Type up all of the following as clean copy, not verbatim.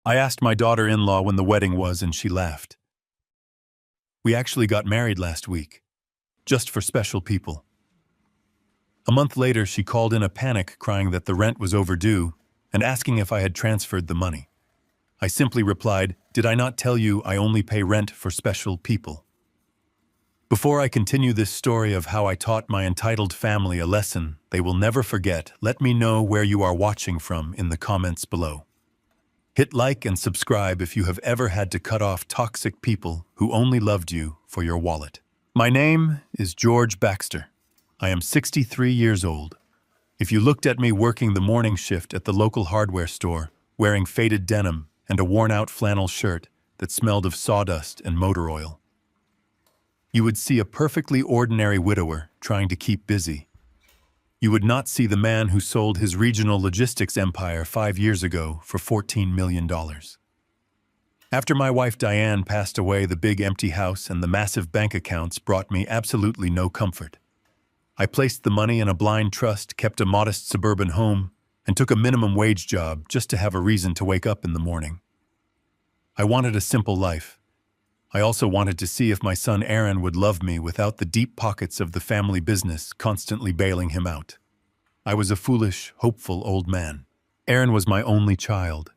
I asked my daughter-in-law when the wedding was and she laughed. We actually got married last week, just for special people. A month later, she called in a panic crying that the rent was overdue and asking if I had transferred the money. I simply replied, "Did I not tell you I only pay rent for special people?" Before I continue this story of how I taught my entitled family a lesson they will never forget, let me know where you are watching from in the comments below. Hit like and subscribe if you have ever had to cut off toxic people who only loved you for your wallet. My name is George Baxter. I am 63 years old. If you looked at me working the morning shift at the local hardware store, wearing faded denim and a worn-out flannel shirt that smelled of sawdust and motor oil, you would see a perfectly ordinary widower trying to keep busy. You would not see the man who sold his regional logistics empire 5 years ago for $14 million. After my wife Diane passed away, the big empty house and the massive bank accounts brought me absolutely no comfort. I placed the money in a blind trust, kept a modest suburban home, and took a minimum wage job just to have a reason to wake up in the morning. I wanted a simple life. I also wanted to see if my son Aaron would love me without the deep pockets of the family business constantly bailing him out. I was a foolish, hopeful old man. Aaron was my only child.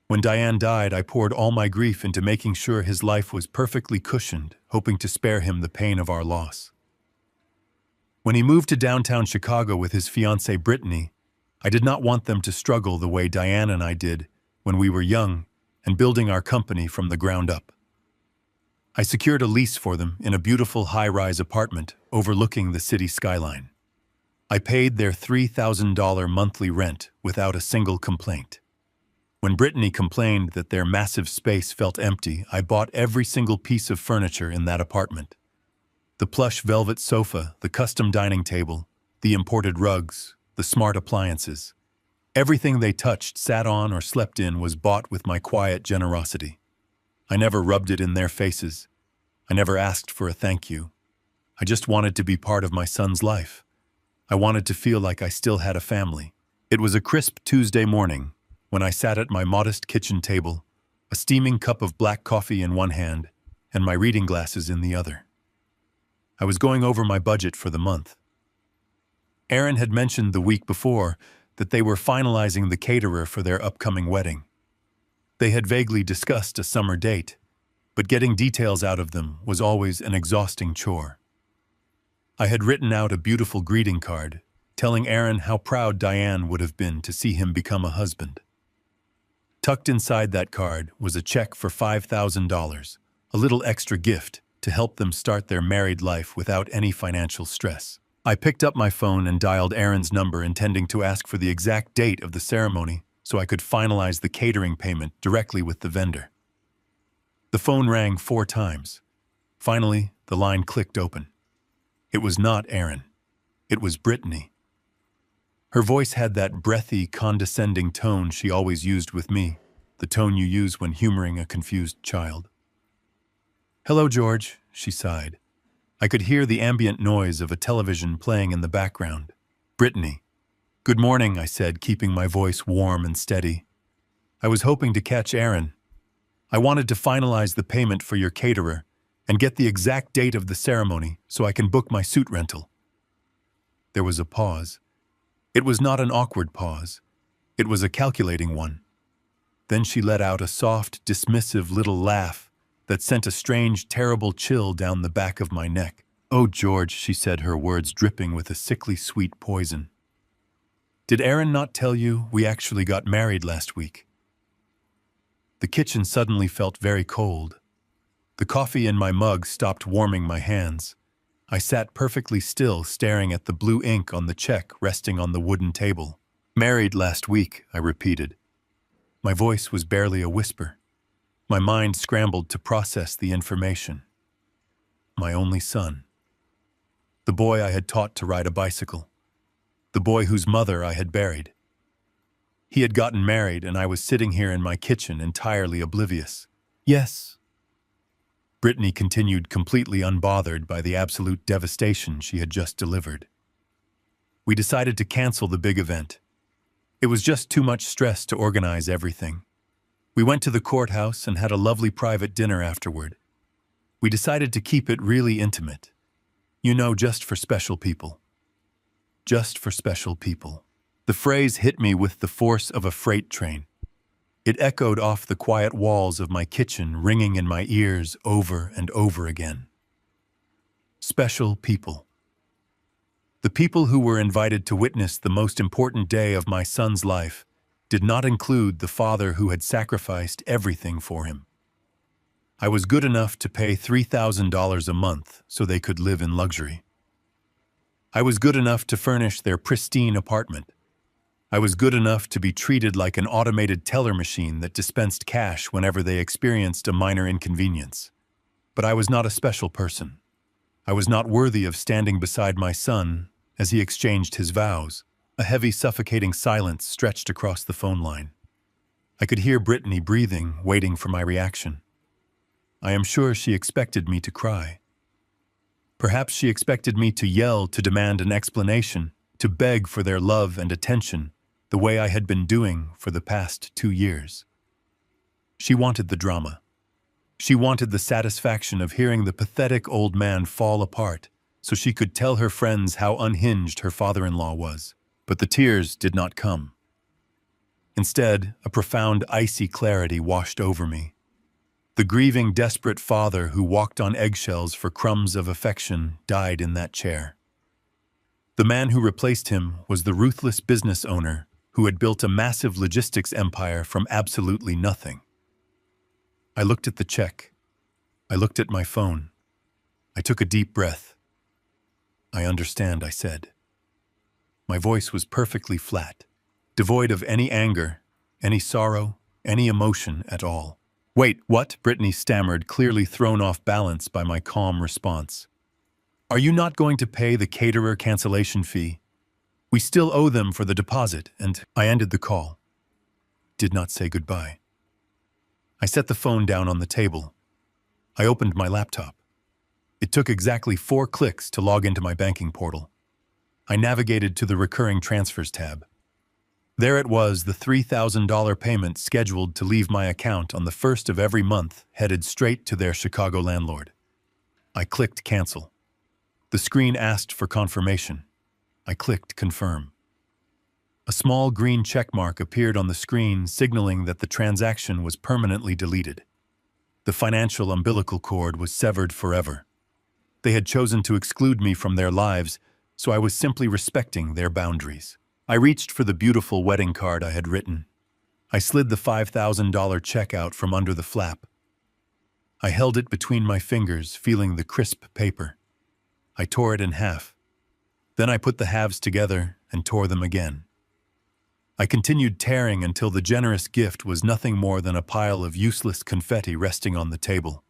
When Diane died, I poured all my grief into making sure his life was perfectly cushioned, hoping to spare him the pain of our loss. When he moved to downtown Chicago with his fiancée Brittany, I did not want them to struggle the way Diane and I did when we were young and building our company from the ground up. I secured a lease for them in a beautiful high-rise apartment overlooking the city skyline. I paid their $3,000 monthly rent without a single complaint. When Brittany complained that their massive space felt empty, I bought every single piece of furniture in that apartment. The plush velvet sofa, the custom dining table, the imported rugs, the smart appliances. Everything they touched, sat on, or slept in was bought with my quiet generosity. I never rubbed it in their faces. I never asked for a thank you. I just wanted to be part of my son's life. I wanted to feel like I still had a family. It was a crisp Tuesday morning when I sat at my modest kitchen table, a steaming cup of black coffee in one hand and my reading glasses in the other. I was going over my budget for the month. Aaron had mentioned the week before that they were finalizing the caterer for their upcoming wedding. They had vaguely discussed a summer date, but getting details out of them was always an exhausting chore. I had written out a beautiful greeting card, telling Aaron how proud Diane would have been to see him become a husband. Tucked inside that card was a check for $5,000, a little extra gift to help them start their married life without any financial stress. I picked up my phone and dialed Aaron's number, intending to ask for the exact date of the ceremony so I could finalize the catering payment directly with the vendor. The phone rang 4 times. Finally, the line clicked open. It was not Aaron. It was Brittany. Her voice had that breathy, condescending tone she always used with me, the tone you use when humoring a confused child. "Hello, George," she sighed. I could hear the ambient noise of a television playing in the background. "Brittany." "Good morning," I said, keeping my voice warm and steady. "I was hoping to catch Aaron. I wanted to finalize the payment for your caterer and get the exact date of the ceremony so I can book my suit rental." There was a pause. It was not an awkward pause. It was a calculating one. Then she let out a soft, dismissive little laugh that sent a strange, terrible chill down the back of my neck. "Oh, George," she said, her words dripping with a sickly sweet poison. "Did Aaron not tell you we actually got married last week?" The kitchen suddenly felt very cold. The coffee in my mug stopped warming my hands. I sat perfectly still, staring at the blue ink on the check resting on the wooden table. "Married last week," I repeated. My voice was barely a whisper. My mind scrambled to process the information. My only son. The boy I had taught to ride a bicycle. The boy whose mother I had buried. He had gotten married, and I was sitting here in my kitchen entirely oblivious. "Yes." Brittany continued, completely unbothered by the absolute devastation she had just delivered. "We decided to cancel the big event. It was just too much stress to organize everything. We went to the courthouse and had a lovely private dinner afterward. We decided to keep it really intimate. You know, just for special people. Just for special people. The phrase hit me with the force of a freight train. It echoed off the quiet walls of my kitchen, ringing in my ears over and over again. Special people. The people who were invited to witness the most important day of my son's life did not include the father who had sacrificed everything for him. I was good enough to pay $3,000 a month so they could live in luxury. I was good enough to furnish their pristine apartment. I was good enough to be treated like an automated teller machine that dispensed cash whenever they experienced a minor inconvenience. But I was not a special person. I was not worthy of standing beside my son as he exchanged his vows. A heavy, suffocating silence stretched across the phone line. I could hear Brittany breathing, waiting for my reaction. I am sure she expected me to cry. Perhaps she expected me to yell, to demand an explanation, to beg for their love and attention, the way I had been doing for the past 2 years. She wanted the drama. She wanted the satisfaction of hearing the pathetic old man fall apart, so she could tell her friends how unhinged her father-in-law was. But the tears did not come. Instead, a profound, icy clarity washed over me. The grieving, desperate father who walked on eggshells for crumbs of affection died in that chair. The man who replaced him was the ruthless business owner who had built a massive logistics empire from absolutely nothing. I looked at the check. I looked at my phone. I took a deep breath. "I understand," I said. My voice was perfectly flat, devoid of any anger, any sorrow, any emotion at all. "Wait, what?" Brittany stammered, clearly thrown off balance by my calm response. "Are you not going to pay the caterer cancellation fee? We still owe them for the deposit," and I ended the call. Did not say goodbye. I set the phone down on the table. I opened my laptop. It took exactly 4 clicks to log into my banking portal. I navigated to the recurring transfers tab. There it was, the $3,000 payment scheduled to leave my account on the 1st of every month, headed straight to their Chicago landlord. I clicked cancel. The screen asked for confirmation. I clicked confirm. A small green checkmark appeared on the screen, signaling that the transaction was permanently deleted. The financial umbilical cord was severed forever. They had chosen to exclude me from their lives, so I was simply respecting their boundaries. I reached for the beautiful wedding card I had written. I slid the $5,000 check out from under the flap. I held it between my fingers, feeling the crisp paper. I tore it in half. Then I put the halves together and tore them again. I continued tearing until the generous gift was nothing more than a pile of useless confetti resting on the table.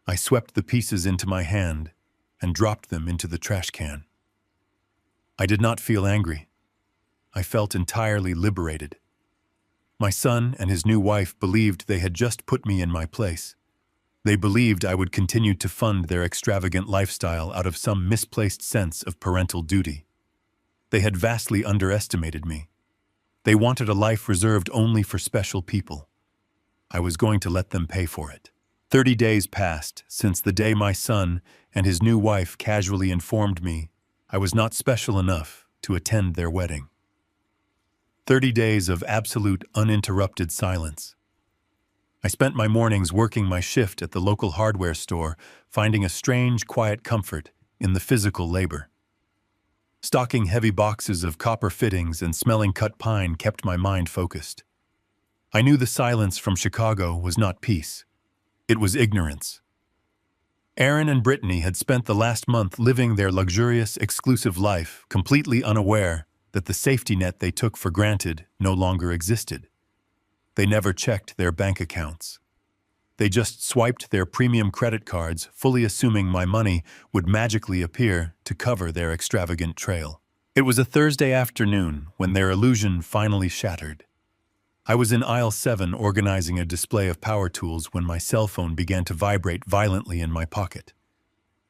I swept the pieces into my hand and dropped them into the trash can. I did not feel angry. I felt entirely liberated. My son and his new wife believed they had just put me in my place. They believed I would continue to fund their extravagant lifestyle out of some misplaced sense of parental duty. They had vastly underestimated me. They wanted a life reserved only for special people. I was going to let them pay for it. 30 days passed since the day my son and his new wife casually informed me I was not special enough to attend their wedding. 30 days of absolute, uninterrupted silence. I spent my mornings working my shift at the local hardware store, finding a strange, quiet comfort in the physical labor. Stocking heavy boxes of copper fittings and smelling cut pine kept my mind focused. I knew the silence from Chicago was not peace. It was ignorance. Aaron and Brittany had spent the last month living their luxurious, exclusive life, completely unaware that the safety net they took for granted no longer existed. They never checked their bank accounts. They just swiped their premium credit cards, fully assuming my money would magically appear to cover their extravagant trail. It was a Thursday afternoon when their illusion finally shattered. I was in aisle 7 organizing a display of power tools when my cell phone began to vibrate violently in my pocket.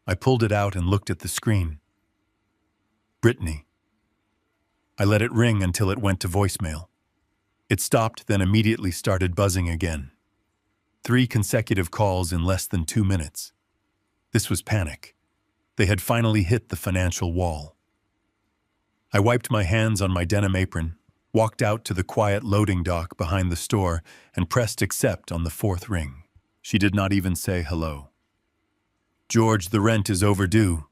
I pulled it out and looked at the screen. Brittany. I let it ring until it went to voicemail. It stopped, then immediately started buzzing again. 3 consecutive calls in less than 2 minutes. This was panic. They had finally hit the financial wall. I wiped my hands on my denim apron, walked out to the quiet loading dock behind the store, and pressed accept on the 4th ring. She did not even say hello. "George, the rent is overdue."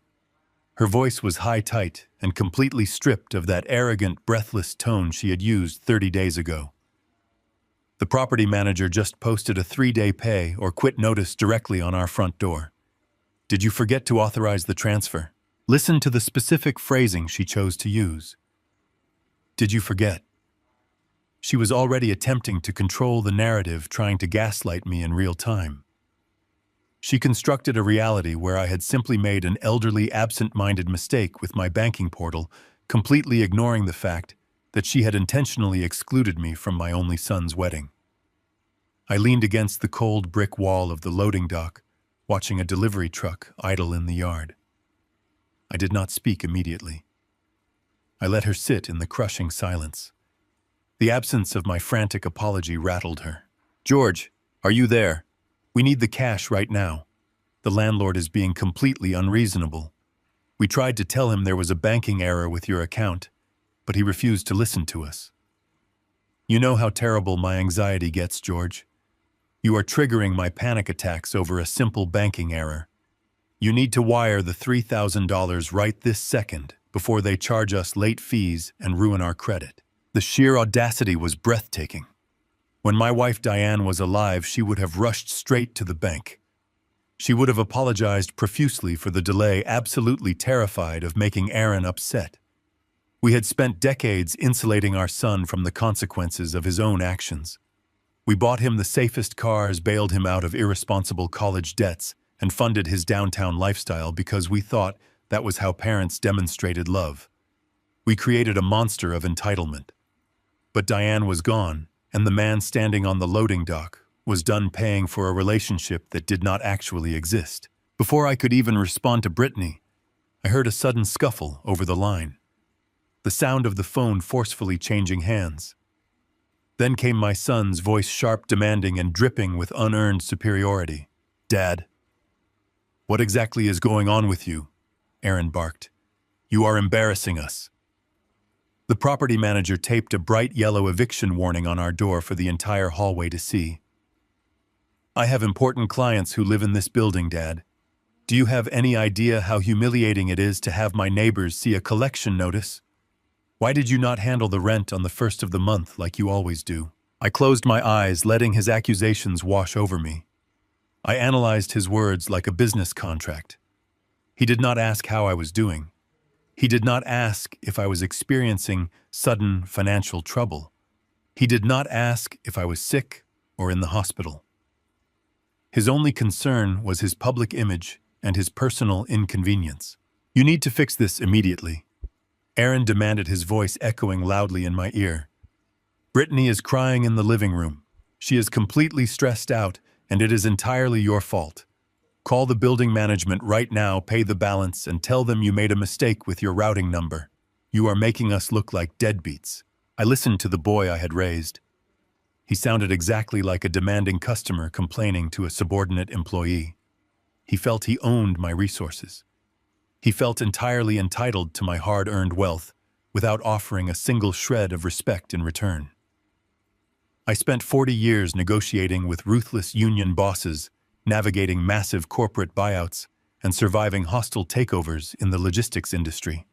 Her voice was high-tight and completely stripped of that arrogant, breathless tone she had used 30 days ago. The property manager just posted a 3-day pay or quit notice directly on our front door. "Did you forget to authorize the transfer?" Listen to the specific phrasing she chose to use. "Did you forget?" She was already attempting to control the narrative, trying to gaslight me in real time. She constructed a reality where I had simply made an elderly, absent-minded mistake with my banking portal, completely ignoring the fact that she had intentionally excluded me from my only son's wedding. I leaned against the cold brick wall of the loading dock, watching a delivery truck idle in the yard. I did not speak immediately. I let her sit in the crushing silence. The absence of my frantic apology rattled her. "George, are you there? We need the cash right now. The landlord is being completely unreasonable. We tried to tell him there was a banking error with your account, but he refused to listen to us. You know how terrible my anxiety gets, George. You are triggering my panic attacks over a simple banking error. You need to wire the $3,000 right this second before they charge us late fees and ruin our credit." The sheer audacity was breathtaking. When my wife Diane was alive, she would have rushed straight to the bank. She would have apologized profusely for the delay, absolutely terrified of making Aaron upset. We had spent decades insulating our son from the consequences of his own actions. We bought him the safest cars, bailed him out of irresponsible college debts, and funded his downtown lifestyle because we thought that was how parents demonstrated love. We created a monster of entitlement. But Diane was gone, and the man standing on the loading dock was done paying for a relationship that did not actually exist. Before I could even respond to Brittany, I heard a sudden scuffle over the line. The sound of the phone forcefully changing hands. Then came my son's voice, sharp, demanding, and dripping with unearned superiority. "Dad, what exactly is going on with you?" Aaron barked. "You are embarrassing us." The property manager taped a bright yellow eviction warning on our door for the entire hallway to see. "I have important clients who live in this building, Dad. Do you have any idea how humiliating it is to have my neighbors see a collection notice? Why did you not handle the rent on the 1st of the month like you always do?" I closed my eyes, letting his accusations wash over me. I analyzed his words like a business contract. He did not ask how I was doing. He did not ask if I was experiencing sudden financial trouble. He did not ask if I was sick or in the hospital. His only concern was his public image and his personal inconvenience. "You need to fix this immediately," Aaron demanded, his voice echoing loudly in my ear. "Brittany is crying in the living room. She is completely stressed out, and it is entirely your fault. Call the building management right now, pay the balance, and tell them you made a mistake with your routing number. You are making us look like deadbeats." I listened to the boy I had raised. He sounded exactly like a demanding customer complaining to a subordinate employee. He felt he owned my resources. He felt entirely entitled to my hard-earned wealth without offering a single shred of respect in return. I spent 40 years negotiating with ruthless union bosses, navigating massive corporate buyouts, and surviving hostile takeovers in the logistics industry.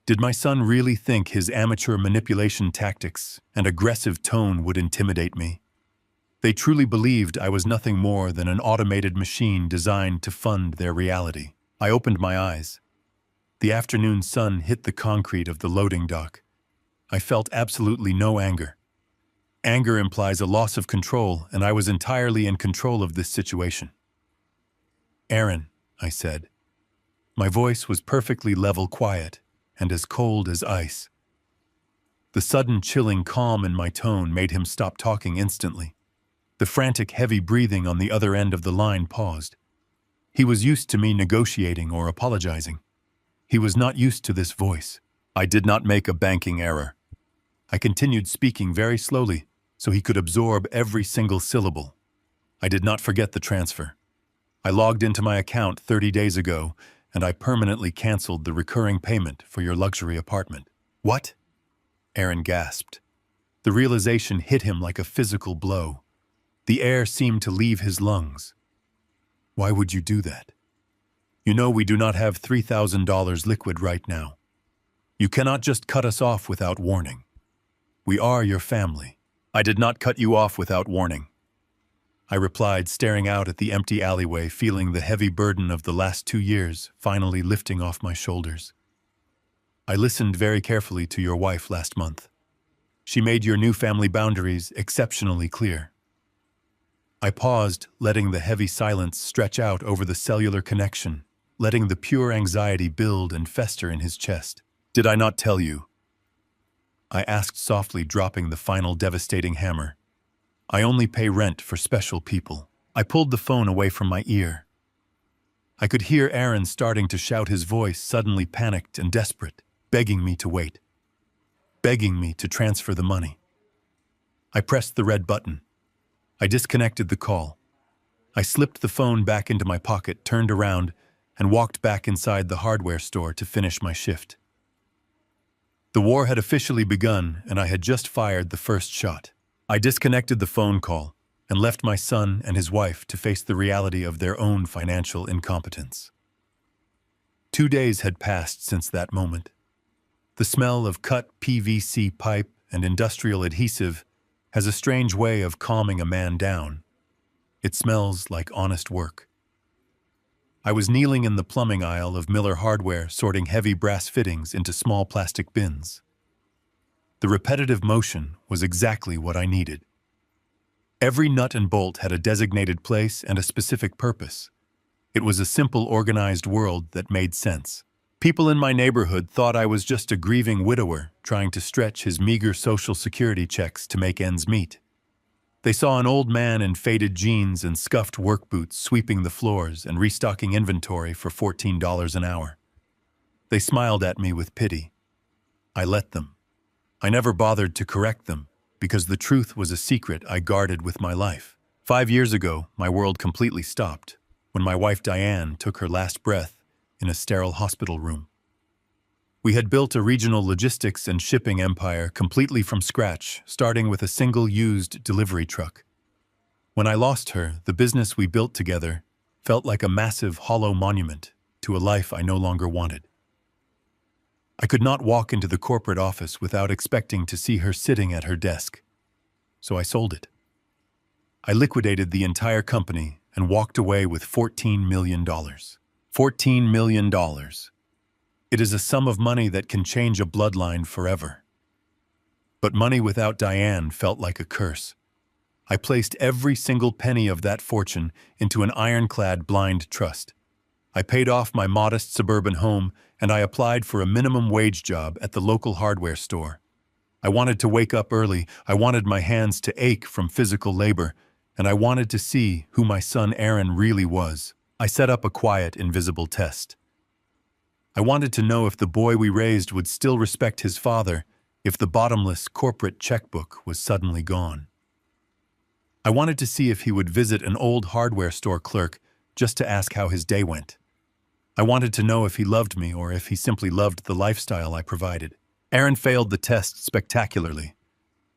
Did my son really think his amateur manipulation tactics and aggressive tone would intimidate me? They truly believed I was nothing more than an automated machine designed to fund their reality. I opened my eyes. The afternoon sun hit the concrete of the loading dock. I felt absolutely no anger. Anger implies a loss of control, and I was entirely in control of this situation. "Aaron," I said. My voice was perfectly level, quiet, and as cold as ice. The sudden chilling calm in my tone made him stop talking instantly. The frantic, heavy breathing on the other end of the line paused. He was used to me negotiating or apologizing. He was not used to this voice. "I did not make a banking error. I continued speaking very slowly so he could absorb every single syllable. I did not forget the transfer. I logged into my account 30 days ago, and I permanently canceled the recurring payment for your luxury apartment. What? Aaron gasped. The realization hit him like a physical blow. The air seemed to leave his lungs. Why would you do that? You know we do not have $3,000 liquid right now. You cannot just cut us off without warning. We are your family. I did not cut you off without warning. I replied, staring out at the empty alleyway, feeling the heavy burden of the last 2 years finally lifting off my shoulders. I listened very carefully to your wife last month. She made your new family boundaries exceptionally clear. I paused, letting the heavy silence stretch out over the cellular connection, letting the pure anxiety build and fester in his chest. Did I not tell you? I asked softly, dropping the final devastating hammer. I only pay rent for special people. I pulled the phone away from my ear. I could hear Aaron starting to shout, his voice suddenly panicked and desperate, begging me to wait, begging me to transfer the money. I pressed the red button. I disconnected the call. I slipped the phone back into my pocket, turned around, and walked back inside the hardware store to finish my shift. The war had officially begun, and I had just fired the first shot. I disconnected the phone call and left my son and his wife to face the reality of their own financial incompetence. 2 days had passed since that moment. The smell of cut PVC pipe and industrial adhesive has a strange way of calming a man down. It smells like honest work. I was kneeling in the plumbing aisle of Miller Hardware, sorting heavy brass fittings into small plastic bins. The repetitive motion was exactly what I needed. Every nut and bolt had a designated place and a specific purpose. It was a simple, organized world that made sense. People in my neighborhood thought I was just a grieving widower trying to stretch his meager Social Security checks to make ends meet. They saw an old man in faded jeans and scuffed work boots sweeping the floors and restocking inventory for $14 an hour. They smiled at me with pity. I let them. I never bothered to correct them because the truth was a secret I guarded with my life. 5 years ago, my world completely stopped when my wife Diane took her last breath in a sterile hospital room. We had built a regional logistics and shipping empire completely from scratch, starting with a single used delivery truck. When I lost her, the business we built together felt like a massive hollow monument to a life I no longer wanted. I could not walk into the corporate office without expecting to see her sitting at her desk, so I sold it. I liquidated the entire company and walked away with $14 million. $14 million. It is a sum of money that can change a bloodline forever. But money without Diane felt like a curse. I placed every single penny of that fortune into an ironclad blind trust. I paid off my modest suburban home, and I applied for a minimum wage job at the local hardware store. I wanted to wake up early, I wanted my hands to ache from physical labor, and I wanted to see who my son Aaron really was. I set up a quiet, invisible test. I wanted to know if the boy we raised would still respect his father if the bottomless corporate checkbook was suddenly gone. I wanted to see if he would visit an old hardware store clerk just to ask how his day went. I wanted to know if he loved me or if he simply loved the lifestyle I provided. Aaron failed the test spectacularly.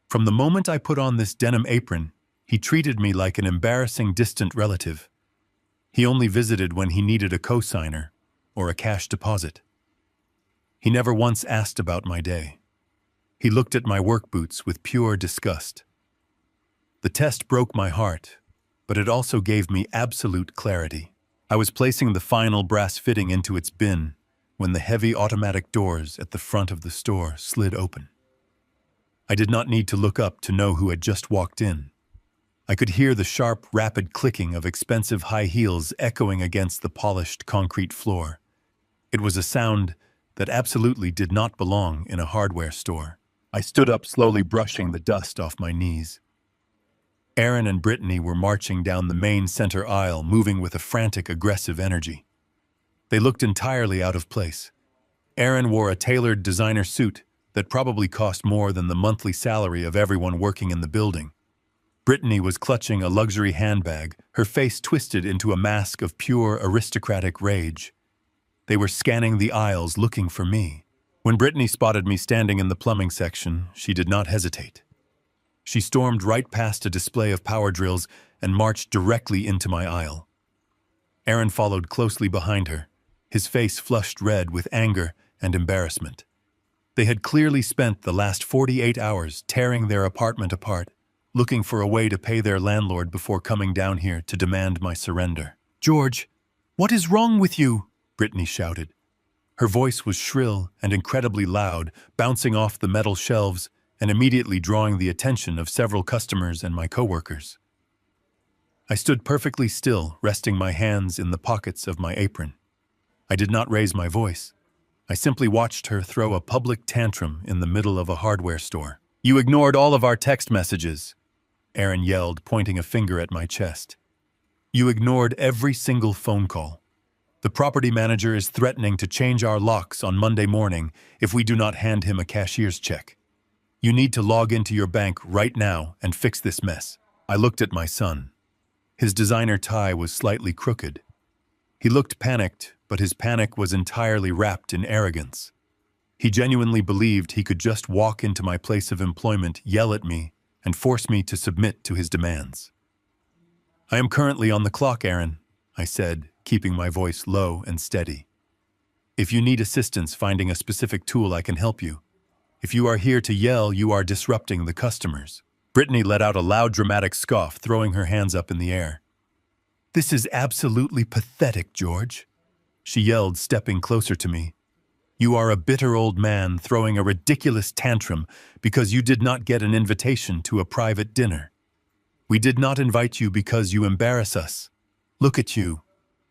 From the moment I put on this denim apron, he treated me like an embarrassing distant relative. He only visited when he needed a cosigner or a cash deposit. He never once asked about my day. He looked at my work boots with pure disgust. The test broke my heart, but it also gave me absolute clarity. I was placing the final brass fitting into its bin when the heavy automatic doors at the front of the store slid open. I did not need to look up to know who had just walked in. I could hear the sharp, rapid clicking of expensive high heels echoing against the polished concrete floor. It was a sound that absolutely did not belong in a hardware store. I stood up, slowly brushing the dust off my knees. Aaron and Brittany were marching down the main center aisle, moving with a frantic, aggressive energy. They looked entirely out of place. Aaron wore a tailored designer suit, that probably cost more than the monthly salary of everyone working in the building. Brittany was clutching a luxury handbag, her face twisted into a mask of pure aristocratic rage. They were scanning the aisles looking for me. When Brittany spotted me standing in the plumbing section, she did not hesitate. She stormed right past a display of power drills and marched directly into my aisle. Aaron followed closely behind her, his face flushed red with anger and embarrassment. They had clearly spent the last 48 hours tearing their apartment apart, looking for a way to pay their landlord before coming down here to demand my surrender. "George, what is wrong with you?" Brittany shouted. Her voice was shrill and incredibly loud, bouncing off the metal shelves and immediately drawing the attention of several customers and my coworkers. I stood perfectly still, resting my hands in the pockets of my apron. I did not raise my voice. I simply watched her throw a public tantrum in the middle of a hardware store. "You ignored all of our text messages," Aaron yelled, pointing a finger at my chest. "You ignored every single phone call. The property manager is threatening to change our locks on Monday morning if we do not hand him a cashier's check. You need to log into your bank right now and fix this mess." I looked at my son. His designer tie was slightly crooked. He looked panicked, but his panic was entirely wrapped in arrogance. He genuinely believed he could just walk into my place of employment, yell at me, and force me to submit to his demands. "I am currently on the clock, Aaron," I said, keeping my voice low and steady. "If you need assistance finding a specific tool, I can help you. If you are here to yell, you are disrupting the customers." Brittany let out a loud, dramatic scoff, throwing her hands up in the air. "This is absolutely pathetic, George," she yelled, stepping closer to me. "You are a bitter old man throwing a ridiculous tantrum because you did not get an invitation to a private dinner. We did not invite you because you embarrass us. Look at you.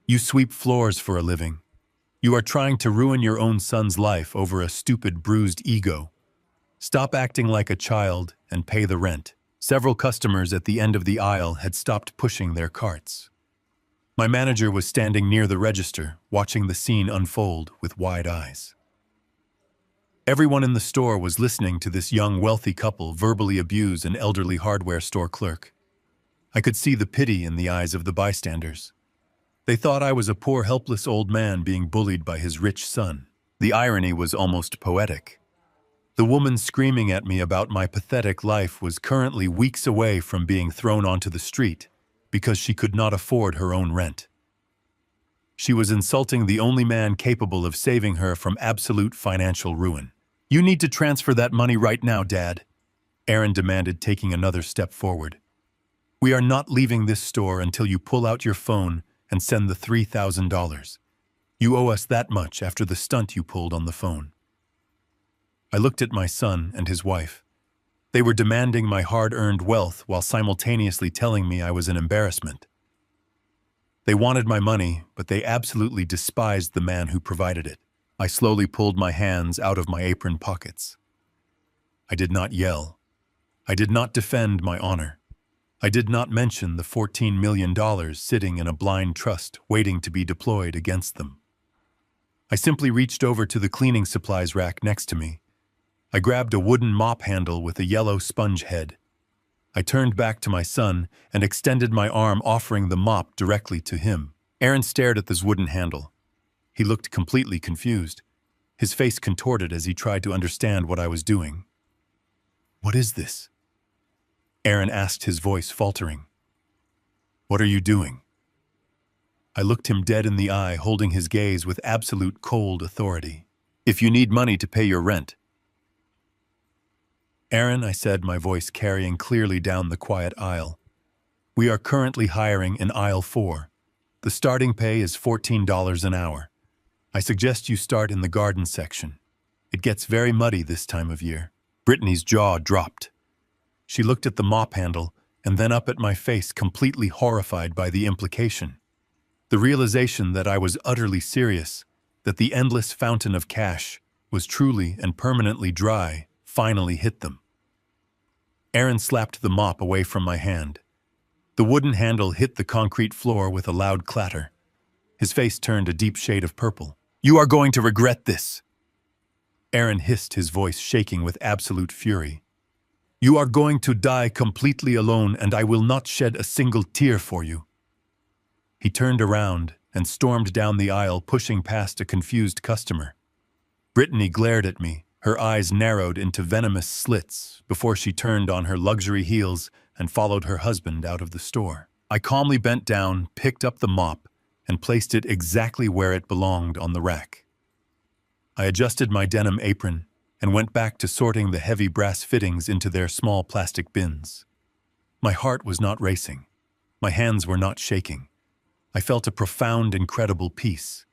You sweep floors for a living. You are trying to ruin your own son's life over a stupid, bruised ego. Stop acting like a child and pay the rent." Several customers at the end of the aisle had stopped pushing their carts. My manager was standing near the register, watching the scene unfold with wide eyes. Everyone in the store was listening to this young, wealthy couple verbally abuse an elderly hardware store clerk. I could see the pity in the eyes of the bystanders. They thought I was a poor, helpless old man being bullied by his rich son. The irony was almost poetic. The woman screaming at me about my pathetic life was currently weeks away from being thrown onto the street because she could not afford her own rent. She was insulting the only man capable of saving her from absolute financial ruin. "You need to transfer that money right now, Dad," Aaron demanded, taking another step forward. "We are not leaving this store until you pull out your phone and send the $3,000. You owe us that much after the stunt you pulled on the phone." I looked at my son and his wife. They were demanding my hard-earned wealth while simultaneously telling me I was an embarrassment. They wanted my money, but they absolutely despised the man who provided it. I slowly pulled my hands out of my apron pockets. I did not yell. I did not defend my honor. I did not mention the $14 million sitting in a blind trust waiting to be deployed against them. I simply reached over to the cleaning supplies rack next to me. I grabbed a wooden mop handle with a yellow sponge head. I turned back to my son and extended my arm, offering the mop directly to him. Aaron stared at this wooden handle. He looked completely confused. His face contorted as he tried to understand what I was doing. "What is this?" Aaron asked, his voice faltering. "What are you doing?" I looked him dead in the eye, holding his gaze with absolute cold authority. "If you need money to pay your rent." "Aaron," I said, my voice carrying clearly down the quiet aisle, "we are currently hiring in aisle 4. The starting pay is $14 an hour. I suggest you start in the garden section. It gets very muddy this time of year." Brittany's jaw dropped. She looked at the mop handle and then up at my face, completely horrified by the implication. The realization that I was utterly serious, that the endless fountain of cash was truly and permanently dry, finally hit them. Aaron slapped the mop away from my hand. The wooden handle hit the concrete floor with a loud clatter. His face turned a deep shade of purple. "You are going to regret this." Aaron hissed, his voice shaking with absolute fury. "You are going to die completely alone, and I will not shed a single tear for you." He turned around and stormed down the aisle, pushing past a confused customer. Brittany glared at me, her eyes narrowed into venomous slits, before she turned on her luxury heels and followed her husband out of the store. I calmly bent down, picked up the mop, and placed it exactly where it belonged on the rack. I adjusted my denim apron and went back to sorting the heavy brass fittings into their small plastic bins. My heart was not racing. My hands were not shaking. I felt a profound, incredible peace.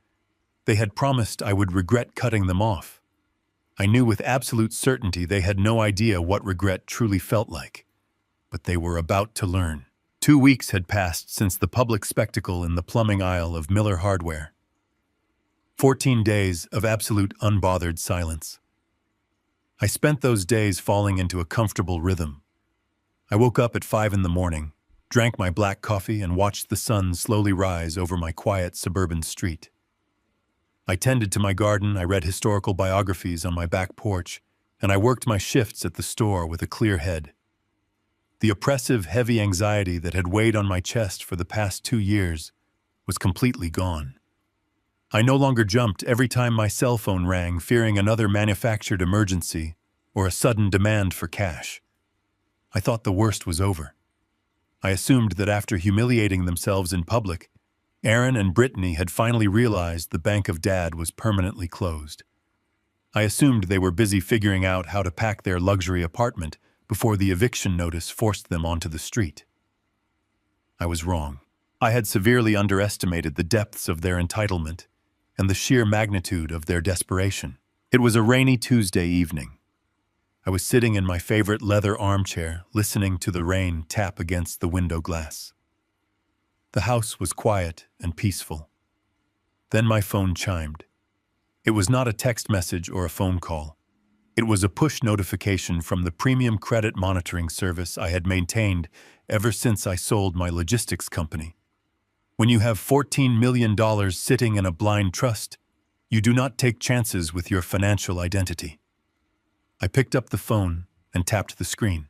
They had promised I would regret cutting them off. I knew with absolute certainty they had no idea what regret truly felt like. But they were about to learn. 2 weeks had passed since the public spectacle in the plumbing aisle of Miller Hardware. 14 days of absolute unbothered silence. I spent those days falling into a comfortable rhythm. I woke up at 5 in the morning, drank my black coffee, and watched the sun slowly rise over my quiet suburban street. I tended to my garden, I read historical biographies on my back porch, and I worked my shifts at the store with a clear head. The oppressive, heavy anxiety that had weighed on my chest for the past 2 years was completely gone. I no longer jumped every time my cell phone rang, fearing another manufactured emergency or a sudden demand for cash. I thought the worst was over. I assumed that after humiliating themselves in public, Aaron and Brittany had finally realized the bank of Dad was permanently closed. I assumed they were busy figuring out how to pack their luxury apartment before the eviction notice forced them onto the street. I was wrong. I had severely underestimated the depths of their entitlement and the sheer magnitude of their desperation. It was a rainy Tuesday evening. I was sitting in my favorite leather armchair, listening to the rain tap against the window glass. The house was quiet and peaceful. Then my phone chimed. It was not a text message or a phone call. It was a push notification from the premium credit monitoring service I had maintained ever since I sold my logistics company. When you have $14 million sitting in a blind trust, you do not take chances with your financial identity. I picked up the phone and tapped the screen.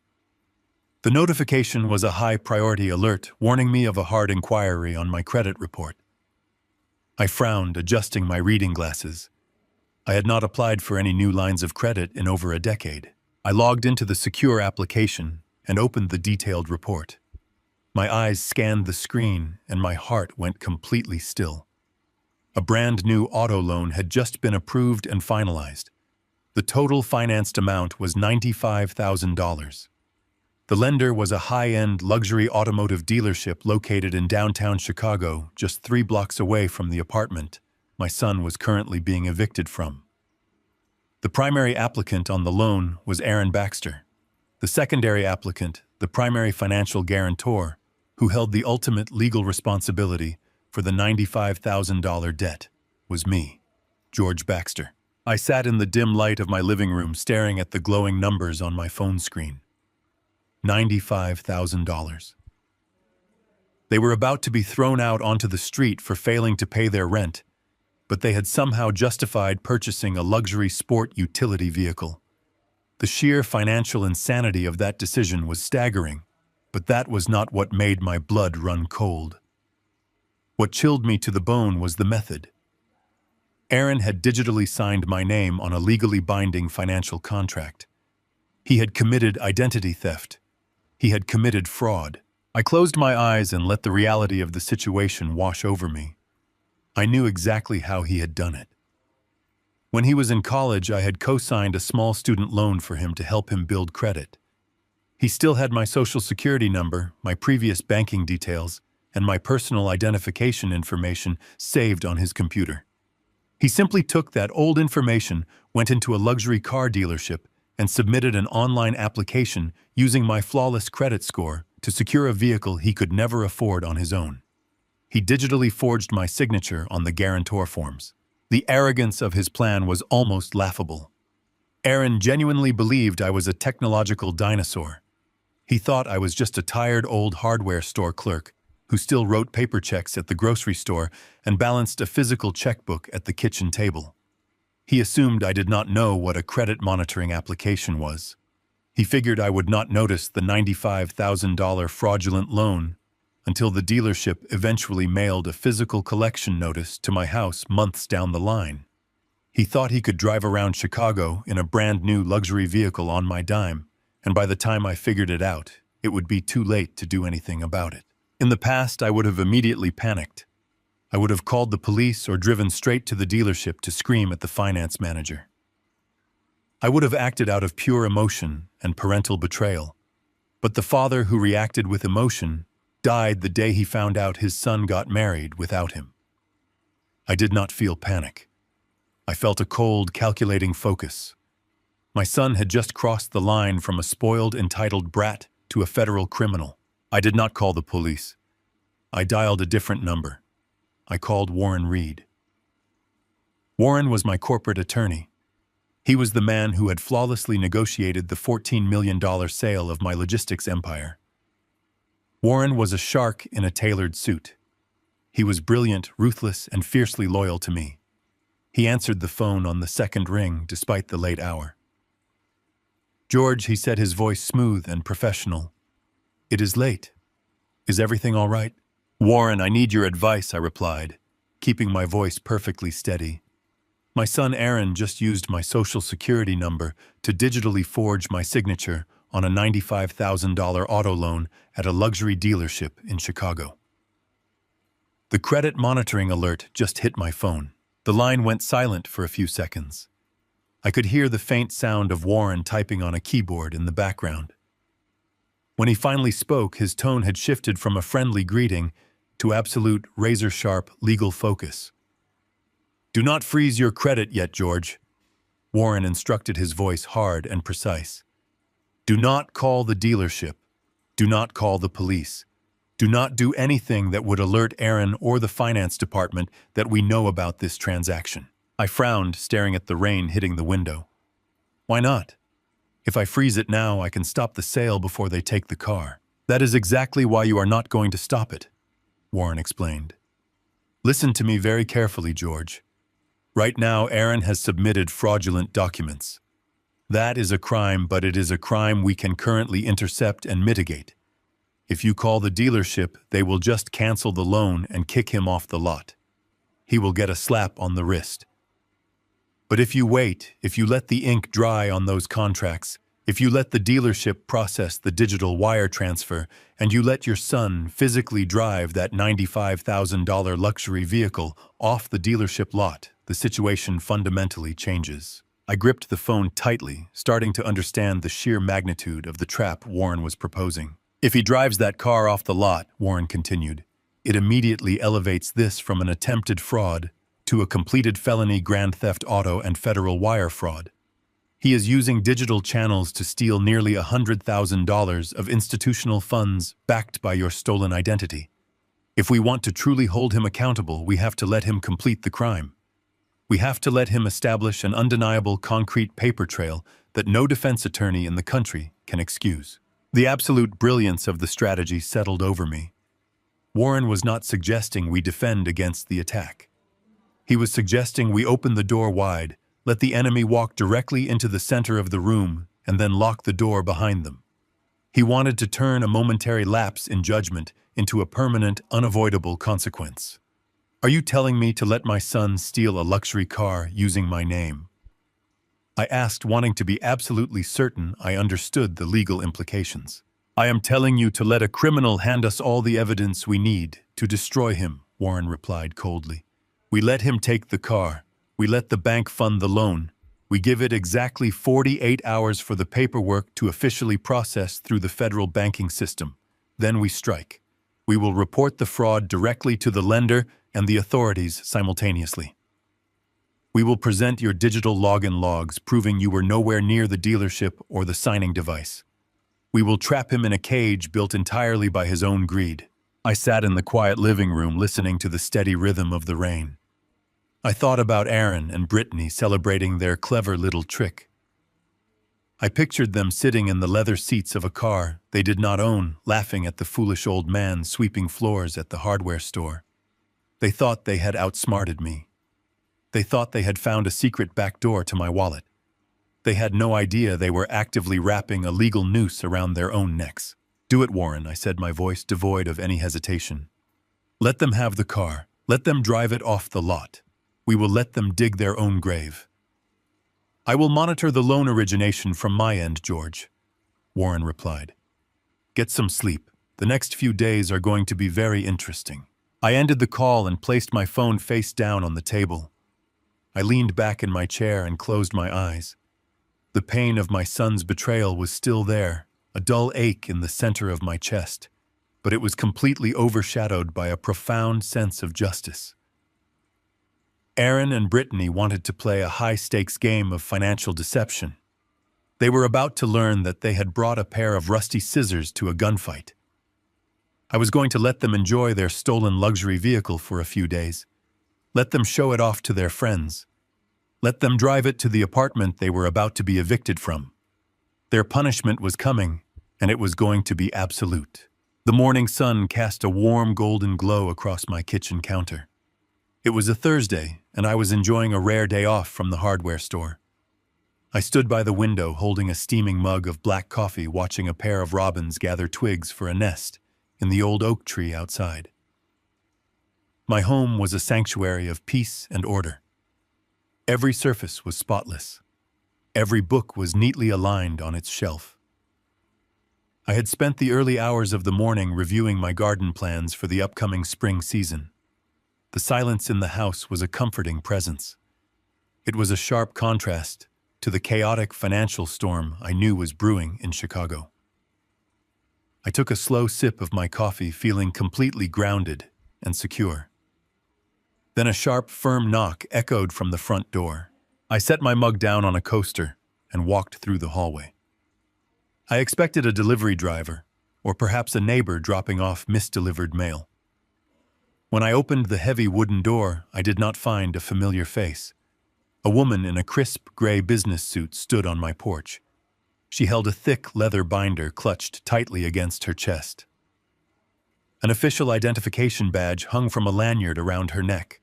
The notification was a high-priority alert warning me of a hard inquiry on my credit report. I frowned, adjusting my reading glasses. I had not applied for any new lines of credit in over a decade. I logged into the secure application and opened the detailed report. My eyes scanned the screen and my heart went completely still. A brand new auto loan had just been approved and finalized. The total financed amount was $95,000. The lender was a high-end luxury automotive dealership located in downtown Chicago, just 3 blocks away from the apartment my son was currently being evicted from. The primary applicant on the loan was Aaron Baxter. The secondary applicant, the primary financial guarantor, who held the ultimate legal responsibility for the $95,000 debt, was me, George Baxter. I sat in the dim light of my living room staring at the glowing numbers on my phone screen. $95,000. They were about to be thrown out onto the street for failing to pay their rent, but they had somehow justified purchasing a luxury sport utility vehicle. The sheer financial insanity of that decision was staggering, but that was not what made my blood run cold. What chilled me to the bone was the method. Aaron had digitally signed my name on a legally binding financial contract. He had committed identity theft. He had committed fraud. I closed my eyes and let the reality of the situation wash over me. I knew exactly how he had done it. When he was in college, I had co-signed a small student loan for him to help him build credit. He still had my social security number, my previous banking details, and my personal identification information saved on his computer. He simply took that old information, went into a luxury car dealership, and submitted an online application using my flawless credit score to secure a vehicle he could never afford on his own. He digitally forged my signature on the guarantor forms. The arrogance of his plan was almost laughable. Aaron genuinely believed I was a technological dinosaur. He thought I was just a tired old hardware store clerk who still wrote paper checks at the grocery store and balanced a physical checkbook at the kitchen table. He assumed I did not know what a credit monitoring application was. He figured I would not notice the $95,000 fraudulent loan until the dealership eventually mailed a physical collection notice to my house months down the line. He thought he could drive around Chicago in a brand new luxury vehicle on my dime, and by the time I figured it out, it would be too late to do anything about it. In the past, I would have immediately panicked. I would have called the police or driven straight to the dealership to scream at the finance manager. I would have acted out of pure emotion and parental betrayal. But the father who reacted with emotion died the day he found out his son got married without him. I did not feel panic. I felt a cold, calculating focus. My son had just crossed the line from a spoiled, entitled brat to a federal criminal. I did not call the police. I dialed a different number. I called Warren Reed. Warren was my corporate attorney. He was the man who had flawlessly negotiated the $14 million sale of my logistics empire. Warren was a shark in a tailored suit. He was brilliant, ruthless, and fiercely loyal to me. He answered the phone on the second ring despite the late hour. "George," he said, his voice smooth and professional. "It is late. Is everything all right?" "Warren, I need your advice," I replied, keeping my voice perfectly steady. "My son Aaron just used my social security number to digitally forge my signature on a $95,000 auto loan at a luxury dealership in Chicago." The credit monitoring alert just hit my phone. The line went silent for a few seconds. I could hear the faint sound of Warren typing on a keyboard in the background. When he finally spoke, his tone had shifted from a friendly greeting to absolute razor-sharp legal focus. "Do not freeze your credit yet, George." Warren instructed, his voice hard and precise. "Do not call the dealership. Do not call the police. Do not do anything that would alert Aaron or the finance department that we know about this transaction." I frowned, staring at the rain hitting the window. "Why not? If I freeze it now, I can stop the sale before they take the car." "That is exactly why you are not going to stop it," Warren explained. "Listen to me very carefully, George. Right now, Aaron has submitted fraudulent documents. That is a crime, but it is a crime we can currently intercept and mitigate. If you call the dealership, they will just cancel the loan and kick him off the lot. He will get a slap on the wrist. But if you wait, if you let the ink dry on those contracts, if you let the dealership process the digital wire transfer, and you let your son physically drive that $95,000 luxury vehicle off the dealership lot, the situation fundamentally changes." I gripped the phone tightly, starting to understand the sheer magnitude of the trap Warren was proposing. "If he drives that car off the lot," Warren continued, "it immediately elevates this from an attempted fraud to a completed felony grand theft auto and federal wire fraud. He is using digital channels to steal nearly $100,000 of institutional funds backed by your stolen identity. If we want to truly hold him accountable, we have to let him complete the crime. We have to let him establish an undeniable concrete paper trail that no defense attorney in the country can excuse." The absolute brilliance of the strategy settled over me. Warren was not suggesting we defend against the attack. He was suggesting we open the door wide, let the enemy walk directly into the center of the room, and then lock the door behind them. He wanted to turn a momentary lapse in judgment into a permanent, unavoidable consequence. "Are you telling me to let my son steal a luxury car using my name?" I asked, wanting to be absolutely certain I understood the legal implications. "I am telling you to let a criminal hand us all the evidence we need to destroy him," Warren replied coldly. "We let him take the car. We let the bank fund the loan. We give it exactly 48 hours for the paperwork to officially process through the federal banking system. Then we strike. We will report the fraud directly to the lender and the authorities simultaneously. We will present your digital login logs proving you were nowhere near the dealership or the signing device. We will trap him in a cage built entirely by his own greed." I sat in the quiet living room listening to the steady rhythm of the rain. I thought about Aaron and Brittany celebrating their clever little trick. I pictured them sitting in the leather seats of a car they did not own, laughing at the foolish old man sweeping floors at the hardware store. They thought they had outsmarted me. They thought they had found a secret back door to my wallet. They had no idea they were actively wrapping a legal noose around their own necks. "Do it, Warren," I said, my voice devoid of any hesitation. "Let them have the car. Let them drive it off the lot. We will let them dig their own grave." "I will monitor the loan origination from my end, George," Warren replied. "Get some sleep. The next few days are going to be very interesting." I ended the call and placed my phone face down on the table. I leaned back in my chair and closed my eyes. The pain of my son's betrayal was still there, a dull ache in the center of my chest, but it was completely overshadowed by a profound sense of justice. Aaron and Brittany wanted to play a high-stakes game of financial deception. They were about to learn that they had brought a pair of rusty scissors to a gunfight. I was going to let them enjoy their stolen luxury vehicle for a few days. Let them show it off to their friends. Let them drive it to the apartment they were about to be evicted from. Their punishment was coming, and it was going to be absolute. The morning sun cast a warm golden glow across my kitchen counter. It was a Thursday, and I was enjoying a rare day off from the hardware store. I stood by the window holding a steaming mug of black coffee, watching a pair of robins gather twigs for a nest in the old oak tree outside. My home was a sanctuary of peace and order. Every surface was spotless. Every book was neatly aligned on its shelf. I had spent the early hours of the morning reviewing my garden plans for the upcoming spring season. The silence in the house was a comforting presence. It was a sharp contrast to the chaotic financial storm I knew was brewing in Chicago. I took a slow sip of my coffee, feeling completely grounded and secure. Then a sharp, firm knock echoed from the front door. I set my mug down on a coaster and walked through the hallway. I expected a delivery driver, or perhaps a neighbor dropping off misdelivered mail. When I opened the heavy wooden door, I did not find a familiar face. A woman in a crisp gray business suit stood on my porch. She held a thick leather binder clutched tightly against her chest. An official identification badge hung from a lanyard around her neck.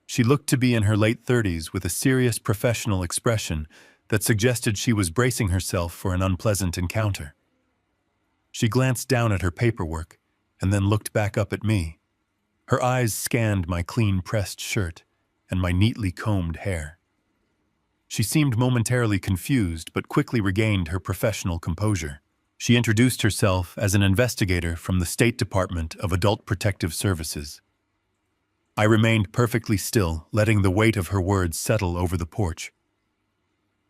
She looked to be in her late 30s with a serious professional expression that suggested she was bracing herself for an unpleasant encounter. She glanced down at her paperwork and then looked back up at me. Her eyes scanned my clean-pressed shirt and my neatly combed hair. She seemed momentarily confused but quickly regained her professional composure. She introduced herself as an investigator from the State Department of Adult Protective Services. I remained perfectly still, letting the weight of her words settle over the porch.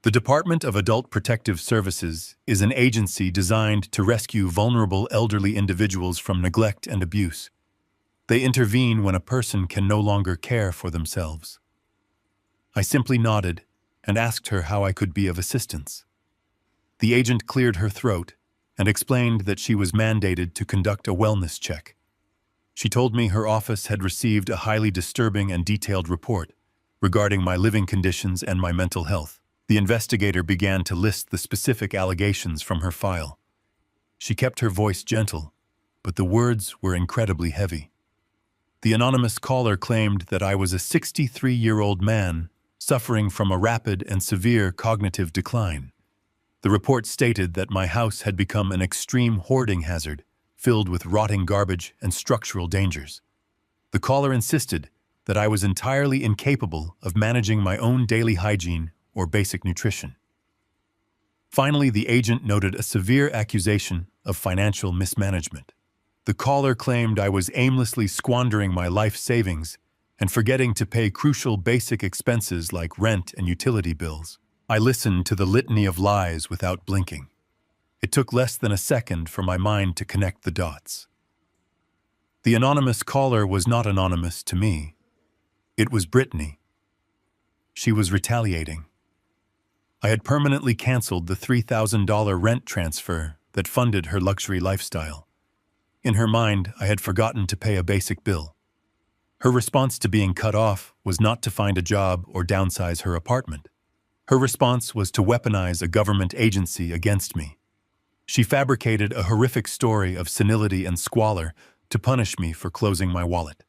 The Department of Adult Protective Services is an agency designed to rescue vulnerable elderly individuals from neglect and abuse. They intervene when a person can no longer care for themselves. I simply nodded and asked her how I could be of assistance. The agent cleared her throat and explained that she was mandated to conduct a wellness check. She told me her office had received a highly disturbing and detailed report regarding my living conditions and my mental health. The investigator began to list the specific allegations from her file. She kept her voice gentle, but the words were incredibly heavy. The anonymous caller claimed that I was a 63-year-old man suffering from a rapid and severe cognitive decline. The report stated that my house had become an extreme hoarding hazard, filled with rotting garbage and structural dangers. The caller insisted that I was entirely incapable of managing my own daily hygiene or basic nutrition. Finally, the agent noted a severe accusation of financial mismanagement. The caller claimed I was aimlessly squandering my life savings and forgetting to pay crucial basic expenses like rent and utility bills. I listened to the litany of lies without blinking. It took less than a second for my mind to connect the dots. The anonymous caller was not anonymous to me. It was Brittany. She was retaliating. I had permanently canceled the $3,000 rent transfer that funded her luxury lifestyle. In her mind, I had forgotten to pay a basic bill. Her response to being cut off was not to find a job or downsize her apartment. Her response was to weaponize a government agency against me. She fabricated a horrific story of senility and squalor to punish me for closing my wallet.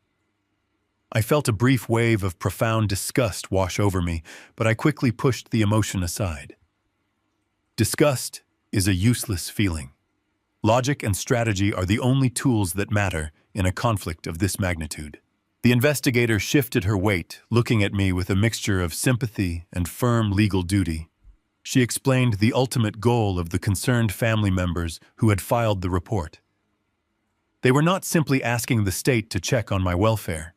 I felt a brief wave of profound disgust wash over me, but I quickly pushed the emotion aside. Disgust is a useless feeling. Logic and strategy are the only tools that matter in a conflict of this magnitude. The investigator shifted her weight, looking at me with a mixture of sympathy and firm legal duty. She explained the ultimate goal of the concerned family members who had filed the report. They were not simply asking the state to check on my welfare.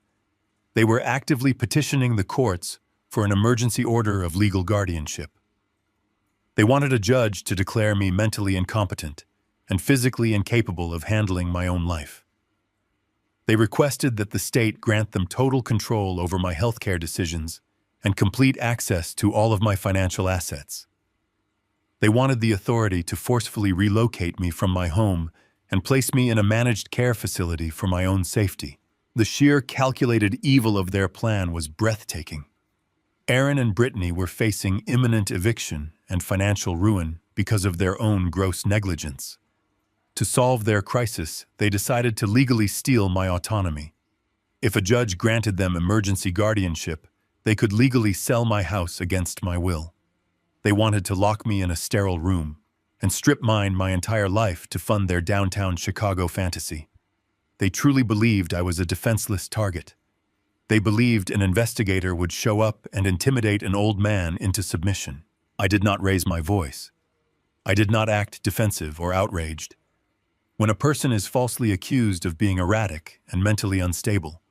They were actively petitioning the courts for an emergency order of legal guardianship. They wanted a judge to declare me mentally incompetent and physically incapable of handling my own life. They requested that the state grant them total control over my healthcare decisions and complete access to all of my financial assets. They wanted the authority to forcefully relocate me from my home and place me in a managed care facility for my own safety. The sheer calculated evil of their plan was breathtaking. Aaron and Brittany were facing imminent eviction and financial ruin because of their own gross negligence. To solve their crisis, they decided to legally steal my autonomy. If a judge granted them emergency guardianship, they could legally sell my house against my will. They wanted to lock me in a sterile room and strip mine my entire life to fund their downtown Chicago fantasy. They truly believed I was a defenseless target. They believed an investigator would show up and intimidate an old man into submission. I did not raise my voice. I did not act defensive or outraged. When a person is falsely accused of being erratic and mentally unstable,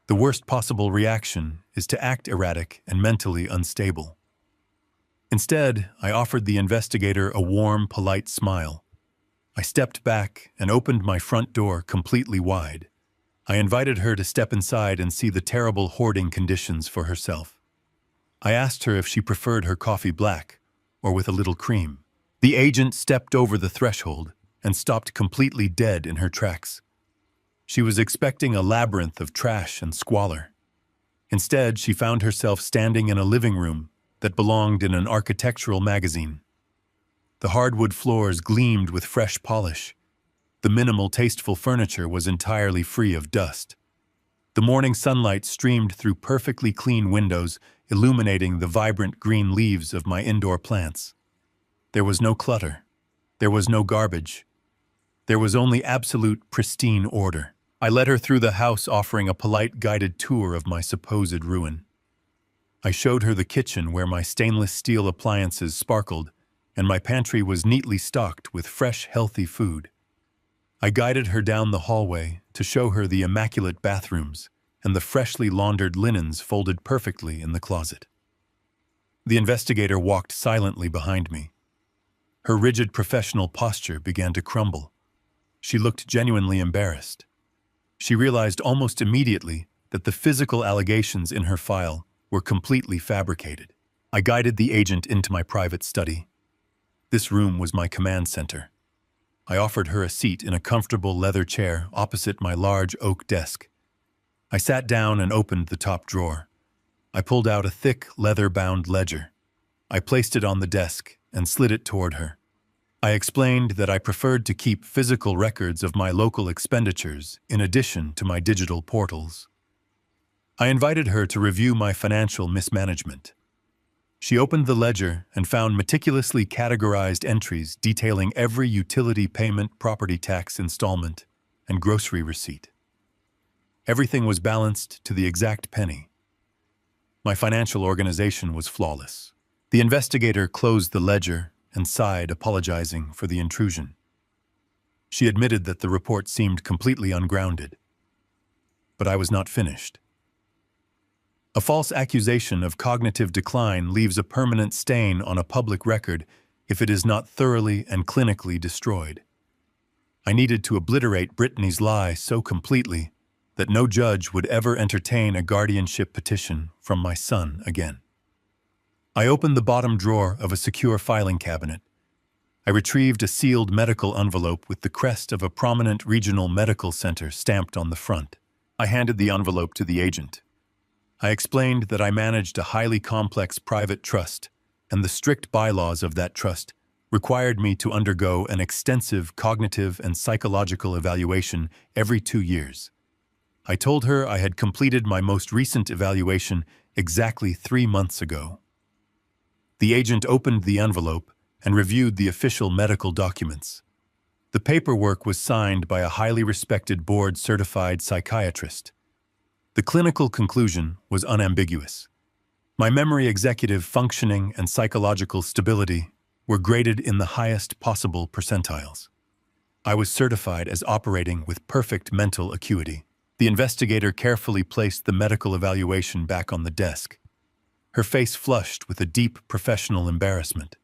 the worst possible reaction is to act erratic and mentally unstable. Instead, I offered the investigator a warm, polite smile. I stepped back and opened my front door completely wide. I invited her to step inside and see the terrible hoarding conditions for herself. I asked her if she preferred her coffee black or with a little cream. The agent stepped over the threshold and stopped completely dead in her tracks. She was expecting a labyrinth of trash and squalor. Instead, she found herself standing in a living room that belonged in an architectural magazine. The hardwood floors gleamed with fresh polish. The minimal, tasteful furniture was entirely free of dust. The morning sunlight streamed through perfectly clean windows, illuminating the vibrant green leaves of my indoor plants. There was no clutter. There was no garbage. There was only absolute, pristine order. I led her through the house, offering a polite guided tour of my supposed ruin. I showed her the kitchen where my stainless steel appliances sparkled, and my pantry was neatly stocked with fresh, healthy food. I guided her down the hallway to show her the immaculate bathrooms and the freshly laundered linens folded perfectly in the closet. The investigator walked silently behind me. Her rigid professional posture began to crumble. She looked genuinely embarrassed. She realized almost immediately that the physical allegations in her file were completely fabricated. I guided the agent into my private study. This room was my command center. I offered her a seat in a comfortable leather chair opposite my large oak desk. I sat down and opened the top drawer. I pulled out a thick, leather-bound ledger. I placed it on the desk and slid it toward her. I explained that I preferred to keep physical records of my local expenditures in addition to my digital portals. I invited her to review my financial mismanagement. She opened the ledger and found meticulously categorized entries detailing every utility payment, property tax installment, and grocery receipt. Everything was balanced to the exact penny. My financial organization was flawless. The investigator closed the ledger and sighed, apologizing for the intrusion. She admitted that the report seemed completely ungrounded. But I was not finished. A false accusation of cognitive decline leaves a permanent stain on a public record if it is not thoroughly and clinically destroyed. I needed to obliterate Brittany's lie so completely that no judge would ever entertain a guardianship petition from my son again. I opened the bottom drawer of a secure filing cabinet. I retrieved a sealed medical envelope with the crest of a prominent regional medical center stamped on the front. I handed the envelope to the agent. I explained that I managed a highly complex private trust, and the strict bylaws of that trust required me to undergo an extensive cognitive and psychological evaluation every 2 years. I told her I had completed my most recent evaluation exactly 3 months ago. The agent opened the envelope and reviewed the official medical documents. The paperwork was signed by a highly respected board-certified psychiatrist. The clinical conclusion was unambiguous. My memory, executive functioning, and psychological stability were graded in the highest possible percentiles. I was certified as operating with perfect mental acuity. The investigator carefully placed the medical evaluation back on the desk. Her face flushed with a deep professional embarrassment.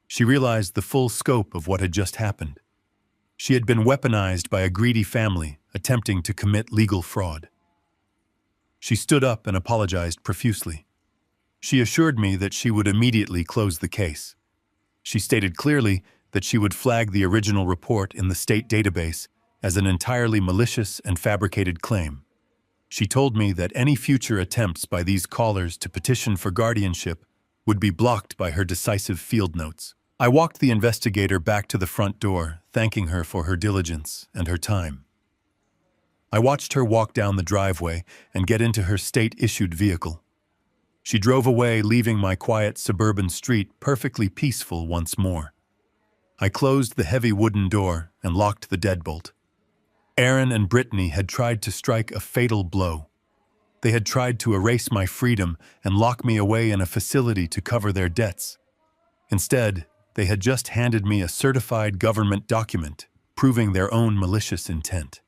She realized the full scope of what had just happened. She had been weaponized by a greedy family attempting to commit legal fraud. She stood up and apologized profusely. She assured me that she would immediately close the case. She stated clearly that she would flag the original report in the state database as an entirely malicious and fabricated claim. She told me that any future attempts by these callers to petition for guardianship would be blocked by her decisive field notes. I walked the investigator back to the front door, thanking her for her diligence and her time. I watched her walk down the driveway and get into her state-issued vehicle. She drove away, leaving my quiet suburban street perfectly peaceful once more. I closed the heavy wooden door and locked the deadbolt. Aaron and Brittany had tried to strike a fatal blow. They had tried to erase my freedom and lock me away in a facility to cover their debts. Instead, they had just handed me a certified government document proving their own malicious intent.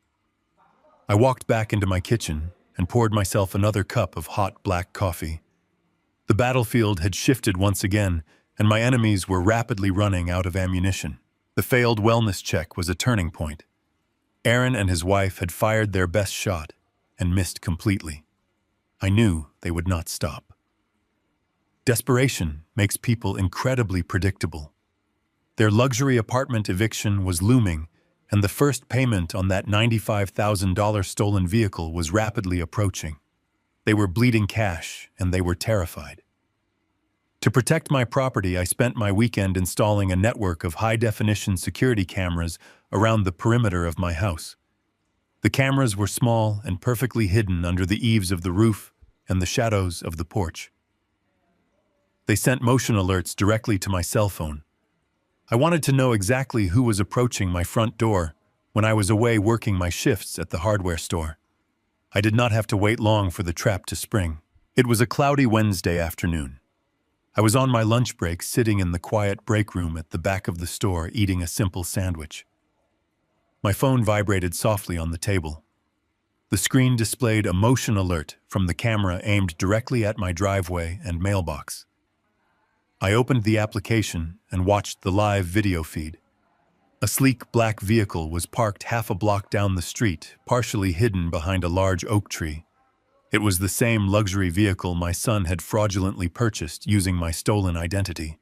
I walked back into my kitchen and poured myself another cup of hot black coffee. The battlefield had shifted once again, and my enemies were rapidly running out of ammunition. The failed wellness check was a turning point. Aaron and his wife had fired their best shot and missed completely. I knew they would not stop. Desperation makes people incredibly predictable. Their luxury apartment eviction was looming, and the first payment on that $95,000 stolen vehicle was rapidly approaching. They were bleeding cash, and they were terrified. To protect my property, I spent my weekend installing a network of high-definition security cameras around the perimeter of my house. The cameras were small and perfectly hidden under the eaves of the roof and the shadows of the porch. They sent motion alerts directly to my cell phone. I wanted to know exactly who was approaching my front door when I was away working my shifts at the hardware store. I did not have to wait long for the trap to spring. It was a cloudy Wednesday afternoon. I was on my lunch break sitting in the quiet break room at the back of the store eating a simple sandwich. My phone vibrated softly on the table. The screen displayed a motion alert from the camera aimed directly at my driveway and mailbox. I opened the application and watched the live video feed. A sleek black vehicle was parked half a block down the street, partially hidden behind a large oak tree. It was the same luxury vehicle my son had fraudulently purchased using my stolen identity.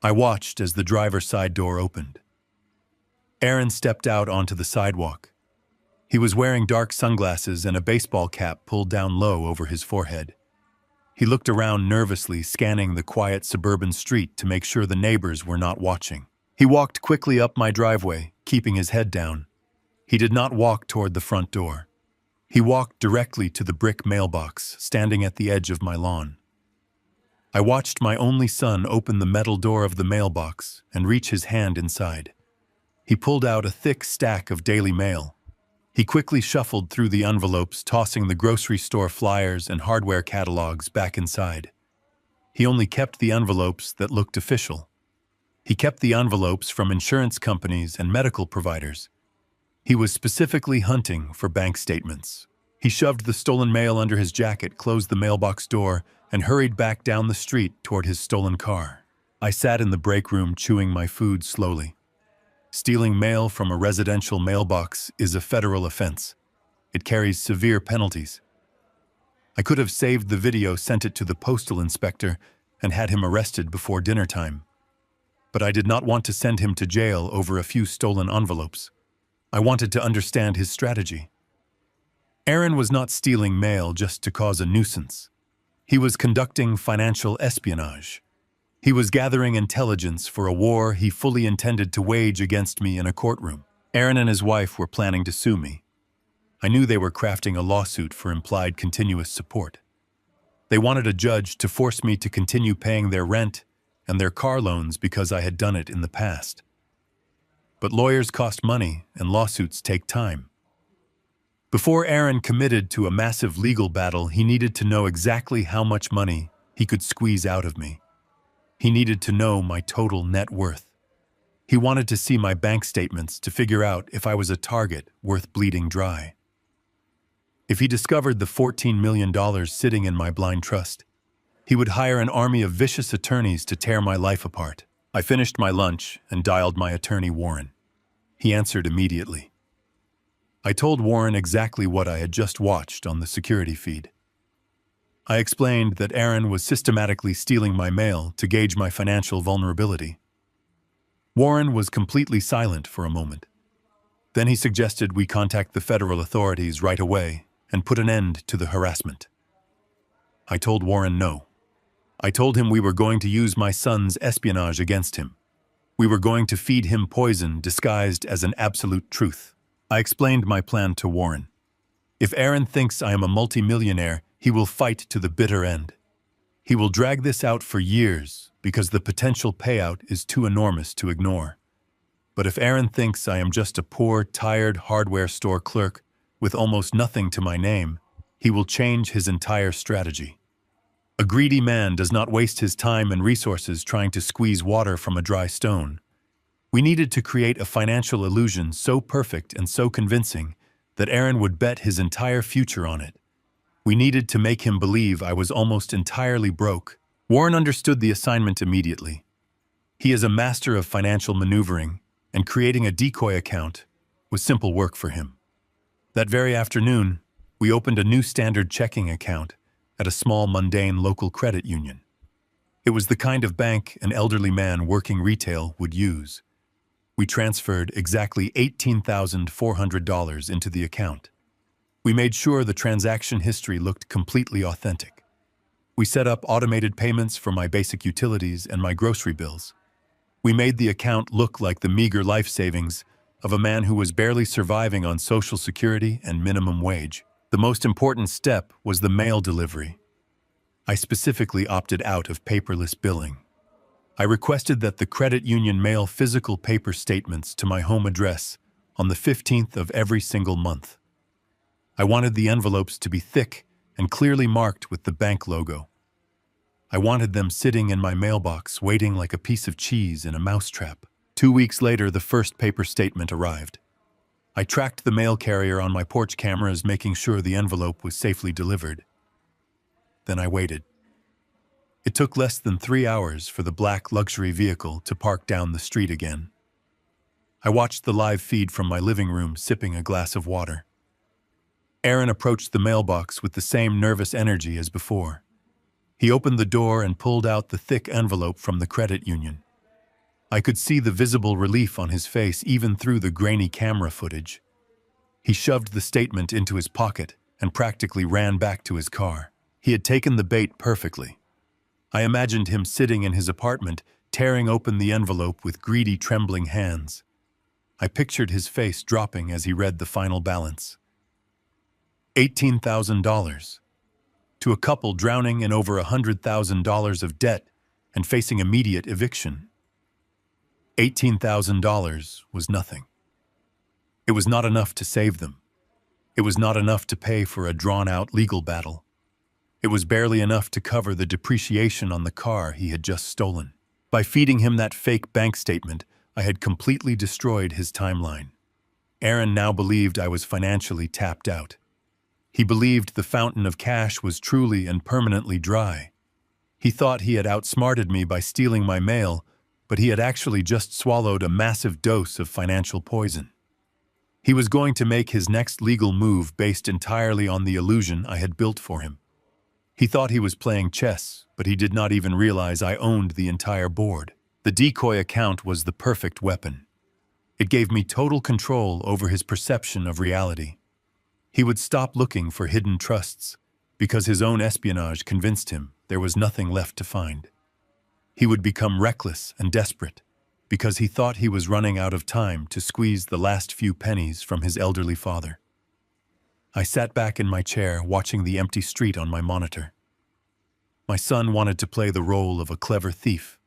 I watched as the driver's side door opened. Aaron stepped out onto the sidewalk. He was wearing dark sunglasses and a baseball cap pulled down low over his forehead. He looked around nervously, scanning the quiet suburban street to make sure the neighbors were not watching. He walked quickly up my driveway, keeping his head down. He did not walk toward the front door. He walked directly to the brick mailbox, standing at the edge of my lawn. I watched my only son open the metal door of the mailbox and reach his hand inside. He pulled out a thick stack of Daily Mail. He quickly shuffled through the envelopes, tossing the grocery store flyers and hardware catalogs back inside. He only kept the envelopes that looked official. He kept the envelopes from insurance companies and medical providers. He was specifically hunting for bank statements. He shoved the stolen mail under his jacket, closed the mailbox door, and hurried back down the street toward his stolen car. I sat in the break room chewing my food slowly. Stealing mail from a residential mailbox is a federal offense. It carries severe penalties. I could have saved the video, sent it to the postal inspector, and had him arrested before dinner time. But I did not want to send him to jail over a few stolen envelopes. I wanted to understand his strategy. Aaron was not stealing mail just to cause a nuisance. He was conducting financial espionage. He was gathering intelligence for a war he fully intended to wage against me in a courtroom. Aaron and his wife were planning to sue me. I knew they were crafting a lawsuit for implied continuous support. They wanted a judge to force me to continue paying their rent and their car loans because I had done it in the past. But lawyers cost money and lawsuits take time. Before Aaron committed to a massive legal battle, he needed to know exactly how much money he could squeeze out of me. He needed to know my total net worth. He wanted to see my bank statements to figure out if I was a target worth bleeding dry. If he discovered the $14 million sitting in my blind trust, he would hire an army of vicious attorneys to tear my life apart. I finished my lunch and dialed my attorney, Warren. He answered immediately. I told Warren exactly what I had just watched on the security feed. I explained that Aaron was systematically stealing my mail to gauge my financial vulnerability. Warren was completely silent for a moment. Then he suggested we contact the federal authorities right away and put an end to the harassment. I told Warren no. I told him we were going to use my son's espionage against him. We were going to feed him poison disguised as an absolute truth. I explained my plan to Warren. If Aaron thinks I am a multimillionaire, he will fight to the bitter end. He will drag this out for years because the potential payout is too enormous to ignore. But if Aaron thinks I am just a poor, tired hardware store clerk with almost nothing to my name, he will change his entire strategy. A greedy man does not waste his time and resources trying to squeeze water from a dry stone. We needed to create a financial illusion so perfect and so convincing that Aaron would bet his entire future on it. We needed to make him believe I was almost entirely broke. Warren understood the assignment immediately. He is a master of financial maneuvering, and creating a decoy account was simple work for him. That very afternoon, we opened a new standard checking account at a small, mundane local credit union. It was the kind of bank an elderly man working retail would use. We transferred exactly $18,400 into the account. We made sure the transaction history looked completely authentic. We set up automated payments for my basic utilities and my grocery bills. We made the account look like the meager life savings of a man who was barely surviving on Social Security and minimum wage. The most important step was the mail delivery. I specifically opted out of paperless billing. I requested that the credit union mail physical paper statements to my home address on the 15th of every single month. I wanted the envelopes to be thick and clearly marked with the bank logo. I wanted them sitting in my mailbox, waiting like a piece of cheese in a mousetrap. 2 weeks later, the first paper statement arrived. I tracked the mail carrier on my porch cameras, making sure the envelope was safely delivered. Then I waited. It took less than 3 hours for the black luxury vehicle to park down the street again. I watched the live feed from my living room, sipping a glass of water. Aaron approached the mailbox with the same nervous energy as before. He opened the door and pulled out the thick envelope from the credit union. I could see the visible relief on his face even through the grainy camera footage. He shoved the statement into his pocket and practically ran back to his car. He had taken the bait perfectly. I imagined him sitting in his apartment, tearing open the envelope with greedy, trembling hands. I pictured his face dropping as he read the final balance. $18,000. To a couple drowning in over $100,000 of debt and facing immediate eviction. $18,000 was nothing. It was not enough to save them. It was not enough to pay for a drawn-out legal battle. It was barely enough to cover the depreciation on the car he had just stolen. By feeding him that fake bank statement, I had completely destroyed his timeline. Aaron now believed I was financially tapped out. He believed the fountain of cash was truly and permanently dry. He thought he had outsmarted me by stealing my mail, but he had actually just swallowed a massive dose of financial poison. He was going to make his next legal move based entirely on the illusion I had built for him. He thought he was playing chess, but he did not even realize I owned the entire board. The decoy account was the perfect weapon. It gave me total control over his perception of reality. He would stop looking for hidden trusts because his own espionage convinced him there was nothing left to find. He would become reckless and desperate because he thought he was running out of time to squeeze the last few pennies from his elderly father. I sat back in my chair, watching the empty street on my monitor. My son wanted to play the role of a clever thief.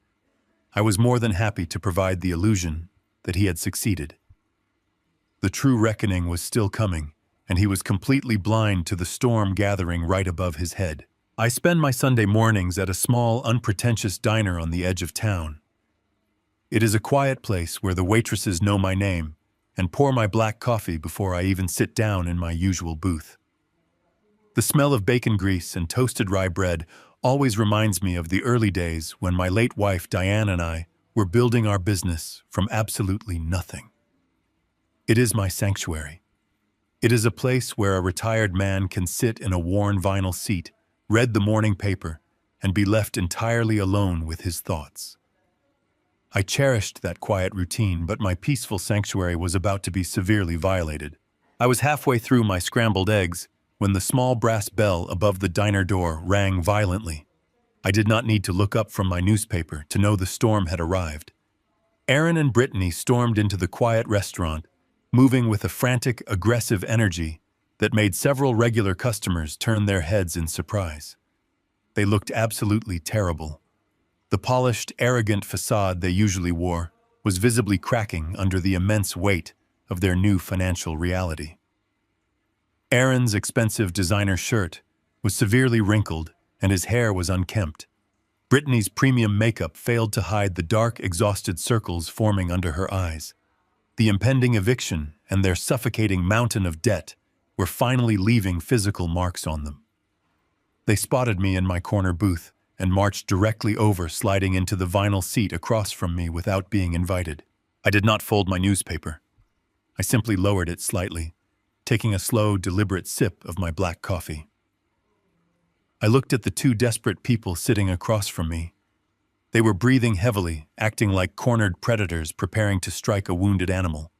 I was more than happy to provide the illusion that he had succeeded. The true reckoning was still coming, and he was completely blind to the storm gathering right above his head. I spend my Sunday mornings at a small, unpretentious diner on the edge of town. It is a quiet place where the waitresses know my name and pour my black coffee before I even sit down in my usual booth. The smell of bacon grease and toasted rye bread always reminds me of the early days when my late wife Diane and I were building our business from absolutely nothing. It is my sanctuary. It is a place where a retired man can sit in a worn vinyl seat, read the morning paper, and be left entirely alone with his thoughts. I cherished that quiet routine, but my peaceful sanctuary was about to be severely violated. I was halfway through my scrambled eggs when the small brass bell above the diner door rang violently. I did not need to look up from my newspaper to know the storm had arrived. Aaron and Brittany stormed into the quiet restaurant, moving with a frantic, aggressive energy that made several regular customers turn their heads in surprise. They looked absolutely terrible. The polished, arrogant facade they usually wore was visibly cracking under the immense weight of their new financial reality. Aaron's expensive designer shirt was severely wrinkled and his hair was unkempt. Brittany's premium makeup failed to hide the dark, exhausted circles forming under her eyes. The impending eviction and their suffocating mountain of debt were finally leaving physical marks on them. They spotted me in my corner booth and marched directly over, sliding into the vinyl seat across from me without being invited. I did not fold my newspaper. I simply lowered it slightly, taking a slow, deliberate sip of my black coffee. I looked at the two desperate people sitting across from me. They were breathing heavily, acting like cornered predators preparing to strike a wounded animal.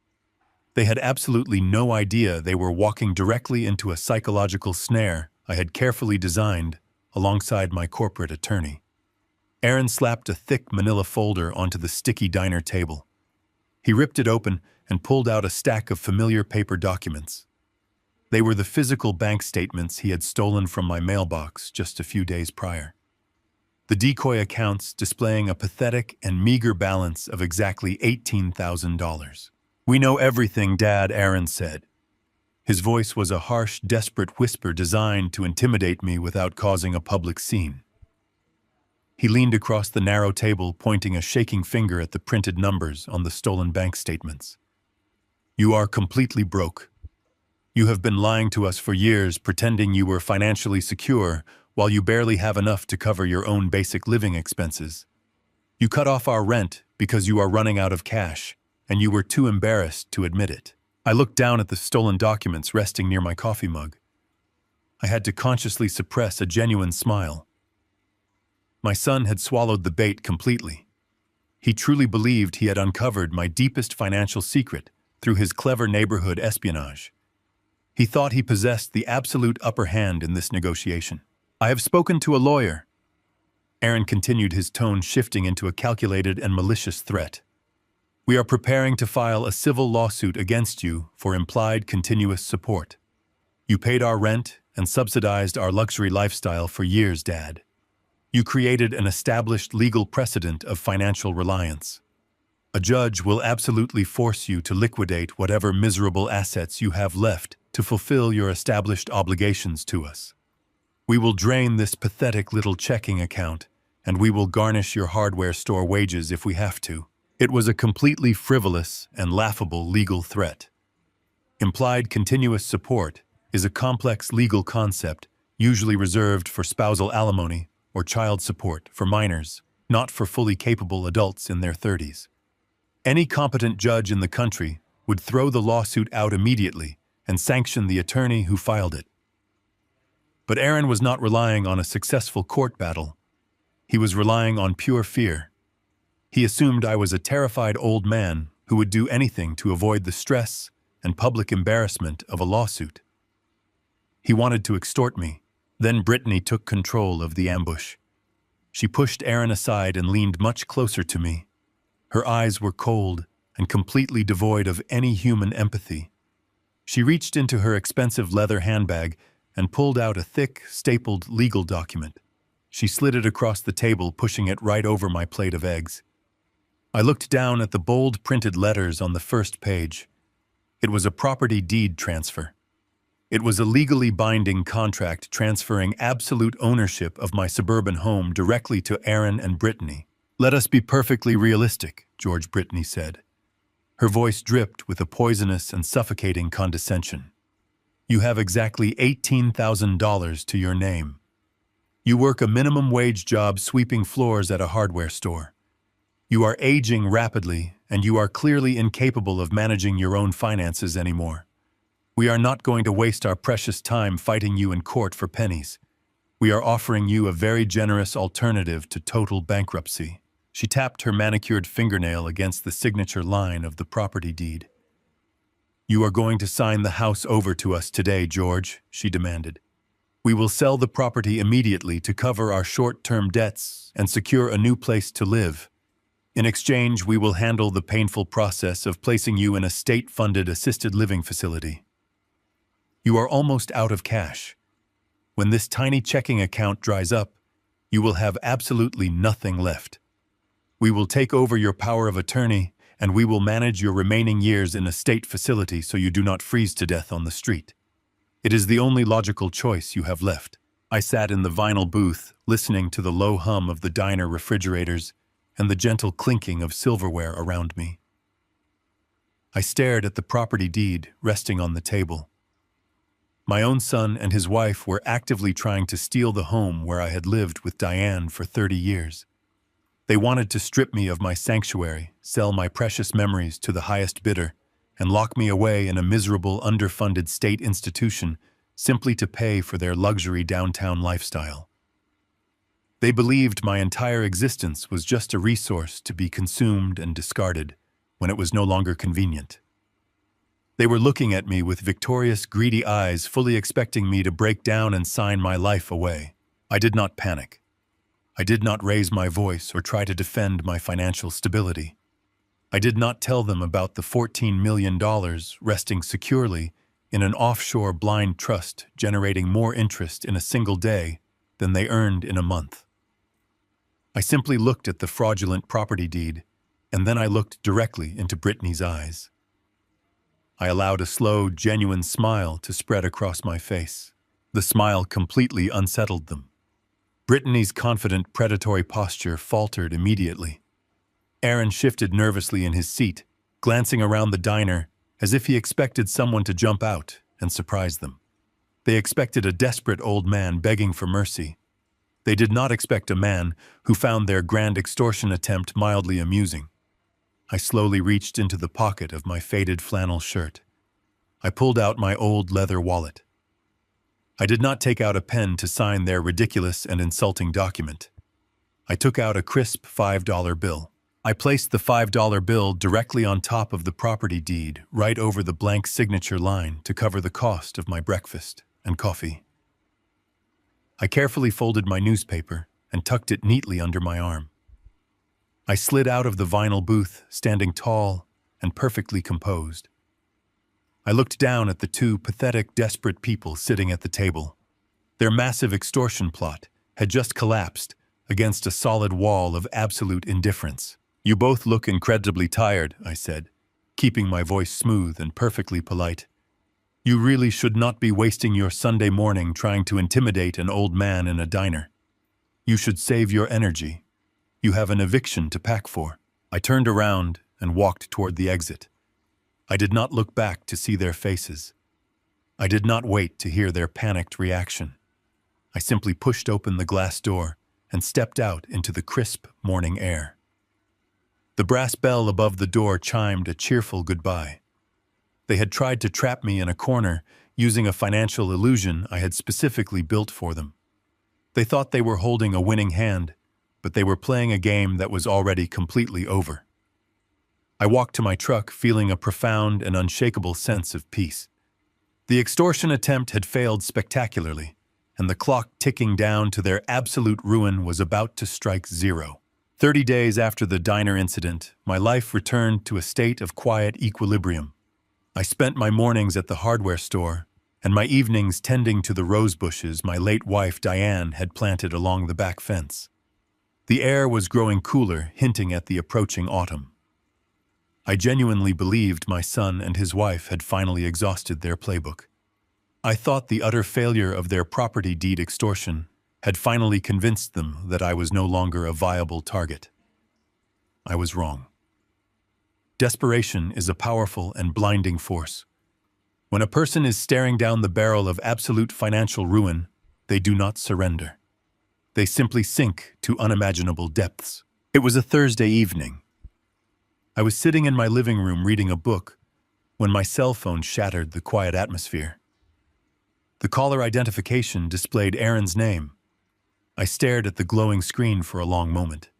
They had absolutely no idea they were walking directly into a psychological snare I had carefully designed alongside my corporate attorney. Aaron slapped a thick manila folder onto the sticky diner table. He ripped it open and pulled out a stack of familiar paper documents. They were the physical bank statements he had stolen from my mailbox just a few days prior. The decoy accounts displaying a pathetic and meager balance of exactly $18,000. "We know everything, Dad," Aaron said. His voice was a harsh, desperate whisper designed to intimidate me without causing a public scene. He leaned across the narrow table, pointing a shaking finger at the printed numbers on the stolen bank statements. "You are completely broke. You have been lying to us for years, pretending you were financially secure while you barely have enough to cover your own basic living expenses. You cut off our rent because you are running out of cash, and you were too embarrassed to admit it." I looked down at the stolen documents resting near my coffee mug. I had to consciously suppress a genuine smile. My son had swallowed the bait completely. He truly believed he had uncovered my deepest financial secret through his clever neighborhood espionage. He thought he possessed the absolute upper hand in this negotiation. "I have spoken to a lawyer." Aaron continued, his tone shifting into a calculated and malicious threat. "We are preparing to file a civil lawsuit against you for implied continuous support. You paid our rent and subsidized our luxury lifestyle for years, Dad. You created an established legal precedent of financial reliance. A judge will absolutely force you to liquidate whatever miserable assets you have left to fulfill your established obligations to us. We will drain this pathetic little checking account, and we will garnish your hardware store wages if we have to." It was a completely frivolous and laughable legal threat. Implied continuous support is a complex legal concept usually reserved for spousal alimony or child support for minors, not for fully capable adults in their 30s. Any competent judge in the country would throw the lawsuit out immediately and sanction the attorney who filed it. But Aaron was not relying on a successful court battle. He was relying on pure fear. He assumed I was a terrified old man who would do anything to avoid the stress and public embarrassment of a lawsuit. He wanted to extort me. Then Brittany took control of the ambush. She pushed Aaron aside and leaned much closer to me. Her eyes were cold and completely devoid of any human empathy. She reached into her expensive leather handbag and pulled out a thick, stapled legal document. She slid it across the table, pushing it right over my plate of eggs. I looked down at the bold printed letters on the first page. It was a property deed transfer. It was a legally binding contract transferring absolute ownership of my suburban home directly to Aaron and Brittany. "Let us be perfectly realistic," George Brittany said. Her voice dripped with a poisonous and suffocating condescension. "You have exactly $18,000 to your name. You work a minimum wage job sweeping floors at a hardware store. You are aging rapidly, and you are clearly incapable of managing your own finances anymore. We are not going to waste our precious time fighting you in court for pennies. We are offering you a very generous alternative to total bankruptcy." She tapped her manicured fingernail against the signature line of the property deed. "You are going to sign the house over to us today, George," she demanded. "We will sell the property immediately to cover our short-term debts and secure a new place to live. In exchange, we will handle the painful process of placing you in a state-funded assisted living facility. You are almost out of cash. When this tiny checking account dries up, you will have absolutely nothing left. We will take over your power of attorney, and we will manage your remaining years in a state facility so you do not freeze to death on the street. It is the only logical choice you have left." I sat in the vinyl booth, listening to the low hum of the diner refrigerators and the gentle clinking of silverware around me. I stared at the property deed resting on the table. My own son and his wife were actively trying to steal the home where I had lived with Diane for 30 years. They wanted to strip me of my sanctuary, sell my precious memories to the highest bidder, and lock me away in a miserable, underfunded state institution simply to pay for their luxury downtown lifestyle. They believed my entire existence was just a resource to be consumed and discarded when it was no longer convenient. They were looking at me with victorious, greedy eyes, fully expecting me to break down and sign my life away. I did not panic. I did not raise my voice or try to defend my financial stability. I did not tell them about the $14 million resting securely in an offshore blind trust generating more interest in a single day than they earned in a month. I simply looked at the fraudulent property deed, and then I looked directly into Brittany's eyes. I allowed a slow, genuine smile to spread across my face. The smile completely unsettled them. Brittany's confident, predatory posture faltered immediately. Aaron shifted nervously in his seat, glancing around the diner as if he expected someone to jump out and surprise them. They expected a desperate old man begging for mercy. They did not expect a man who found their grand extortion attempt mildly amusing. I slowly reached into the pocket of my faded flannel shirt. I pulled out my old leather wallet. I did not take out a pen to sign their ridiculous and insulting document. I took out a crisp $5 bill. I placed the $5 bill directly on top of the property deed, right over the blank signature line to cover the cost of my breakfast and coffee. I carefully folded my newspaper and tucked it neatly under my arm. I slid out of the vinyl booth, standing tall and perfectly composed. I looked down at the two pathetic, desperate people sitting at the table. Their massive extortion plot had just collapsed against a solid wall of absolute indifference. "You both look incredibly tired," I said, keeping my voice smooth and perfectly polite. "You really should not be wasting your Sunday morning trying to intimidate an old man in a diner. You should save your energy. You have an eviction to pack for." I turned around and walked toward the exit. I did not look back to see their faces. I did not wait to hear their panicked reaction. I simply pushed open the glass door and stepped out into the crisp morning air. The brass bell above the door chimed a cheerful goodbye. They had tried to trap me in a corner using a financial illusion I had specifically built for them. They thought they were holding a winning hand, but they were playing a game that was already completely over. I walked to my truck feeling a profound and unshakable sense of peace. The extortion attempt had failed spectacularly, and the clock ticking down to their absolute ruin was about to strike zero. 30 days after the diner incident, my life returned to a state of quiet equilibrium. I spent my mornings at the hardware store and my evenings tending to the rose bushes my late wife Diane had planted along the back fence. The air was growing cooler, hinting at the approaching autumn. I genuinely believed my son and his wife had finally exhausted their playbook. I thought the utter failure of their property deed extortion had finally convinced them that I was no longer a viable target. I was wrong. Desperation is a powerful and blinding force. When a person is staring down the barrel of absolute financial ruin, they do not surrender. They simply sink to unimaginable depths. It was a Thursday evening. I was sitting in my living room reading a book when my cell phone shattered the quiet atmosphere. The caller identification displayed Aaron's name. I stared at the glowing screen for a long moment.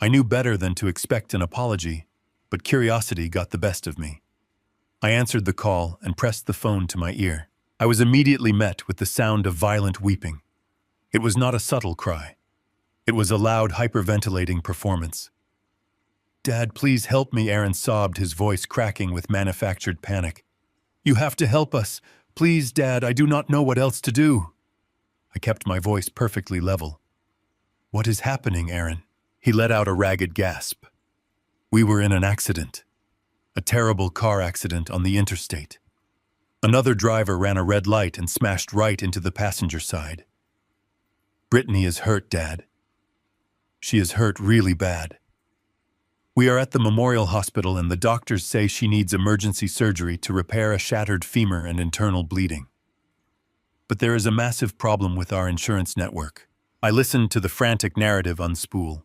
I knew better than to expect an apology, but curiosity got the best of me. I answered the call and pressed the phone to my ear. I was immediately met with the sound of violent weeping. It was not a subtle cry. It was a loud, hyperventilating performance. "Dad, please help me," Aaron sobbed, his voice cracking with manufactured panic. "You have to help us. Please, Dad, I do not know what else to do." I kept my voice perfectly level. "What is happening, Aaron?" He let out a ragged gasp. "We were in an accident. A terrible car accident on the interstate. Another driver ran a red light and smashed right into the passenger side. Brittany is hurt, Dad. She is hurt really bad. We are at the Memorial Hospital and the doctors say she needs emergency surgery to repair a shattered femur and internal bleeding. But there is a massive problem with our insurance network." I listened to the frantic narrative unspool.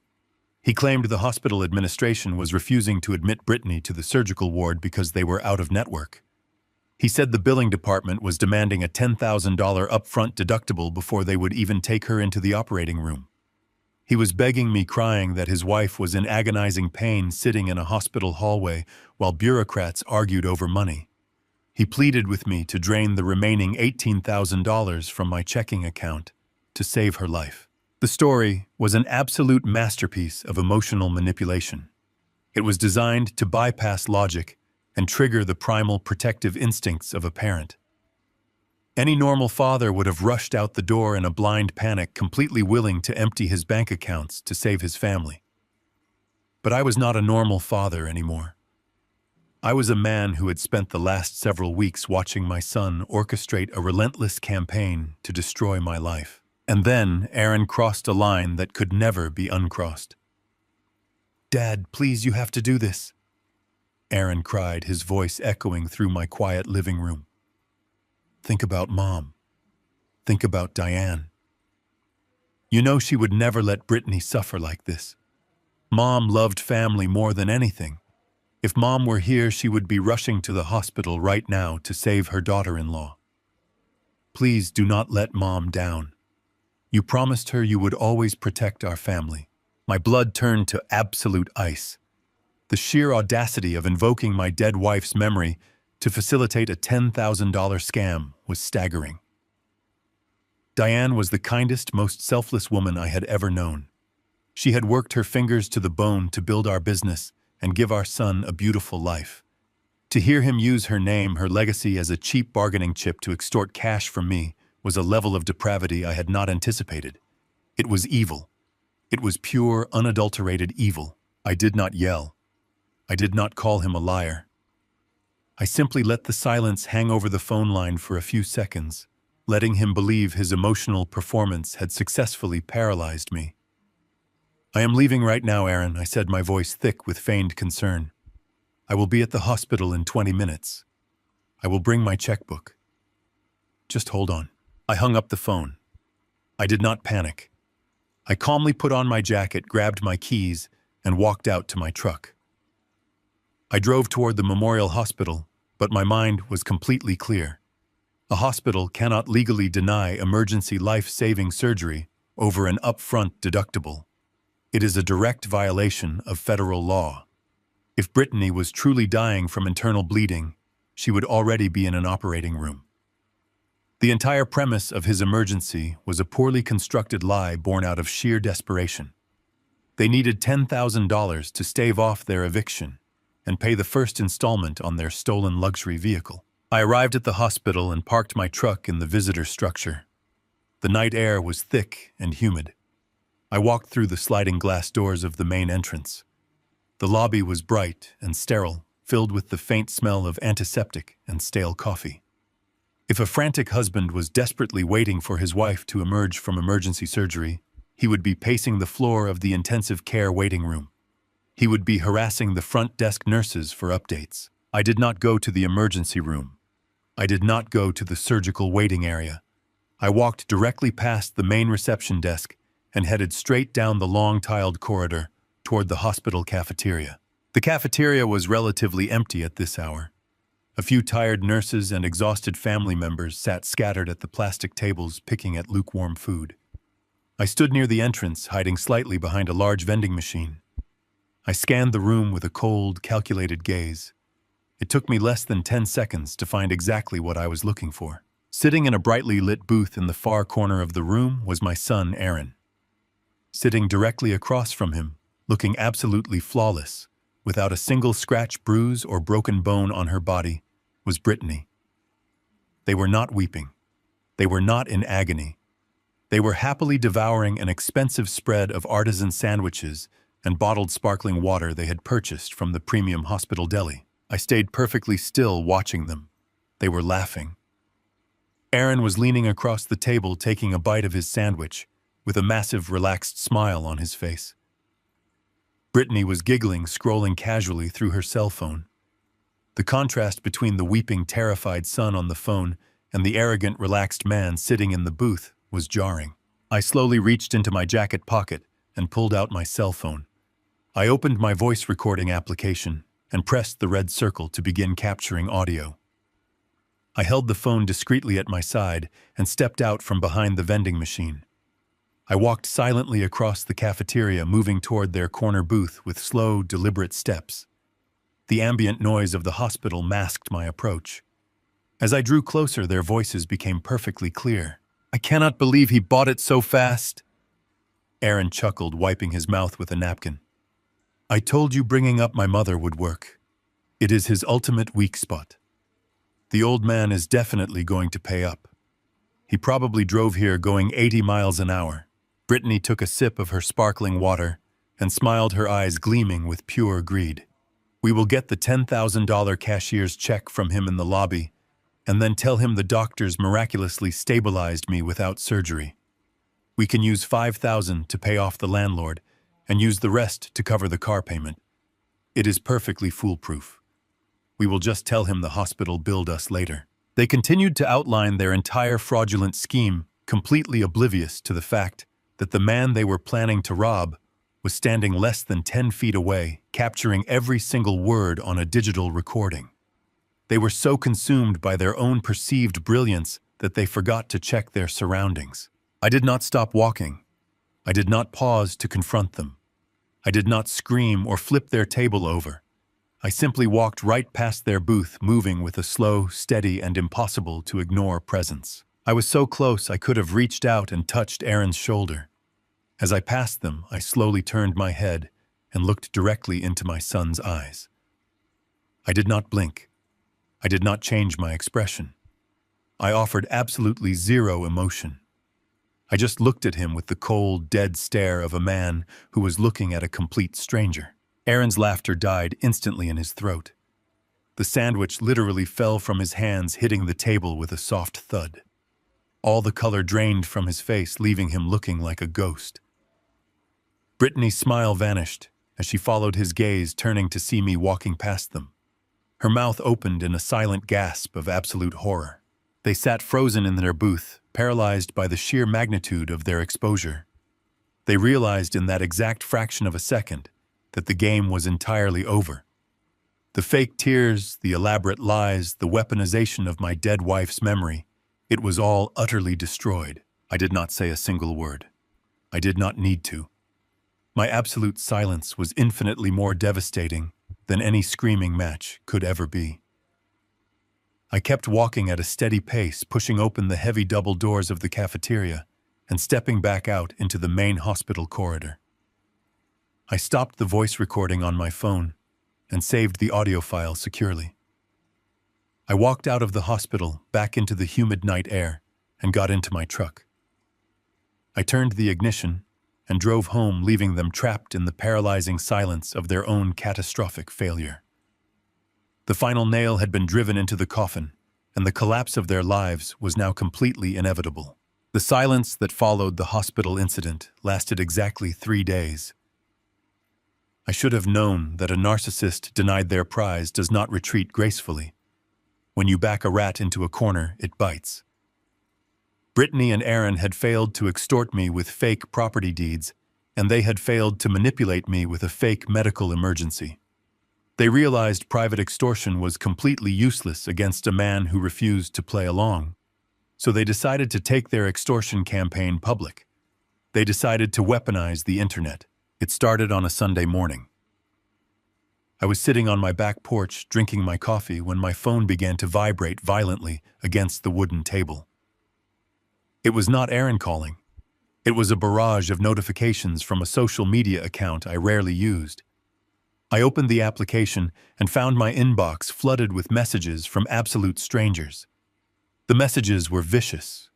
He claimed the hospital administration was refusing to admit Brittany to the surgical ward because they were out of network. He said the billing department was demanding a $10,000 upfront deductible before they would even take her into the operating room. He was begging me, crying that his wife was in agonizing pain sitting in a hospital hallway while bureaucrats argued over money. He pleaded with me to drain the remaining $18,000 from my checking account to save her life. The story was an absolute masterpiece of emotional manipulation. It was designed to bypass logic and trigger the primal protective instincts of a parent. Any normal father would have rushed out the door in a blind panic, completely willing to empty his bank accounts to save his family. But I was not a normal father anymore. I was a man who had spent the last several weeks watching my son orchestrate a relentless campaign to destroy my life. And then Aaron crossed a line that could never be uncrossed. "Dad, please, you have to do this," Aaron cried, his voice echoing through my quiet living room. "Think about Mom. Think about Diane. You know she would never let Brittany suffer like this. Mom loved family more than anything. If Mom were here, she would be rushing to the hospital right now to save her daughter-in-law. Please do not let Mom down. You promised her you would always protect our family." My blood turned to absolute ice. The sheer audacity of invoking my dead wife's memory to facilitate a $10,000 scam was staggering. Diane was the kindest, most selfless woman I had ever known. She had worked her fingers to the bone to build our business and give our son a beautiful life. To hear him use her name, her legacy, as a cheap bargaining chip to extort cash from me was a level of depravity I had not anticipated. It was evil. It was pure, unadulterated evil. I did not yell. I did not call him a liar. I simply let the silence hang over the phone line for a few seconds, letting him believe his emotional performance had successfully paralyzed me. "I am leaving right now, Aaron," I said, my voice thick with feigned concern. "I will be at the hospital in 20 minutes. I will bring my checkbook. Just hold on." I hung up the phone. I did not panic. I calmly put on my jacket, grabbed my keys, and walked out to my truck. I drove toward the Memorial Hospital, but my mind was completely clear. A hospital cannot legally deny emergency life-saving surgery over an upfront deductible. It is a direct violation of federal law. If Brittany was truly dying from internal bleeding, she would already be in an operating room. The entire premise of his emergency was a poorly constructed lie born out of sheer desperation. They needed $10,000 to stave off their eviction, and pay the first installment on their stolen luxury vehicle. I arrived at the hospital and parked my truck in the visitor structure. The night air was thick and humid. I walked through the sliding glass doors of the main entrance. The lobby was bright and sterile, filled with the faint smell of antiseptic and stale coffee. If a frantic husband was desperately waiting for his wife to emerge from emergency surgery, he would be pacing the floor of the intensive care waiting room. He would be harassing the front desk nurses for updates. I did not go to the emergency room. I did not go to the surgical waiting area. I walked directly past the main reception desk and headed straight down the long tiled corridor toward the hospital cafeteria. The cafeteria was relatively empty at this hour. A few tired nurses and exhausted family members sat scattered at the plastic tables picking at lukewarm food. I stood near the entrance, hiding slightly behind a large vending machine. I scanned the room with a cold, calculated gaze. It took me less than 10 seconds to find exactly what I was looking for. Sitting in a brightly lit booth in the far corner of the room was my son, Aaron. Sitting directly across from him, looking absolutely flawless, without a single scratch, bruise, or broken bone on her body, was Brittany. They were not weeping. They were not in agony. They were happily devouring an expensive spread of artisan sandwiches and bottled sparkling water they had purchased from the premium hospital deli. I stayed perfectly still watching them. They were laughing. Aaron was leaning across the table taking a bite of his sandwich, with a massive, relaxed smile on his face. Brittany was giggling, scrolling casually through her cell phone. The contrast between the weeping, terrified son on the phone and the arrogant, relaxed man sitting in the booth was jarring. I slowly reached into my jacket pocket and pulled out my cell phone. I opened my voice recording application and pressed the red circle to begin capturing audio. I held the phone discreetly at my side and stepped out from behind the vending machine. I walked silently across the cafeteria, moving toward their corner booth with slow, deliberate steps. The ambient noise of the hospital masked my approach. As I drew closer, their voices became perfectly clear. "I cannot believe he bought it so fast." Aaron chuckled, wiping his mouth with a napkin. "I told you bringing up my mother would work. It is his ultimate weak spot. The old man is definitely going to pay up. He probably drove here going 80 miles an hour. Brittany took a sip of her sparkling water and smiled, her eyes gleaming with pure greed. "We will get the $10,000 cashier's check from him in the lobby and then tell him the doctors miraculously stabilized me without surgery. We can use $5,000 to pay off the landlord and use the rest to cover the car payment. It is perfectly foolproof. We will just tell him the hospital billed us later." They continued to outline their entire fraudulent scheme, completely oblivious to the fact that the man they were planning to rob was standing less than 10 feet away, capturing every single word on a digital recording. They were so consumed by their own perceived brilliance that they forgot to check their surroundings. I did not stop walking. I did not pause to confront them. I did not scream or flip their table over. I simply walked right past their booth, moving with a slow, steady, and impossible-to-ignore presence. I was so close I could have reached out and touched Aaron's shoulder. As I passed them, I slowly turned my head and looked directly into my son's eyes. I did not blink. I did not change my expression. I offered absolutely zero emotion. I just looked at him with the cold, dead stare of a man who was looking at a complete stranger. Aaron's laughter died instantly in his throat. The sandwich literally fell from his hands, hitting the table with a soft thud. All the color drained from his face, leaving him looking like a ghost. Brittany's smile vanished as she followed his gaze, turning to see me walking past them. Her mouth opened in a silent gasp of absolute horror. They sat frozen in their booth, paralyzed by the sheer magnitude of their exposure. They realized in that exact fraction of a second that the game was entirely over. The fake tears, the elaborate lies, the weaponization of my dead wife's memory, it was all utterly destroyed. I did not say a single word. I did not need to. My absolute silence was infinitely more devastating than any screaming match could ever be. I kept walking at a steady pace, pushing open the heavy double doors of the cafeteria and stepping back out into the main hospital corridor. I stopped the voice recording on my phone and saved the audio file securely. I walked out of the hospital, back into the humid night air, and got into my truck. I turned the ignition and drove home, leaving them trapped in the paralyzing silence of their own catastrophic failure. The final nail had been driven into the coffin, and the collapse of their lives was now completely inevitable. The silence that followed the hospital incident lasted exactly 3 days. I should have known that a narcissist denied their prize does not retreat gracefully. When you back a rat into a corner, it bites. Brittany and Aaron had failed to extort me with fake property deeds, and they had failed to manipulate me with a fake medical emergency. They realized private extortion was completely useless against a man who refused to play along. So they decided to take their extortion campaign public. They decided to weaponize the internet. It started on a Sunday morning. I was sitting on my back porch drinking my coffee when my phone began to vibrate violently against the wooden table. It was not Aaron calling. It was a barrage of notifications from a social media account I rarely used. I opened the application and found my inbox flooded with messages from absolute strangers. The messages were vicious.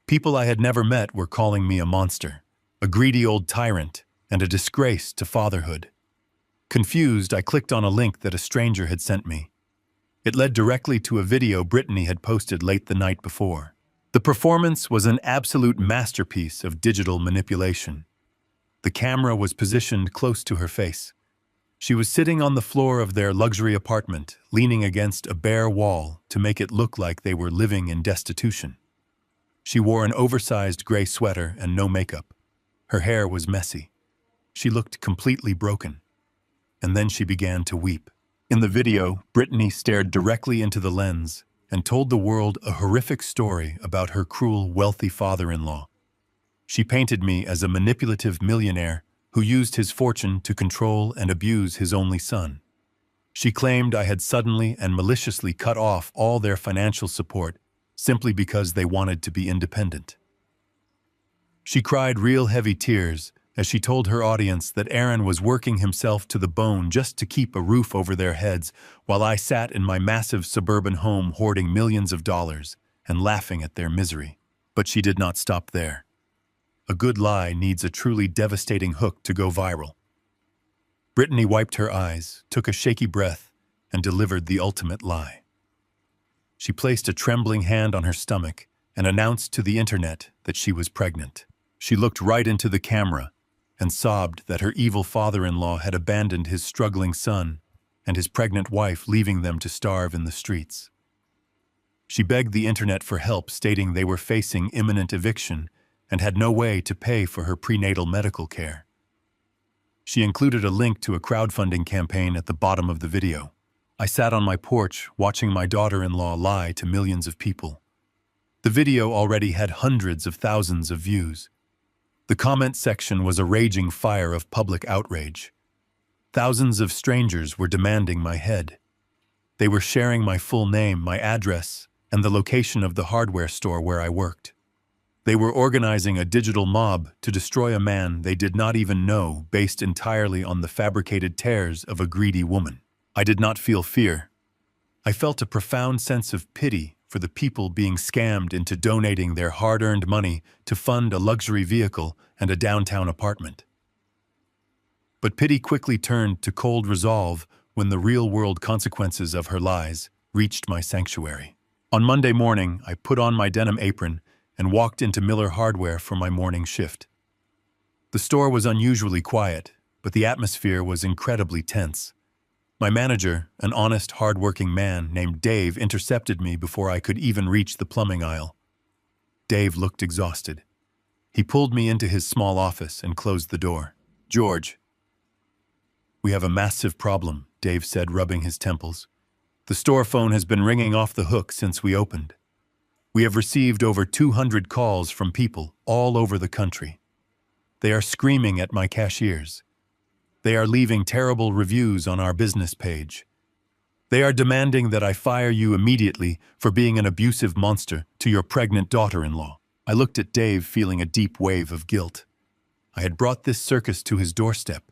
People I had never met were calling me a monster, a greedy old tyrant, and a disgrace to fatherhood. Confused, I clicked on a link that a stranger had sent me. It led directly to a video Brittany had posted late the night before. The performance was an absolute masterpiece of digital manipulation. The camera was positioned close to her face. She was sitting on the floor of their luxury apartment, leaning against a bare wall to make it look like they were living in destitution. She wore an oversized gray sweater and no makeup. Her hair was messy. She looked completely broken. And then she began to weep. In the video, Brittany stared directly into the lens and told the world a horrific story about her cruel, wealthy father-in-law. She painted me as a manipulative millionaire who used his fortune to control and abuse his only son. She claimed I had suddenly and maliciously cut off all their financial support simply because they wanted to be independent. She cried real heavy tears as she told her audience that Aaron was working himself to the bone just to keep a roof over their heads while I sat in my massive suburban home hoarding millions of dollars and laughing at their misery. But she did not stop there. A good lie needs a truly devastating hook to go viral. Brittany wiped her eyes, took a shaky breath, and delivered the ultimate lie. She placed a trembling hand on her stomach and announced to the internet that she was pregnant. She looked right into the camera and sobbed that her evil father-in-law had abandoned his struggling son and his pregnant wife, leaving them to starve in the streets. She begged the internet for help, stating they were facing imminent eviction and had no way to pay for her prenatal medical care. She included a link to a crowdfunding campaign at the bottom of the video. I sat on my porch watching my daughter-in-law lie to millions of people. The video already had hundreds of thousands of views. The comment section was a raging fire of public outrage. Thousands of strangers were demanding my head. They were sharing my full name, my address, and the location of the hardware store where I worked. They were organizing a digital mob to destroy a man they did not even know, based entirely on the fabricated tears of a greedy woman. I did not feel fear. I felt a profound sense of pity for the people being scammed into donating their hard-earned money to fund a luxury vehicle and a downtown apartment. But pity quickly turned to cold resolve when the real-world consequences of her lies reached my sanctuary. On Monday morning, I put on my denim apron and walked into Miller Hardware for my morning shift. The store was unusually quiet, but the atmosphere was incredibly tense. My manager, an honest, hard-working man named Dave, intercepted me before I could even reach the plumbing aisle. Dave looked exhausted. He pulled me into his small office and closed the door. "George." "We have a massive problem," Dave said, rubbing his temples. "The store phone has been ringing off the hook since we opened. We have received over 200 calls from people all over the country. They are screaming at my cashiers. They are leaving terrible reviews on our business page. They are demanding that I fire you immediately for being an abusive monster to your pregnant daughter-in-law." I looked at Dave, feeling a deep wave of guilt. I had brought this circus to his doorstep.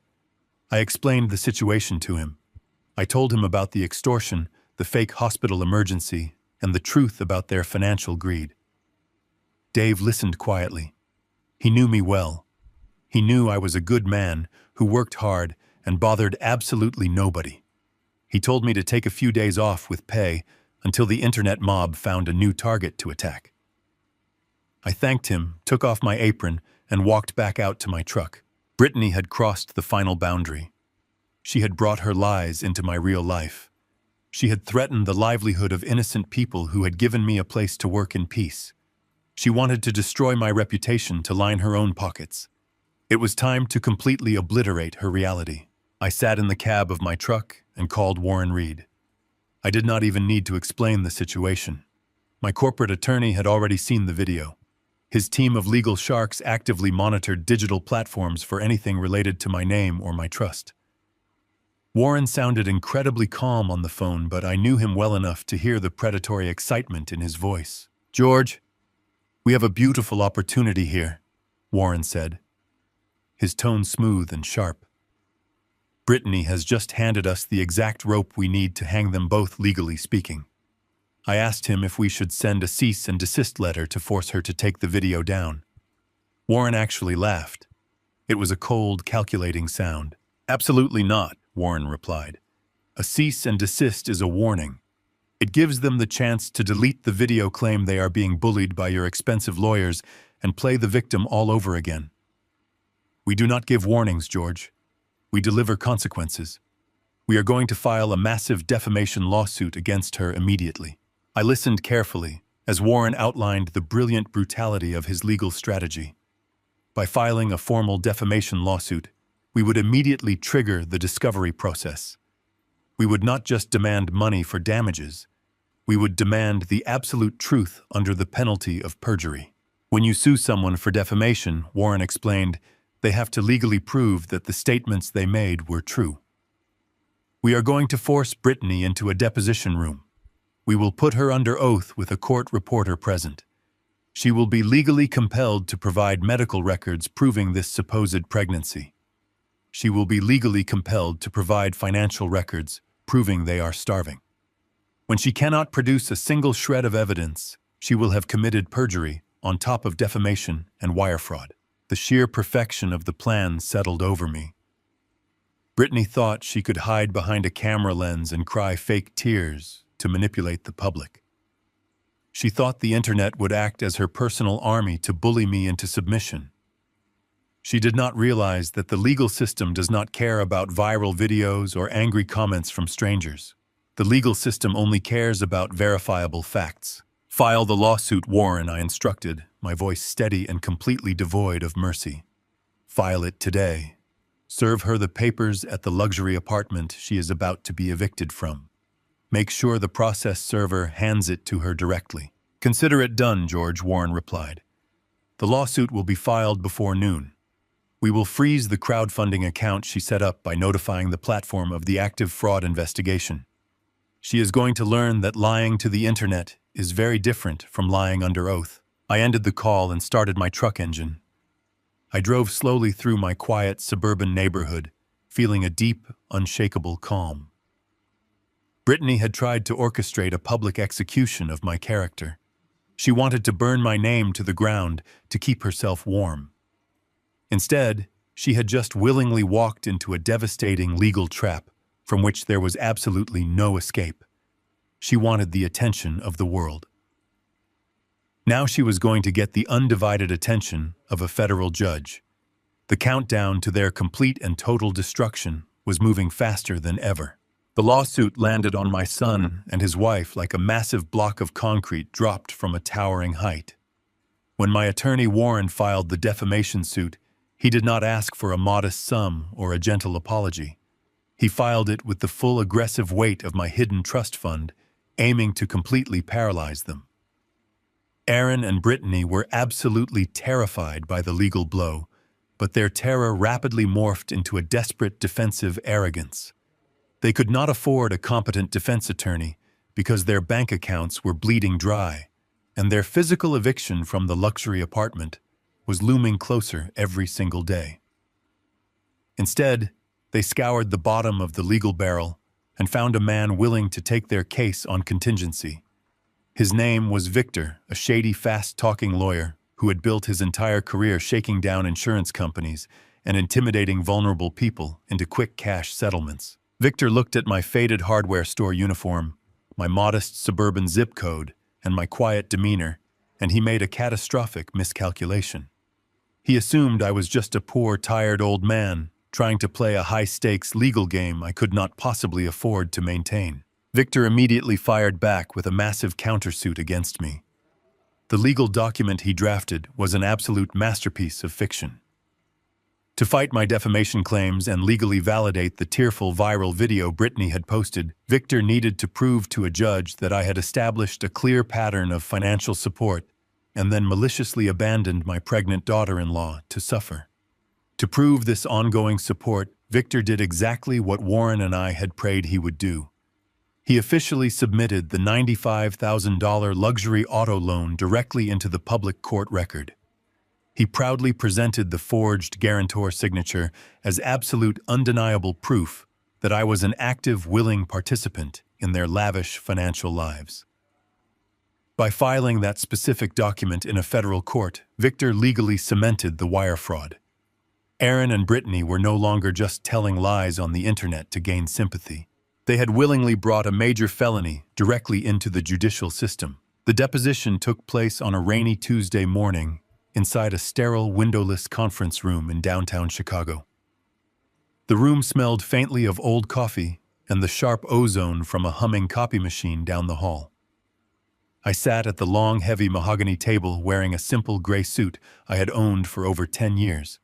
I explained the situation to him. I told him about the extortion, the fake hospital emergency, and the truth about their financial greed. Dave listened quietly. He knew me well. He knew I was a good man who worked hard and bothered absolutely nobody. He told me to take a few days off with pay until the internet mob found a new target to attack. I thanked him, took off my apron, and walked back out to my truck. Brittany had crossed the final boundary. She had brought her lies into my real life. She had threatened the livelihood of innocent people who had given me a place to work in peace. She wanted to destroy my reputation to line her own pockets. It was time to completely obliterate her reality. I sat in the cab of my truck and called Warren Reed. I did not even need to explain the situation. My corporate attorney had already seen the video. His team of legal sharks actively monitored digital platforms for anything related to my name or my trust. Warren sounded incredibly calm on the phone, but I knew him well enough to hear the predatory excitement in his voice. "George, we have a beautiful opportunity here," Warren said, his tone smooth and sharp. "Brittany has just handed us the exact rope we need to hang them both, legally speaking." I asked him if we should send a cease and desist letter to force her to take the video down. Warren actually laughed. It was a cold, calculating sound. "Absolutely not," Warren replied. "A cease and desist is a warning. It gives them the chance to delete the video, claim they are being bullied by your expensive lawyers, and play the victim all over again. We do not give warnings, George. We deliver consequences. We are going to file a massive defamation lawsuit against her immediately." I listened carefully as Warren outlined the brilliant brutality of his legal strategy. By filing a formal defamation lawsuit, we would immediately trigger the discovery process. We would not just demand money for damages. We would demand the absolute truth under the penalty of perjury. When you sue someone for defamation, Warren explained, they have to legally prove that the statements they made were true. We are going to force Brittany into a deposition room. We will put her under oath with a court reporter present. She will be legally compelled to provide medical records proving this supposed pregnancy. She will be legally compelled to provide financial records proving they are starving. When she cannot produce a single shred of evidence, she will have committed perjury on top of defamation and wire fraud. The sheer perfection of the plan settled over me. Brittany thought she could hide behind a camera lens and cry fake tears to manipulate the public. She thought the internet would act as her personal army to bully me into submission. She did not realize that the legal system does not care about viral videos or angry comments from strangers. The legal system only cares about verifiable facts. "File the lawsuit, Warren," I instructed, my voice steady and completely devoid of mercy. "File it today. Serve her the papers at the luxury apartment she is about to be evicted from. Make sure the process server hands it to her directly." "Consider it done, George," Warren replied. "The lawsuit will be filed before noon. We will freeze the crowdfunding account she set up by notifying the platform of the active fraud investigation. She is going to learn that lying to the internet is very different from lying under oath." I ended the call and started my truck engine. I drove slowly through my quiet suburban neighborhood, feeling a deep, unshakable calm. Brittany had tried to orchestrate a public execution of my character. She wanted to burn my name to the ground to keep herself warm. Instead, she had just willingly walked into a devastating legal trap from which there was absolutely no escape. She wanted the attention of the world. Now she was going to get the undivided attention of a federal judge. The countdown to their complete and total destruction was moving faster than ever. The lawsuit landed on my son and his wife like a massive block of concrete dropped from a towering height. When my attorney Warren filed the defamation suit, he did not ask for a modest sum or a gentle apology. He filed it with the full aggressive weight of my hidden trust fund, aiming to completely paralyze them. Aaron and Brittany were absolutely terrified by the legal blow, but their terror rapidly morphed into a desperate defensive arrogance. They could not afford a competent defense attorney because their bank accounts were bleeding dry, and their physical eviction from the luxury apartment was looming closer every single day. Instead, they scoured the bottom of the legal barrel and found a man willing to take their case on contingency. His name was Victor, a shady, fast-talking lawyer who had built his entire career shaking down insurance companies and intimidating vulnerable people into quick cash settlements. Victor looked at my faded hardware store uniform, my modest suburban zip code, and my quiet demeanor, and he made a catastrophic miscalculation. He assumed I was just a poor, tired old man trying to play a high-stakes legal game I could not possibly afford to maintain. Victor immediately fired back with a massive countersuit against me. The legal document he drafted was an absolute masterpiece of fiction. To fight my defamation claims and legally validate the tearful viral video Brittany had posted, Victor needed to prove to a judge that I had established a clear pattern of financial support and then maliciously abandoned my pregnant daughter-in-law to suffer. To prove this ongoing support, Victor did exactly what Warren and I had prayed he would do. He officially submitted the $95,000 luxury auto loan directly into the public court record. He proudly presented the forged guarantor signature as absolute undeniable proof that I was an active, willing participant in their lavish financial lives. By filing that specific document in a federal court, Victor legally cemented the wire fraud. Aaron and Brittany were no longer just telling lies on the internet to gain sympathy. They had willingly brought a major felony directly into the judicial system. The deposition took place on a rainy Tuesday morning inside a sterile, windowless conference room in downtown Chicago. The room smelled faintly of old coffee and the sharp ozone from a humming copy machine down the hall. I sat at the long, heavy mahogany table wearing a simple gray suit I had owned for over 10 years.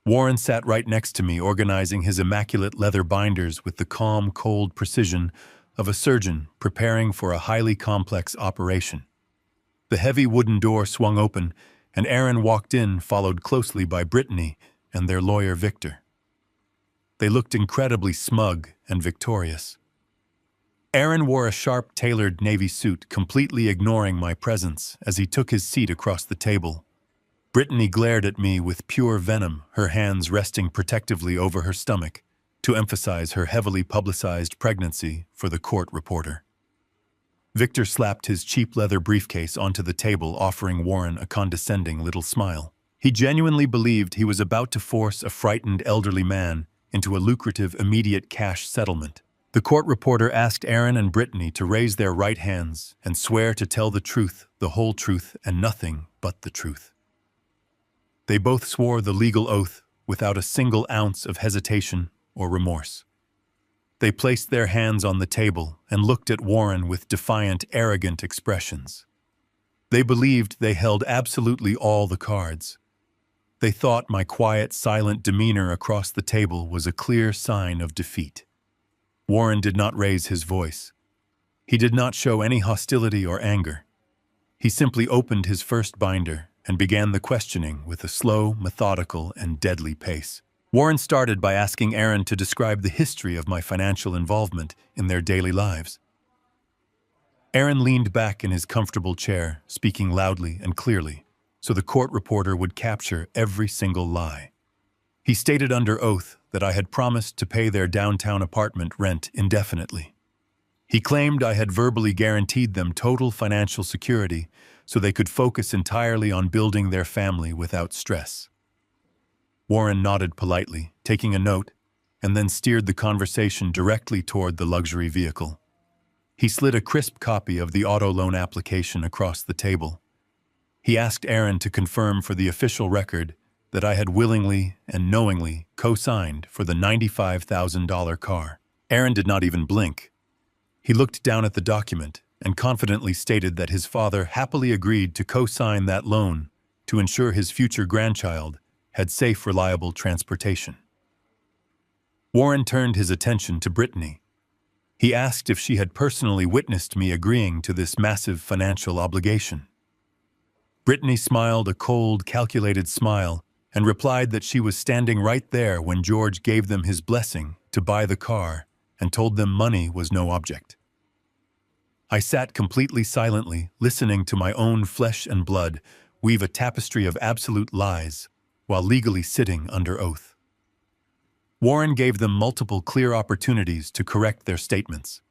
Warren sat right next to me, organizing his immaculate leather binders with the calm, cold precision of a surgeon preparing for a highly complex operation. The heavy wooden door swung open, and Aaron walked in, followed closely by Brittany and their lawyer Victor. They looked incredibly smug and victorious. Aaron wore a sharp, tailored navy suit, completely ignoring my presence as he took his seat across the table. Brittany glared at me with pure venom, her hands resting protectively over her stomach to emphasize her heavily publicized pregnancy for the court reporter. Victor slapped his cheap leather briefcase onto the table, offering Warren a condescending little smile. He genuinely believed he was about to force a frightened elderly man into a lucrative immediate cash settlement. The court reporter asked Aaron and Brittany to raise their right hands and swear to tell the truth, the whole truth, and nothing but the truth. They both swore the legal oath without a single ounce of hesitation or remorse. They placed their hands on the table and looked at Warren with defiant, arrogant expressions. They believed they held absolutely all the cards. They thought my quiet, silent demeanor across the table was a clear sign of defeat. Warren did not raise his voice. He did not show any hostility or anger. He simply opened his first binder and began the questioning with a slow, methodical, and deadly pace. Warren started by asking Aaron to describe the history of my financial involvement in their daily lives. Aaron leaned back in his comfortable chair, speaking loudly and clearly, so the court reporter would capture every single lie. He stated under oath that I had promised to pay their downtown apartment rent indefinitely. He claimed I had verbally guaranteed them total financial security so they could focus entirely on building their family without stress. Warren nodded politely, taking a note, and then steered the conversation directly toward the luxury vehicle. He slid a crisp copy of the auto loan application across the table. He asked Aaron to confirm for the official record that I had willingly and knowingly co-signed for the $95,000 car. Aaron did not even blink. He looked down at the document and confidently stated that his father happily agreed to co-sign that loan to ensure his future grandchild had safe, reliable transportation. Warren turned his attention to Brittany. He asked if she had personally witnessed me agreeing to this massive financial obligation. Brittany smiled a cold, calculated smile and replied that she was standing right there when George gave them his blessing to buy the car and told them money was no object. I sat completely silently, listening to my own flesh and blood weave a tapestry of absolute lies while legally sitting under oath. Warren gave them multiple clear opportunities to correct their statements.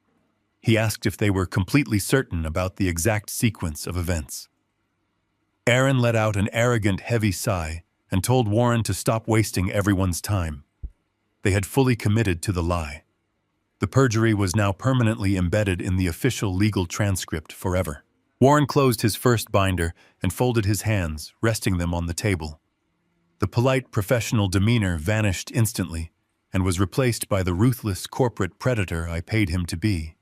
He asked if they were completely certain about the exact sequence of events. Aaron let out an arrogant, heavy sigh and told Warren to stop wasting everyone's time. They had fully committed to the lie. The perjury was now permanently embedded in the official legal transcript forever. Warren closed his first binder and folded his hands, resting them on the table. The polite, professional demeanor vanished instantly and was replaced by the ruthless corporate predator I paid him to be.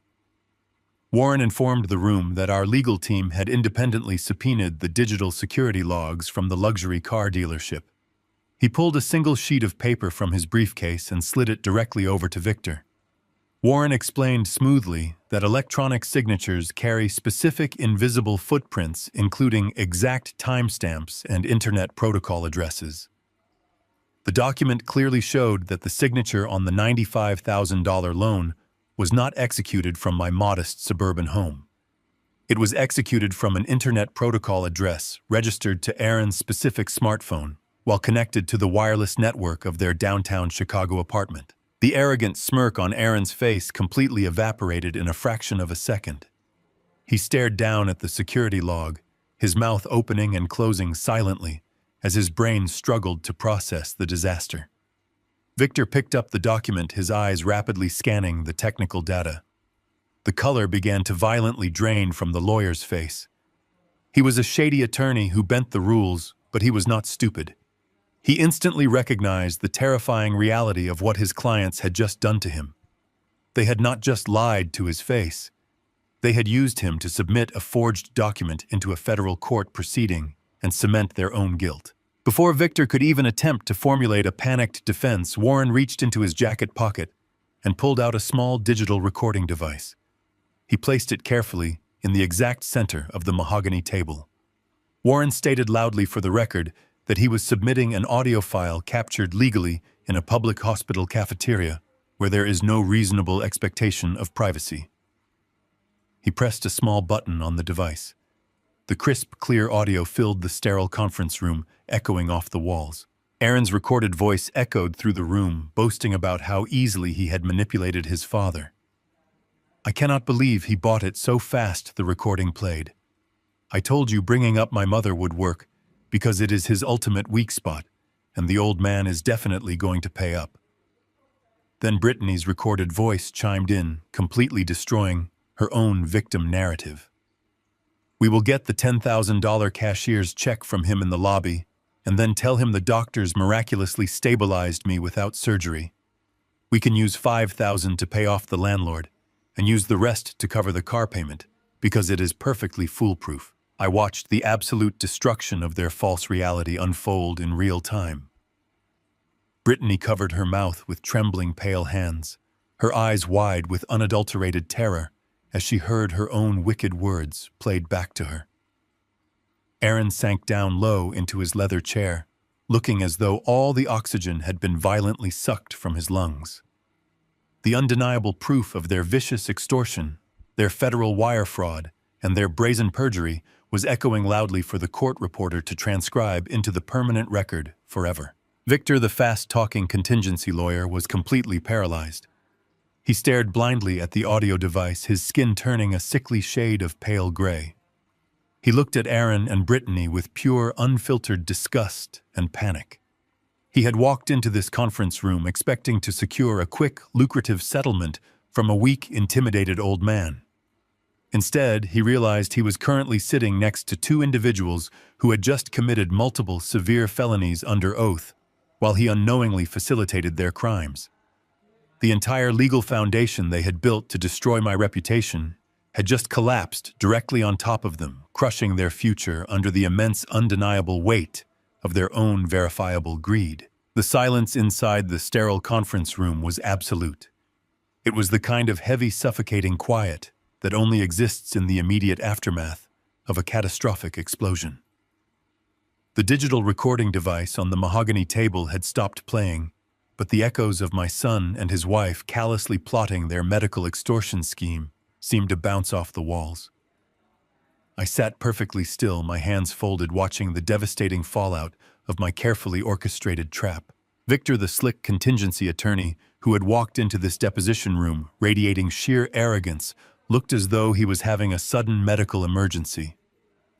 Warren informed the room that our legal team had independently subpoenaed the digital security logs from the luxury car dealership. He pulled a single sheet of paper from his briefcase and slid it directly over to Victor. Warren explained smoothly that electronic signatures carry specific invisible footprints, including exact timestamps and Internet protocol addresses. The document clearly showed that the signature on the $95,000 loan was not executed from my modest suburban home. It was executed from an Internet protocol address registered to Aaron's specific smartphone while connected to the wireless network of their downtown Chicago apartment. The arrogant smirk on Aaron's face completely evaporated in a fraction of a second. He stared down at the security log, his mouth opening and closing silently as his brain struggled to process the disaster. Victor picked up the document, his eyes rapidly scanning the technical data. The color began to violently drain from the lawyer's face. He was a shady attorney who bent the rules, but he was not stupid. He instantly recognized the terrifying reality of what his clients had just done to him. They had not just lied to his face. They had used him to submit a forged document into a federal court proceeding and cement their own guilt. Before Victor could even attempt to formulate a panicked defense, Warren reached into his jacket pocket and pulled out a small digital recording device. He placed it carefully in the exact center of the mahogany table. Warren stated loudly for the record that he was submitting an audio file captured legally in a public hospital cafeteria where there is no reasonable expectation of privacy. He pressed a small button on the device. The crisp, clear audio filled the sterile conference room, echoing off the walls. Aaron's recorded voice echoed through the room, boasting about how easily he had manipulated his father. "I cannot believe he bought it so fast," the recording played. "I told you bringing up my mother would work, because it is his ultimate weak spot, and the old man is definitely going to pay up." Then Brittany's recorded voice chimed in, completely destroying her own victim narrative. "We will get the $10,000 cashier's check from him in the lobby, and then tell him the doctors miraculously stabilized me without surgery. We can use $5,000 to pay off the landlord, and use the rest to cover the car payment, because it is perfectly foolproof." I watched the absolute destruction of their false reality unfold in real time. Brittany covered her mouth with trembling, pale hands, her eyes wide with unadulterated terror as she heard her own wicked words played back to her. Aaron sank down low into his leather chair, looking as though all the oxygen had been violently sucked from his lungs. The undeniable proof of their vicious extortion, their federal wire fraud, and their brazen perjury was echoing loudly for the court reporter to transcribe into the permanent record forever. Victor, the fast-talking contingency lawyer, was completely paralyzed. He stared blindly at the audio device, his skin turning a sickly shade of pale gray. He looked at Aaron and Brittany with pure, unfiltered disgust and panic. He had walked into this conference room expecting to secure a quick, lucrative settlement from a weak, intimidated old man. Instead, he realized he was currently sitting next to two individuals who had just committed multiple severe felonies under oath, while he unknowingly facilitated their crimes. The entire legal foundation they had built to destroy my reputation had just collapsed directly on top of them, crushing their future under the immense, undeniable weight of their own verifiable greed. The silence inside the sterile conference room was absolute. It was the kind of heavy, suffocating quiet that only exists in the immediate aftermath of a catastrophic explosion. The digital recording device on the mahogany table had stopped playing, but the echoes of my son and his wife callously plotting their medical extortion scheme seemed to bounce off the walls. I sat perfectly still, my hands folded, watching the devastating fallout of my carefully orchestrated trap. Victor, the slick contingency attorney, who had walked into this deposition room, radiating sheer arrogance, looked as though he was having a sudden medical emergency.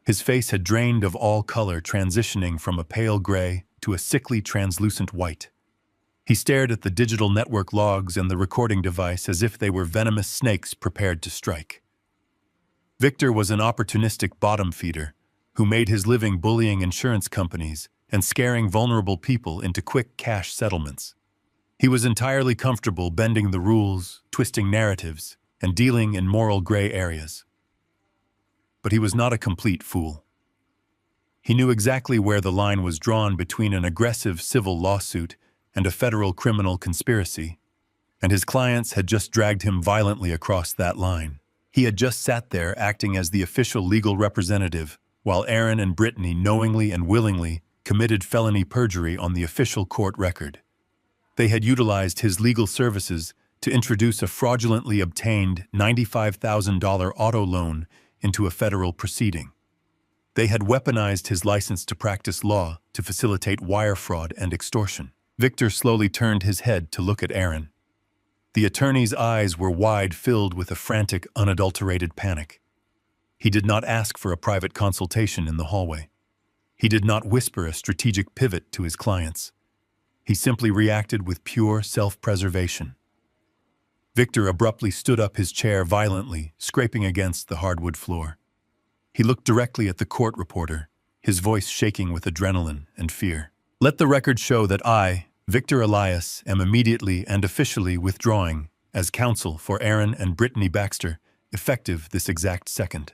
His face had drained of all color, transitioning from a pale gray to a sickly translucent white. He stared at the digital network logs and the recording device as if they were venomous snakes prepared to strike. Victor was an opportunistic bottom feeder who made his living bullying insurance companies and scaring vulnerable people into quick cash settlements. He was entirely comfortable bending the rules, twisting narratives, and dealing in moral gray areas. But he was not a complete fool. He knew exactly where the line was drawn between an aggressive civil lawsuit and a federal criminal conspiracy, and his clients had just dragged him violently across that line. He had just sat there acting as the official legal representative, while Aaron and Brittany knowingly and willingly committed felony perjury on the official court record. They had utilized his legal services to introduce a fraudulently obtained $95,000 auto loan into a federal proceeding. They had weaponized his license to practice law to facilitate wire fraud and extortion. Victor slowly turned his head to look at Aaron. The attorney's eyes were wide, filled with a frantic, unadulterated panic. He did not ask for a private consultation in the hallway. He did not whisper a strategic pivot to his clients. He simply reacted with pure self-preservation. Victor abruptly stood up his chair violently, scraping against the hardwood floor. He looked directly at the court reporter, his voice shaking with adrenaline and fear. "Let the record show that I, Victor Elias, am immediately and officially withdrawing as counsel for Aaron and Brittany Baxter, effective this exact second."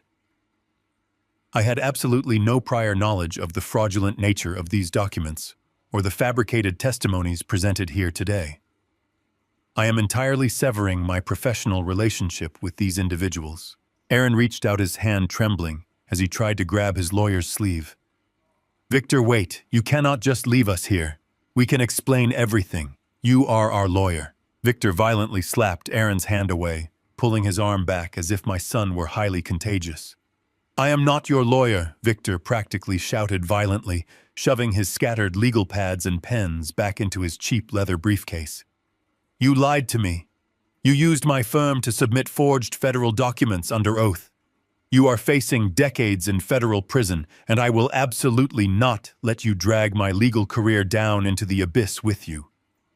I had absolutely no prior knowledge of the fraudulent nature of these documents or the fabricated testimonies presented here today. I am entirely severing my professional relationship with these individuals. Aaron reached out his hand trembling as he tried to grab his lawyer's sleeve. "Victor, wait. You cannot just leave us here. We can explain everything. You are our lawyer." Victor violently slapped Aaron's hand away, pulling his arm back as if my son were highly contagious. "I am not your lawyer," Victor practically shouted violently, shoving his scattered legal pads and pens back into his cheap leather briefcase. "You lied to me. You used my firm to submit forged federal documents under oath. You are facing decades in federal prison, and I will absolutely not let you drag my legal career down into the abyss with you.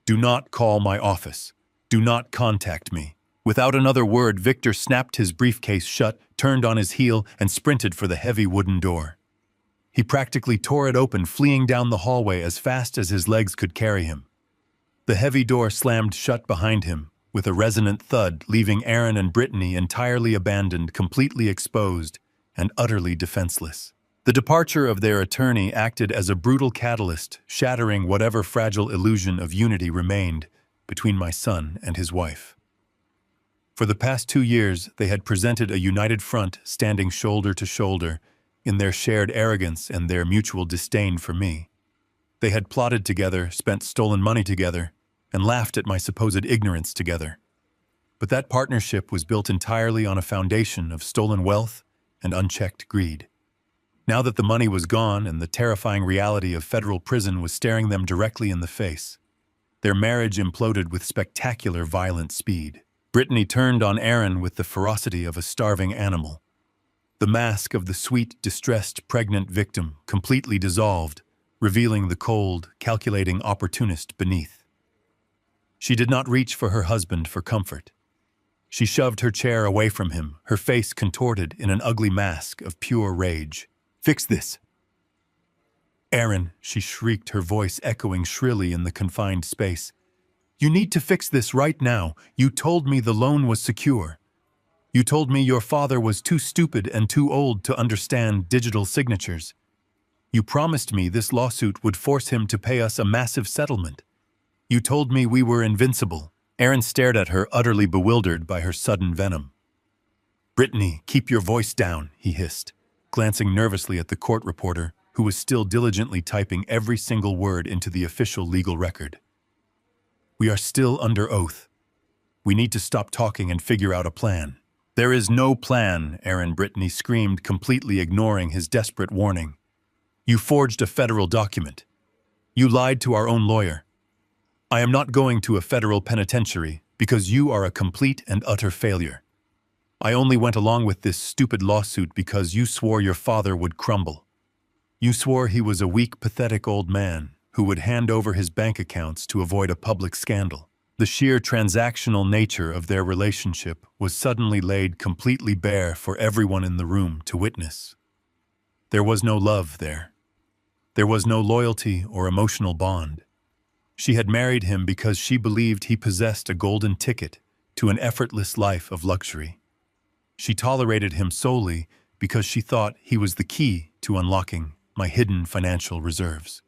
Do not call my office. Do not contact me." Without another word, Victor snapped his briefcase shut, turned on his heel, and sprinted for the heavy wooden door. He practically tore it open, fleeing down the hallway as fast as his legs could carry him. The heavy door slammed shut behind him, with a resonant thud, leaving Aaron and Brittany entirely abandoned, completely exposed, and utterly defenseless. The departure of their attorney acted as a brutal catalyst, shattering whatever fragile illusion of unity remained between my son and his wife. For the past 2 years, they had presented a united front, standing shoulder to shoulder, in their shared arrogance and their mutual disdain for me. They had plotted together, spent stolen money together, and laughed at my supposed ignorance together. But that partnership was built entirely on a foundation of stolen wealth and unchecked greed. Now that the money was gone and the terrifying reality of federal prison was staring them directly in the face, their marriage imploded with spectacular violent speed. Brittany turned on Aaron with the ferocity of a starving animal. The mask of the sweet, distressed, pregnant victim completely dissolved, revealing the cold, calculating opportunist beneath. She did not reach for her husband for comfort. She shoved her chair away from him, her face contorted in an ugly mask of pure rage. "Fix this." "Aaron," she shrieked, her voice echoing shrilly in the confined space. "You need to fix this right now. You told me the loan was secure. You told me your father was too stupid and too old to understand digital signatures. You promised me this lawsuit would force him to pay us a massive settlement. You told me we were invincible." Aaron stared at her, utterly bewildered by her sudden venom. "Brittany, keep your voice down," he hissed, glancing nervously at the court reporter, who was still diligently typing every single word into the official legal record. "We are still under oath. We need to stop talking and figure out a plan." "There is no plan," Aaron Brittany screamed, completely ignoring his desperate warning. "You forged a federal document. You lied to our own lawyer. I am not going to a federal penitentiary because you are a complete and utter failure. I only went along with this stupid lawsuit because you swore your father would crumble. You swore he was a weak, pathetic old man who would hand over his bank accounts to avoid a public scandal. The sheer transactional nature of their relationship was suddenly laid completely bare for everyone in the room to witness. There was no love there. There was no loyalty or emotional bond. She had married him because she believed he possessed a golden ticket to an effortless life of luxury. She tolerated him solely because she thought he was the key to unlocking my hidden financial reserves.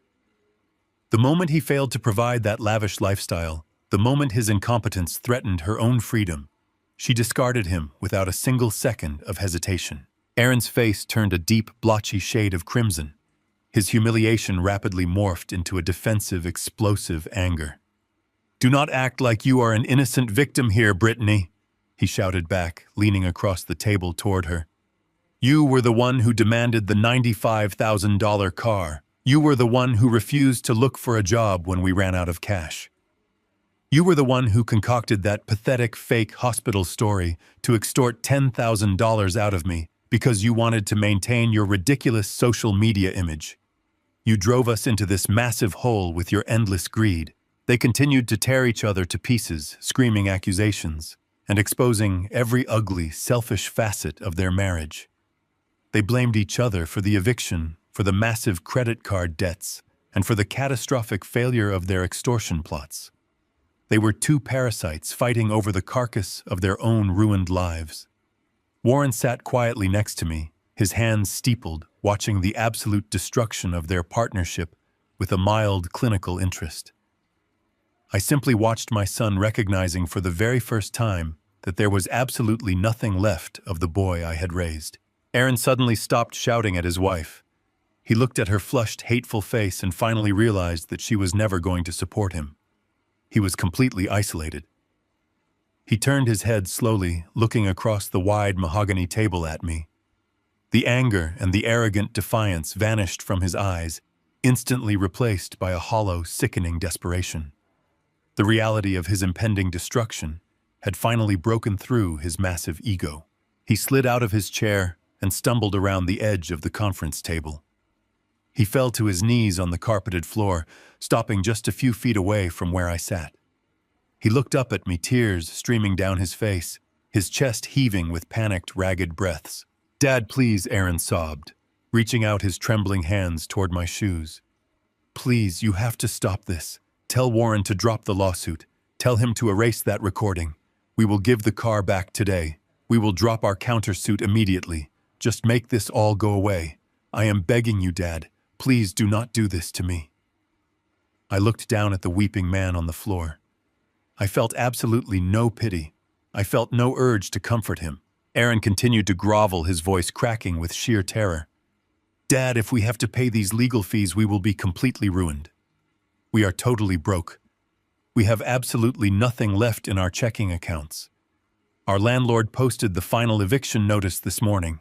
The moment he failed to provide that lavish lifestyle, the moment his incompetence threatened her own freedom, she discarded him without a single second of hesitation. Aaron's face turned a deep, blotchy shade of crimson. His humiliation rapidly morphed into a defensive, explosive anger. "Do not act like you are an innocent victim here, Brittany," he shouted back, leaning across the table toward her. "You were the one who demanded the $95,000 car. You were the one who refused to look for a job when we ran out of cash. You were the one who concocted that pathetic fake hospital story to extort $10,000 out of me because you wanted to maintain your ridiculous social media image. You drove us into this massive hole with your endless greed." They continued to tear each other to pieces, screaming accusations, and exposing every ugly, selfish facet of their marriage. They blamed each other for the eviction, for the massive credit card debts, and for the catastrophic failure of their extortion plots. They were two parasites fighting over the carcass of their own ruined lives. Warren sat quietly next to me, his hands steepled, watching the absolute destruction of their partnership with a mild clinical interest. I simply watched my son, recognizing for the very first time that there was absolutely nothing left of the boy I had raised. Aaron suddenly stopped shouting at his wife. He looked at her flushed, hateful face and finally realized that she was never going to support him. He was completely isolated. He turned his head slowly, looking across the wide mahogany table at me. The anger and the arrogant defiance vanished from his eyes, instantly replaced by a hollow, sickening desperation. The reality of his impending destruction had finally broken through his massive ego. He slid out of his chair and stumbled around the edge of the conference table. He fell to his knees on the carpeted floor, stopping just a few feet away from where I sat. He looked up at me, tears streaming down his face, his chest heaving with panicked, ragged breaths. "Dad, please," Aaron sobbed, reaching out his trembling hands toward my shoes. "Please, you have to stop this. Tell Warren to drop the lawsuit. Tell him to erase that recording. We will give the car back today. We will drop our countersuit immediately. Just make this all go away. I am begging you, Dad. Please do not do this to me." I looked down at the weeping man on the floor. I felt absolutely no pity. I felt no urge to comfort him. Aaron continued to grovel, his voice cracking with sheer terror. "Dad, if we have to pay these legal fees, we will be completely ruined. We are totally broke. We have absolutely nothing left in our checking accounts. Our landlord posted the final eviction notice this morning.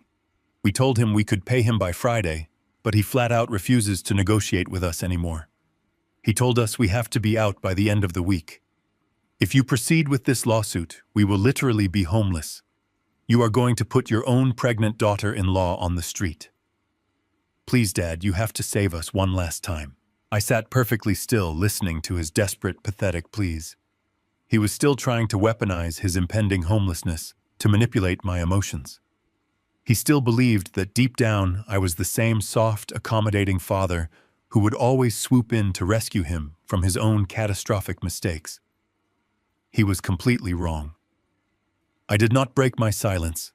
We told him we could pay him by Friday, but he flat out refuses to negotiate with us anymore. He told us we have to be out by the end of the week. If you proceed with this lawsuit, we will literally be homeless. You are going to put your own pregnant daughter-in-law on the street. Please, Dad, you have to save us one last time." I sat perfectly still, listening to his desperate, pathetic pleas. He was still trying to weaponize his impending homelessness to manipulate my emotions. He still believed that deep down I was the same soft, accommodating father who would always swoop in to rescue him from his own catastrophic mistakes. He was completely wrong. I did not break my silence.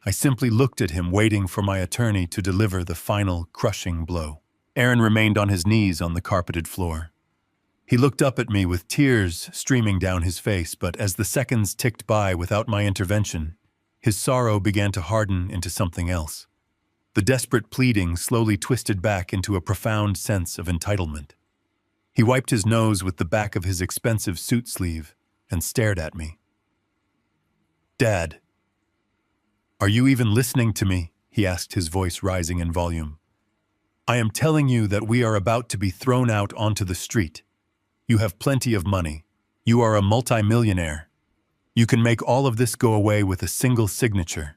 I simply looked at him, waiting for my attorney to deliver the final, crushing blow. Aaron remained on his knees on the carpeted floor. He looked up at me with tears streaming down his face, but as the seconds ticked by without my intervention, his sorrow began to harden into something else. The desperate pleading slowly twisted back into a profound sense of entitlement. He wiped his nose with the back of his expensive suit sleeve and stared at me. "Dad, are you even listening to me?" he asked, his voice rising in volume. "I am telling you that we are about to be thrown out onto the street. You have plenty of money. You are a multimillionaire. You can make all of this go away with a single signature.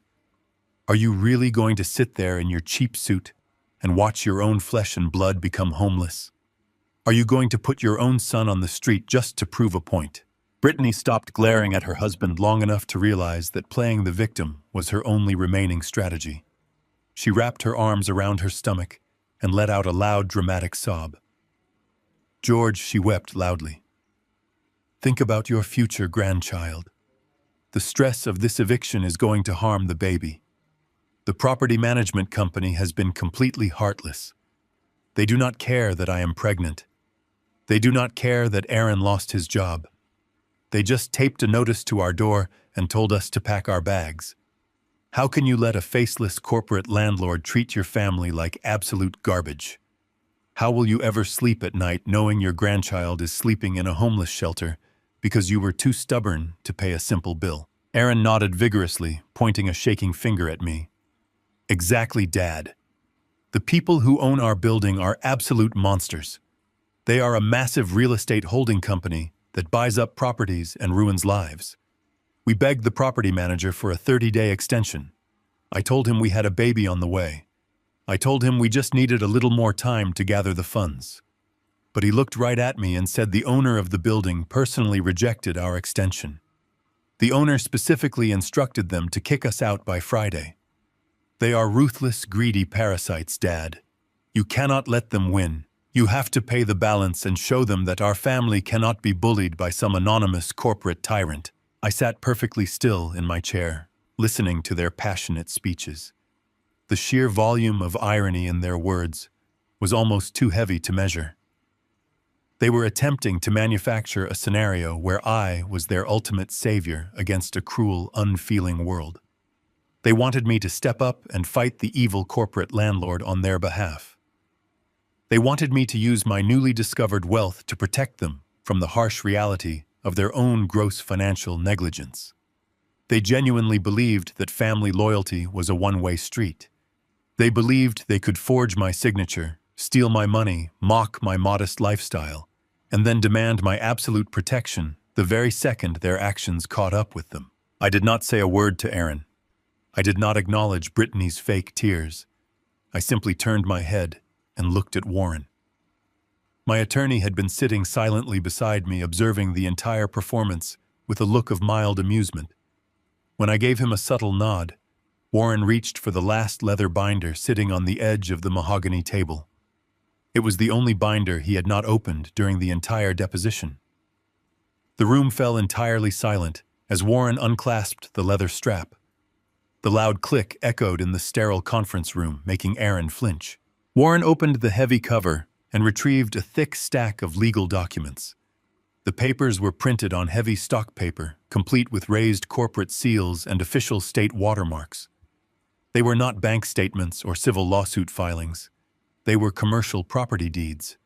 Are you really going to sit there in your cheap suit and watch your own flesh and blood become homeless? Are you going to put your own son on the street just to prove a point? Brittany stopped glaring at her husband long enough to realize that playing the victim was her only remaining strategy. She wrapped her arms around her stomach and let out a loud, dramatic sob. "George," she wept loudly. "Think about your future grandchild. The stress of this eviction is going to harm the baby. The property management company has been completely heartless. They do not care that I am pregnant. They do not care that Aaron lost his job. They just taped a notice to our door and told us to pack our bags. How can you let a faceless corporate landlord treat your family like absolute garbage? How will you ever sleep at night knowing your grandchild is sleeping in a homeless shelter because you were too stubborn to pay a simple bill?" Aaron nodded vigorously, pointing a shaking finger at me. "Exactly, Dad. The people who own our building are absolute monsters. They are a massive real estate holding company that buys up properties and ruins lives. We begged the property manager for a 30-day extension. I told him we had a baby on the way. I told him we just needed a little more time to gather the funds. But he looked right at me and said the owner of the building personally rejected our extension. The owner specifically instructed them to kick us out by Friday. They are ruthless, greedy parasites, Dad. You cannot let them win. You have to pay the balance and show them that our family cannot be bullied by some anonymous corporate tyrant." I sat perfectly still in my chair, listening to their passionate speeches. The sheer volume of irony in their words was almost too heavy to measure. They were attempting to manufacture a scenario where I was their ultimate savior against a cruel, unfeeling world. They wanted me to step up and fight the evil corporate landlord on their behalf. They wanted me to use my newly discovered wealth to protect them from the harsh reality of their own gross financial negligence. They genuinely believed that family loyalty was a one-way street. They believed they could forge my signature, steal my money, mock my modest lifestyle, and then demand my absolute protection the very second their actions caught up with them. I did not say a word to Aaron. I did not acknowledge Brittany's fake tears. I simply turned my head and looked at Warren. My attorney had been sitting silently beside me, observing the entire performance with a look of mild amusement. When I gave him a subtle nod, Warren reached for the last leather binder sitting on the edge of the mahogany table. It was the only binder he had not opened during the entire deposition. The room fell entirely silent as Warren unclasped the leather strap. The loud click echoed in the sterile conference room, making Aaron flinch. Warren opened the heavy cover and retrieved a thick stack of legal documents. The papers were printed on heavy stock paper, complete with raised corporate seals and official state watermarks. They were not bank statements or civil lawsuit filings. They were commercial property deeds.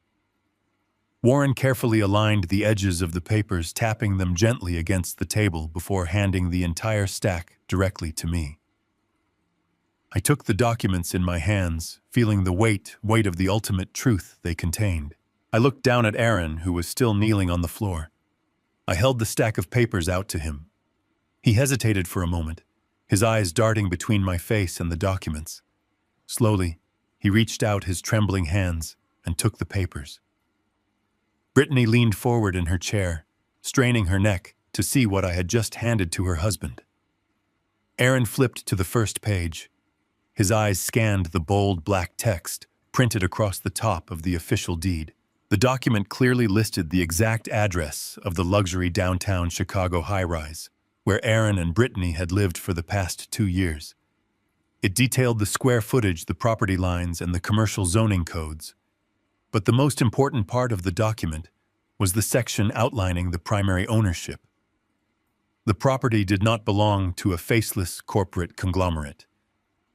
Warren carefully aligned the edges of the papers, tapping them gently against the table before handing the entire stack directly to me. I took the documents in my hands, feeling the weight of the ultimate truth they contained. I looked down at Aaron, who was still kneeling on the floor. I held the stack of papers out to him. He hesitated for a moment, his eyes darting between my face and the documents. Slowly, he reached out his trembling hands and took the papers. Brittany leaned forward in her chair, straining her neck to see what I had just handed to her husband. Aaron flipped to the first page. His eyes scanned the bold black text printed across the top of the official deed. The document clearly listed the exact address of the luxury downtown Chicago high-rise, where Aaron and Brittany had lived for the past 2 years. It detailed the square footage, the property lines, and the commercial zoning codes. But the most important part of the document was the section outlining the primary ownership. The property did not belong to a faceless corporate conglomerate.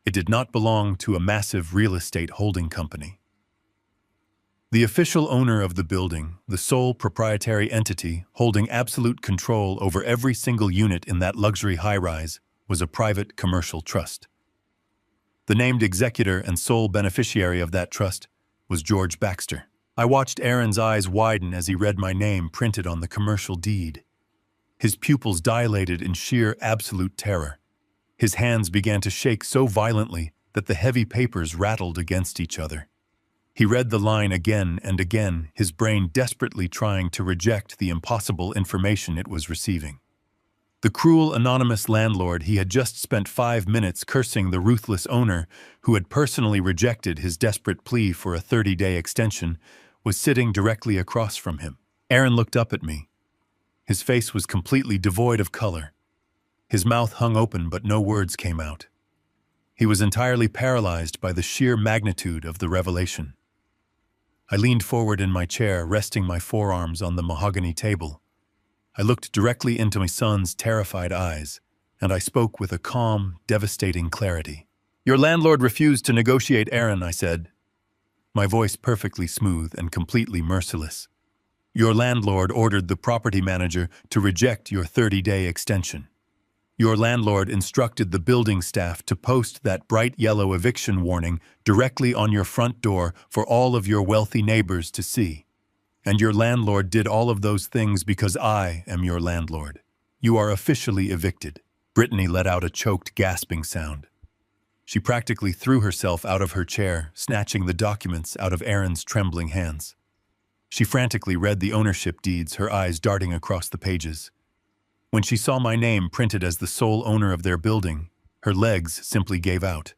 It did not belong to a massive real estate holding company. The official owner of the building, the sole proprietary entity holding absolute control over every single unit in that luxury high-rise, was a private commercial trust. The named executor and sole beneficiary of that trust was George Baxter. I watched Aaron's eyes widen as he read my name printed on the commercial deed. His pupils dilated in sheer absolute terror. His hands began to shake so violently that the heavy papers rattled against each other. He read the line again and again, his brain desperately trying to reject the impossible information it was receiving. The cruel anonymous landlord he had just spent 5 minutes cursing the ruthless owner who had personally rejected his desperate plea for a 30-day extension was sitting directly across from him. Aaron looked up at me. His face was completely devoid of color. His mouth hung open but no words came out. He was entirely paralyzed by the sheer magnitude of the revelation. I leaned forward in my chair, resting my forearms on the mahogany table. I looked directly into my son's terrified eyes, and I spoke with a calm, devastating clarity. "Your landlord refused to negotiate, Aaron," I said, my voice perfectly smooth and completely merciless. "Your landlord ordered the property manager to reject your 30-day extension. Your landlord instructed the building staff to post that bright yellow eviction warning directly on your front door for all of your wealthy neighbors to see. And your landlord did all of those things because I am your landlord. You are officially evicted." Brittany let out a choked, gasping sound. She practically threw herself out of her chair, snatching the documents out of Aaron's trembling hands. She frantically read the ownership deeds, her eyes darting across the pages. When she saw my name printed as the sole owner of their building, her legs simply gave out.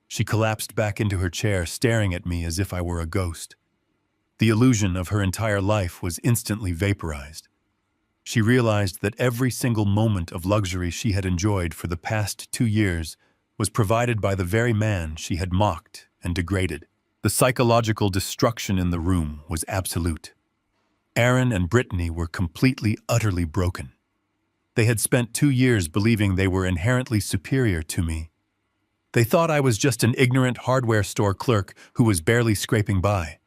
She collapsed back into her chair, staring at me as if I were a ghost. The illusion of her entire life was instantly vaporized. She realized that every single moment of luxury she had enjoyed for the past 2 years was provided by the very man she had mocked and degraded. The psychological destruction in the room was absolute. Aaron and Brittany were completely, utterly broken. They had spent 2 years believing they were inherently superior to me. They thought I was just an ignorant hardware store clerk who was barely scraping by.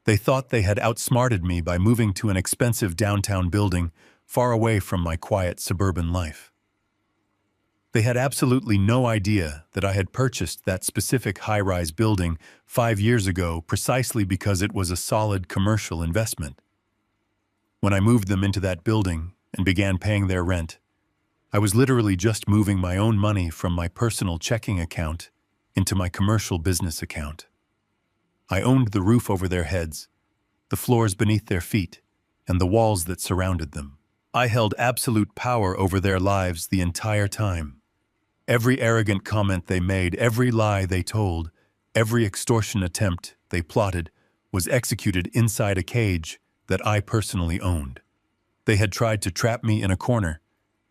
They thought they had outsmarted me by moving to an expensive downtown building far away from my quiet suburban life. They had absolutely no idea that I had purchased that specific high-rise building 5 years ago precisely because it was a solid commercial investment. When I moved them into that building and began paying their rent, I was literally just moving my own money from my personal checking account into my commercial business account. I owned the roof over their heads, the floors beneath their feet, and the walls that surrounded them. I held absolute power over their lives the entire time. Every arrogant comment they made, every lie they told, every extortion attempt they plotted was executed inside a cage that I personally owned. They had tried to trap me in a corner,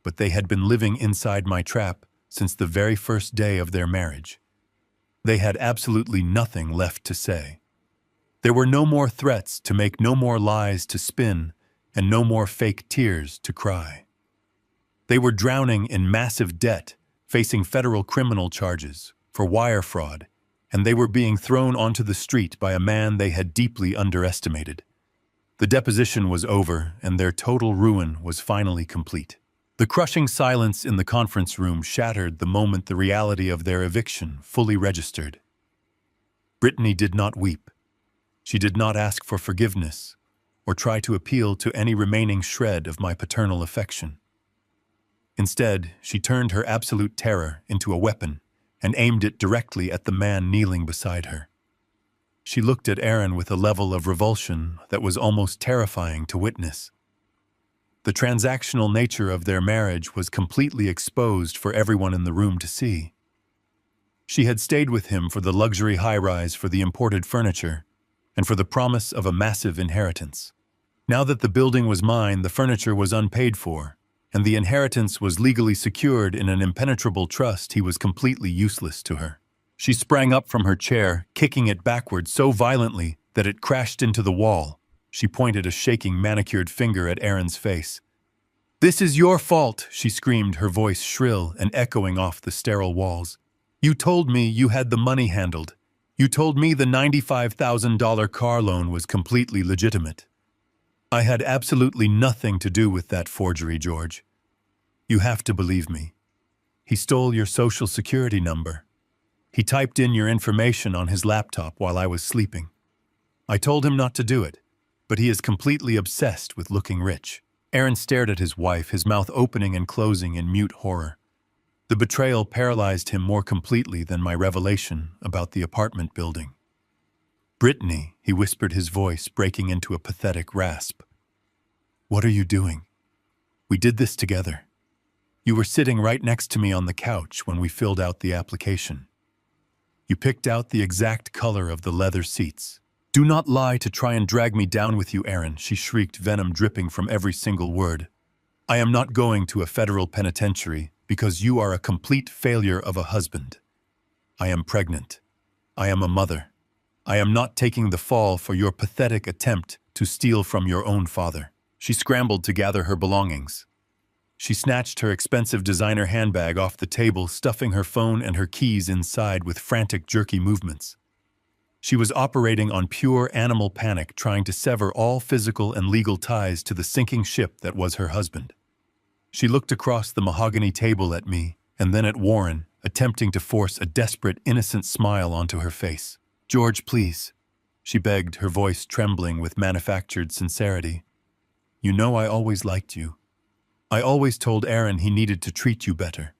but they had been living inside my trap since the very first day of their marriage. They had absolutely nothing left to say. There were no more threats to make, no more lies to spin, and no more fake tears to cry. They were drowning in massive debt, facing federal criminal charges for wire fraud, and they were being thrown onto the street by a man they had deeply underestimated. The deposition was over, and their total ruin was finally complete. The crushing silence in the conference room shattered the moment the reality of their eviction fully registered. Brittany did not weep. She did not ask for forgiveness or try to appeal to any remaining shred of my paternal affection. Instead, she turned her absolute terror into a weapon and aimed it directly at the man kneeling beside her. She looked at Aaron with a level of revulsion that was almost terrifying to witness. The transactional nature of their marriage was completely exposed for everyone in the room to see. She had stayed with him for the luxury high-rise, for the imported furniture, and for the promise of a massive inheritance. Now that the building was mine, the furniture was unpaid for, and the inheritance was legally secured in an impenetrable trust, he was completely useless to her. She sprang up from her chair, kicking it backward so violently that it crashed into the wall. She pointed a shaking, manicured finger at Aaron's face. "This is your fault," she screamed, her voice shrill and echoing off the sterile walls. "You told me you had the money handled. You told me the $95,000 car loan was completely legitimate. I had absolutely nothing to do with that forgery, George. You have to believe me. He stole your social security number. He typed in your information on his laptop while I was sleeping. I told him not to do it, but he is completely obsessed with looking rich. Aaron stared at his wife, his mouth opening and closing in mute horror. The betrayal paralyzed him more completely than my revelation about the apartment building. "Brittany," he whispered, his voice breaking into a pathetic rasp. "What are you doing? We did this together. You were sitting right next to me on the couch when we filled out the application. You picked out the exact color of the leather seats. Do not lie to try and drag me down with you, Aaron," she shrieked, venom dripping from every single word. "I am not going to a federal penitentiary because you are a complete failure of a husband. I am pregnant. I am a mother. I am not taking the fall for your pathetic attempt to steal from your own father." She scrambled to gather her belongings. She snatched her expensive designer handbag off the table, stuffing her phone and her keys inside with frantic, jerky movements. She was operating on pure animal panic, trying to sever all physical and legal ties to the sinking ship that was her husband. She looked across the mahogany table at me, and then at Warren, attempting to force a desperate, innocent smile onto her face. "George, please," she begged, her voice trembling with manufactured sincerity. "You know I always liked you. I always told Aaron he needed to treat you better.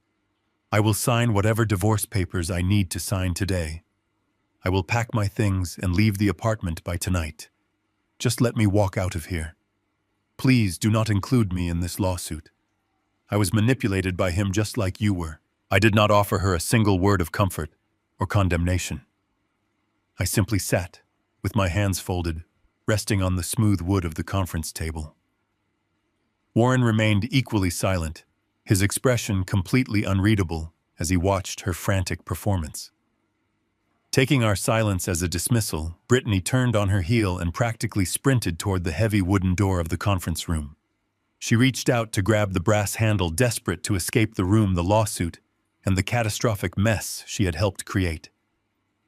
I will sign whatever divorce papers I need to sign today. I will pack my things and leave the apartment by tonight. Just let me walk out of here. Please do not include me in this lawsuit. I was manipulated by him just like you were." I did not offer her a single word of comfort or condemnation. I simply sat, with my hands folded, resting on the smooth wood of the conference table. Warren remained equally silent, his expression completely unreadable as he watched her frantic performance. Taking our silence as a dismissal, Brittany turned on her heel and practically sprinted toward the heavy wooden door of the conference room. She reached out to grab the brass handle, desperate to escape the room, the lawsuit, and the catastrophic mess she had helped create.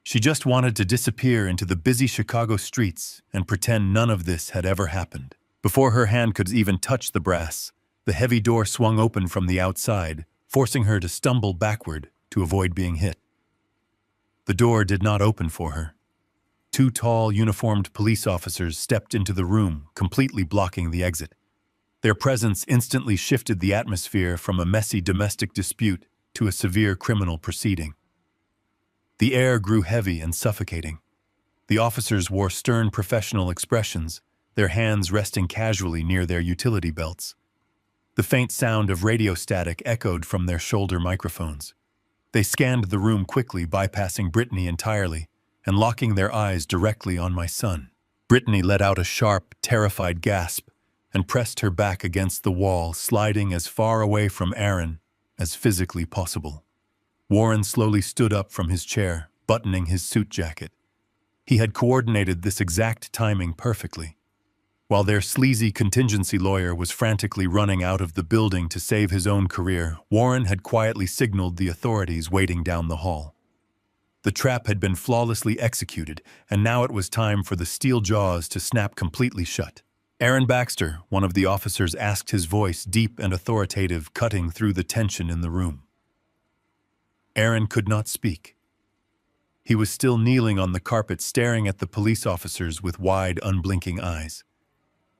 She just wanted to disappear into the busy Chicago streets and pretend none of this had ever happened. Before her hand could even touch the brass, the heavy door swung open from the outside, forcing her to stumble backward to avoid being hit. The door did not open for her. Two tall, uniformed police officers stepped into the room, completely blocking the exit. Their presence instantly shifted the atmosphere from a messy domestic dispute to a severe criminal proceeding. The air grew heavy and suffocating. The officers wore stern professional expressions, their hands resting casually near their utility belts. The faint sound of radio static echoed from their shoulder microphones. They scanned the room quickly, bypassing Brittany entirely and locking their eyes directly on my son. Brittany let out a sharp, terrified gasp and pressed her back against the wall, sliding as far away from Aaron as physically possible. Warren slowly stood up from his chair, buttoning his suit jacket. He had coordinated this exact timing perfectly. While their sleazy contingency lawyer was frantically running out of the building to save his own career, Warren had quietly signaled the authorities waiting down the hall. The trap had been flawlessly executed, and now it was time for the steel jaws to snap completely shut. "Aaron Baxter," one of the officers asked, his voice deep and authoritative, cutting through the tension in the room. Aaron could not speak. He was still kneeling on the carpet, staring at the police officers with wide, unblinking eyes.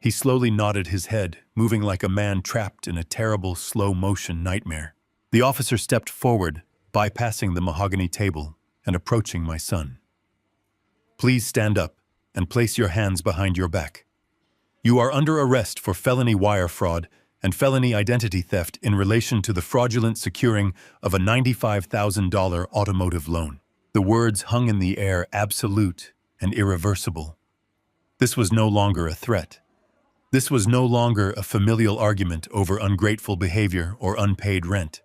He slowly nodded his head, moving like a man trapped in a terrible, slow-motion nightmare. The officer stepped forward, bypassing the mahogany table and approaching my son. "Please stand up and place your hands behind your back. You are under arrest for felony wire fraud and felony identity theft in relation to the fraudulent securing of a $95,000 automotive loan." The words hung in the air, absolute and irreversible. This was no longer a threat. This was no longer a familial argument over ungrateful behavior or unpaid rent.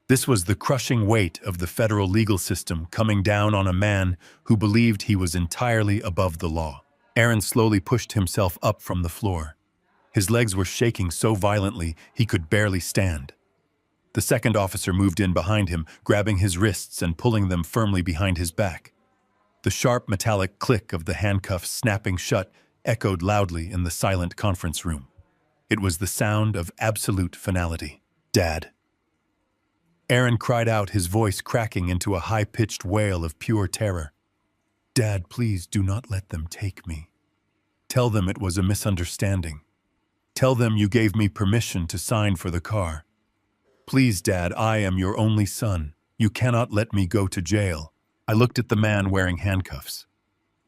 This was the crushing weight of the federal legal system coming down on a man who believed he was entirely above the law. Aaron slowly pushed himself up from the floor. His legs were shaking so violently he could barely stand. The second officer moved in behind him, grabbing his wrists and pulling them firmly behind his back. The sharp metallic click of the handcuffs snapping shut echoed loudly in the silent conference room. It was the sound of absolute finality. "Dad." Aaron cried out, his voice cracking into a high-pitched wail of pure terror. "Dad, please do not let them take me." Tell them it was a misunderstanding. Tell them you gave me permission to sign for the car. Please, Dad, I am your only son. You cannot let me go to jail." I looked at the man wearing handcuffs.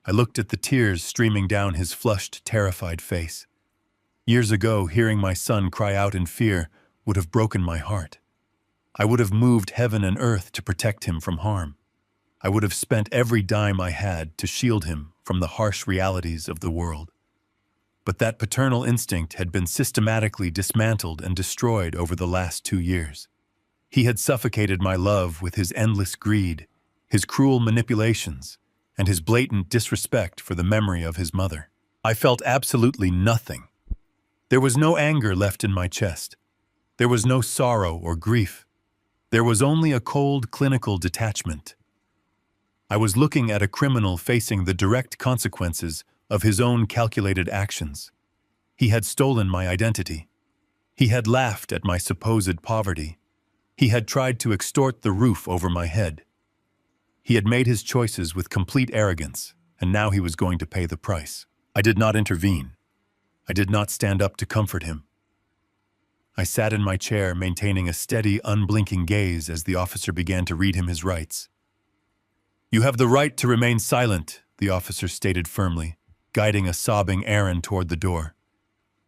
I looked at the tears streaming down his flushed, terrified face. Years ago, hearing my son cry out in fear would have broken my heart. I would have moved heaven and earth to protect him from harm. I would have spent every dime I had to shield him from the harsh realities of the world. But that paternal instinct had been systematically dismantled and destroyed over the last 2 years. He had suffocated my love with his endless greed, his cruel manipulations, and his blatant disrespect for the memory of his mother. I felt absolutely nothing. There was no anger left in my chest. There was no sorrow or grief. There was only a cold, clinical detachment. I was looking at a criminal facing the direct consequences of his own calculated actions. He had stolen my identity. He had laughed at my supposed poverty. He had tried to extort the roof over my head. He had made his choices with complete arrogance, and now he was going to pay the price. I did not intervene. I did not stand up to comfort him. I sat in my chair, maintaining a steady, unblinking gaze as the officer began to read him his rights. "You have the right to remain silent," the officer stated firmly, guiding a sobbing Aaron toward the door.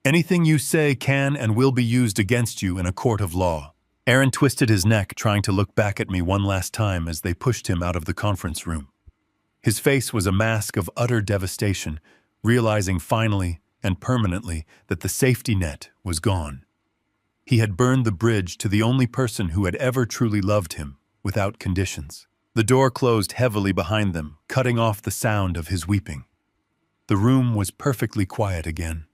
"Anything you say can and will be used against you in a court of law." Aaron twisted his neck, trying to look back at me one last time as they pushed him out of the conference room. His face was a mask of utter devastation, realizing finally and permanently that the safety net was gone. He had burned the bridge to the only person who had ever truly loved him, without conditions. The door closed heavily behind them, cutting off the sound of his weeping. The room was perfectly quiet again.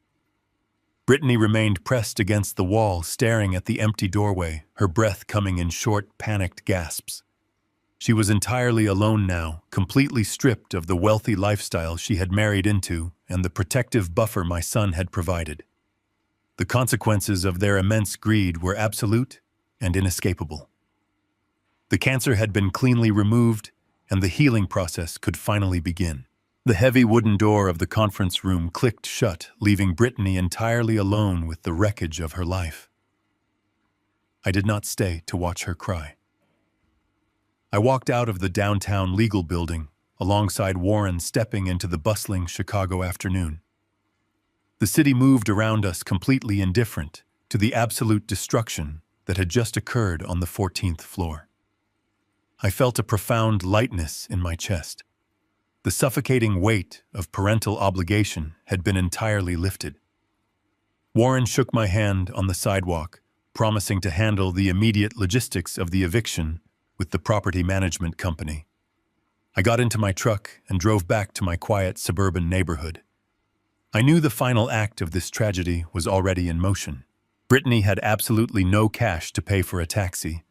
Brittany remained pressed against the wall, staring at the empty doorway, her breath coming in short, panicked gasps. She was entirely alone now, completely stripped of the wealthy lifestyle she had married into and the protective buffer my son had provided. The consequences of their immense greed were absolute and inescapable. The cancer had been cleanly removed, and the healing process could finally begin. The heavy wooden door of the conference room clicked shut, leaving Brittany entirely alone with the wreckage of her life. I did not stay to watch her cry. I walked out of the downtown legal building, alongside Warren stepping into the bustling Chicago afternoon. The city moved around us completely indifferent to the absolute destruction that had just occurred on the 14th floor. I felt a profound lightness in my chest. The suffocating weight of parental obligation had been entirely lifted. Warren shook my hand on the sidewalk, promising to handle the immediate logistics of the eviction with the property management company. I got into my truck and drove back to my quiet suburban neighborhood. I knew the final act of this tragedy was already in motion. Brittany had absolutely no cash to pay for a taxi.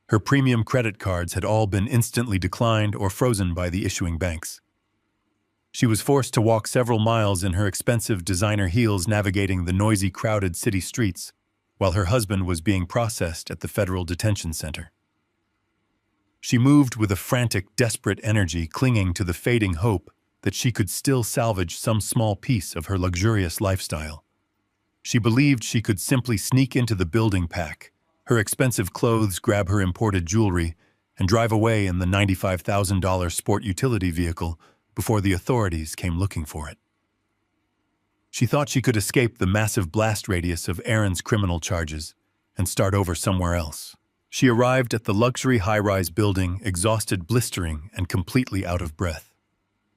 Her premium credit cards had all been instantly declined or frozen by the issuing banks. She was forced to walk several miles in her expensive designer heels, navigating the noisy, crowded city streets, while her husband was being processed at the federal detention center. She moved with a frantic, desperate energy, clinging to the fading hope that she could still salvage some small piece of her luxurious lifestyle. She believed she could simply sneak into the building pack, her expensive clothes, grab her imported jewelry, and drive away in the $95,000 sport utility vehicle before the authorities came looking for it. She thought she could escape the massive blast radius of Aaron's criminal charges and start over somewhere else. She arrived at the luxury high-rise building, exhausted, blistering, and completely out of breath.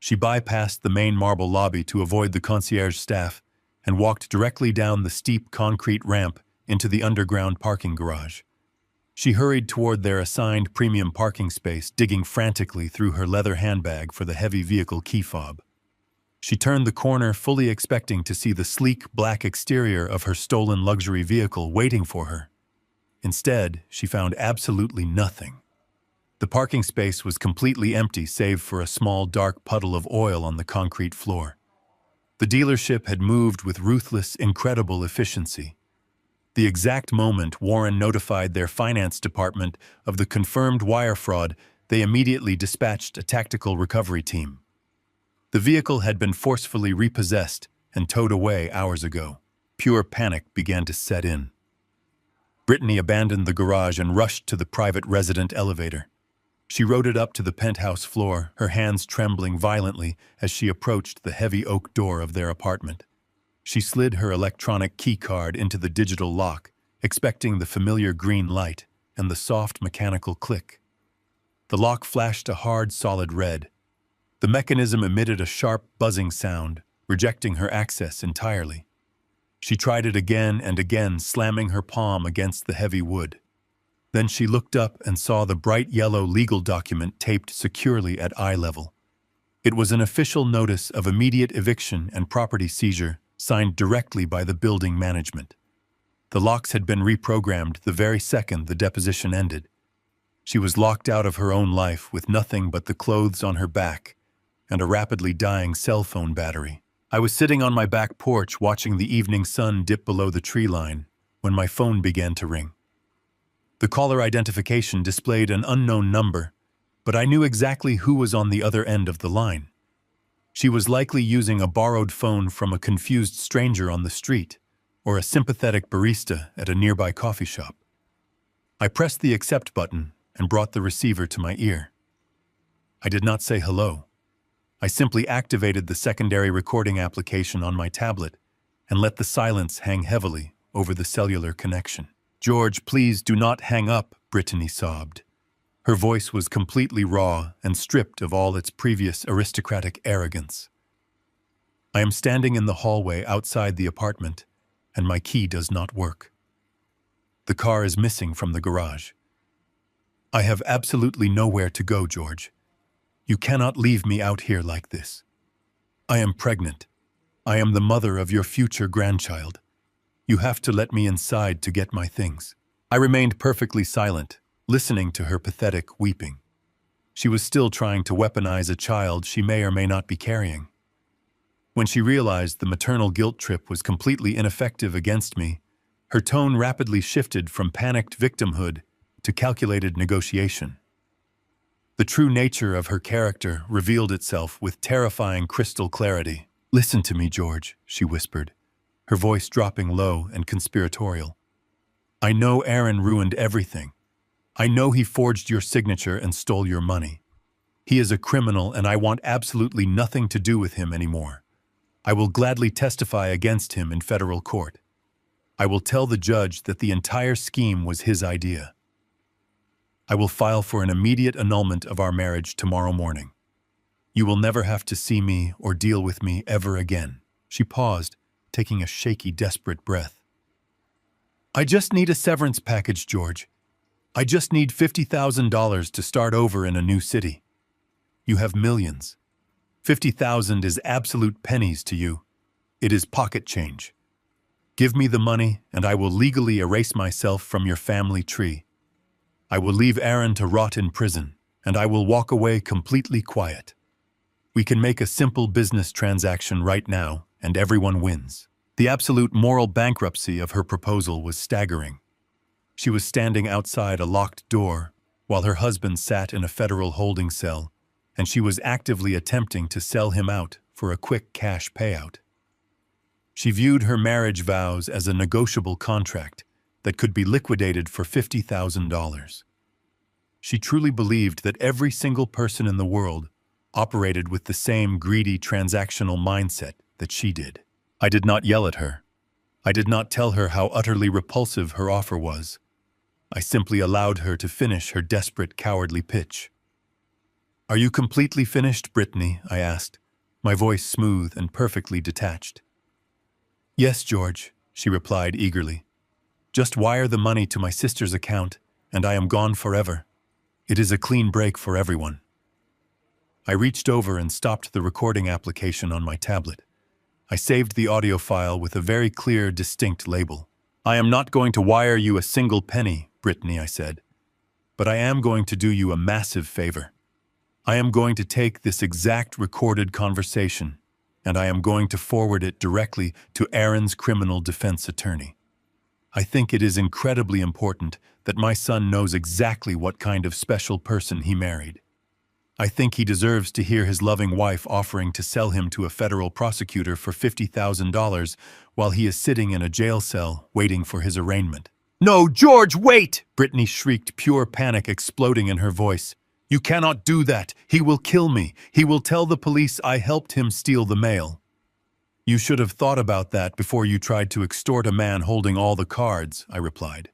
She bypassed the main marble lobby to avoid the concierge staff and walked directly down the steep concrete ramp into the underground parking garage. She hurried toward their assigned premium parking space, digging frantically through her leather handbag for the heavy vehicle key fob. She turned the corner, fully expecting to see the sleek, black exterior of her stolen luxury vehicle waiting for her. Instead, she found absolutely nothing. The parking space was completely empty, save for a small, dark puddle of oil on the concrete floor. The dealership had moved with ruthless, incredible efficiency. The exact moment Warren notified their finance department of the confirmed wire fraud, they immediately dispatched a tactical recovery team. The vehicle had been forcefully repossessed, and towed away hours ago. Pure panic began to set in. Brittany abandoned the garage and rushed to the private resident elevator. She rode it up to the penthouse floor, her hands trembling violently as she approached the heavy oak door of their apartment. She slid her electronic key card into the digital lock, expecting the familiar green light and the soft mechanical click. The lock flashed a hard, solid red. The mechanism emitted a sharp, buzzing sound, rejecting her access entirely. She tried it again and again, slamming her palm against the heavy wood. Then she looked up and saw the bright yellow legal document taped securely at eye level. It was an official notice of immediate eviction and property seizure, signed directly by the building management. The locks had been reprogrammed the very second the deposition ended. She was locked out of her own life with nothing but the clothes on her back and a rapidly dying cell phone battery. I was sitting on my back porch watching the evening sun dip below the tree line when my phone began to ring. The caller identification displayed an unknown number, but I knew exactly who was on the other end of the line. She was likely using a borrowed phone from a confused stranger on the street or a sympathetic barista at a nearby coffee shop. I pressed the accept button and brought the receiver to my ear. I did not say hello. I simply activated the secondary recording application on my tablet and let the silence hang heavily over the cellular connection. "George, please do not hang up," Brittany sobbed. Her voice was completely raw and stripped of all its previous aristocratic arrogance. I am standing in the hallway outside the apartment, and my key does not work. The car is missing from the garage. I have absolutely nowhere to go, George. You cannot leave me out here like this. I am pregnant. I am the mother of your future grandchild. You have to let me inside to get my things." I remained perfectly silent, listening to her pathetic weeping. She was still trying to weaponize a child she may or may not be carrying. When she realized the maternal guilt trip was completely ineffective against me, her tone rapidly shifted from panicked victimhood to calculated negotiation. The true nature of her character revealed itself with terrifying crystal clarity. "Listen to me, George," she whispered, her voice dropping low and conspiratorial. "I know Aaron ruined everything. I know he forged your signature and stole your money. He is a criminal and I want absolutely nothing to do with him anymore. I will gladly testify against him in federal court. I will tell the judge that the entire scheme was his idea. I will file for an immediate annulment of our marriage tomorrow morning. You will never have to see me or deal with me ever again." She paused, taking a shaky, desperate breath. "I just need a severance package, George. I just need $50,000 to start over in a new city. You have millions. 50,000 is absolute pennies to you. It is pocket change. Give me the money and I will legally erase myself from your family tree. I will leave Aaron to rot in prison, and I will walk away completely quiet. We can make a simple business transaction right now, and everyone wins." The absolute moral bankruptcy of her proposal was staggering. She was standing outside a locked door, while her husband sat in a federal holding cell, and she was actively attempting to sell him out for a quick cash payout. She viewed her marriage vows as a negotiable contract that could be liquidated for $50,000. She truly believed that every single person in the world operated with the same greedy transactional mindset that she did. I did not yell at her. I did not tell her how utterly repulsive her offer was. I simply allowed her to finish her desperate, cowardly pitch. "Are you completely finished, Brittany?" I asked, my voice smooth and perfectly detached. "Yes, George," she replied eagerly. "Just wire the money to my sister's account, and I am gone forever. It is a clean break for everyone." I reached over and stopped the recording application on my tablet. I saved the audio file with a very clear, distinct label. "I am not going to wire you a single penny, Brittany," I said, "but I am going to do you a massive favor. I am going to take this exact recorded conversation, and I am going to forward it directly to Aaron's criminal defense attorney. I think it is incredibly important that my son knows exactly what kind of special person he married. I think he deserves to hear his loving wife offering to sell him to a federal prosecutor for $50,000 while he is sitting in a jail cell waiting for his arraignment. "No, George, wait!" Brittany shrieked, pure panic exploding in her voice. "You cannot do that. He will kill me. He will tell the police I helped him steal the mail." "You should have thought about that before you tried to extort a man holding all the cards," I replied.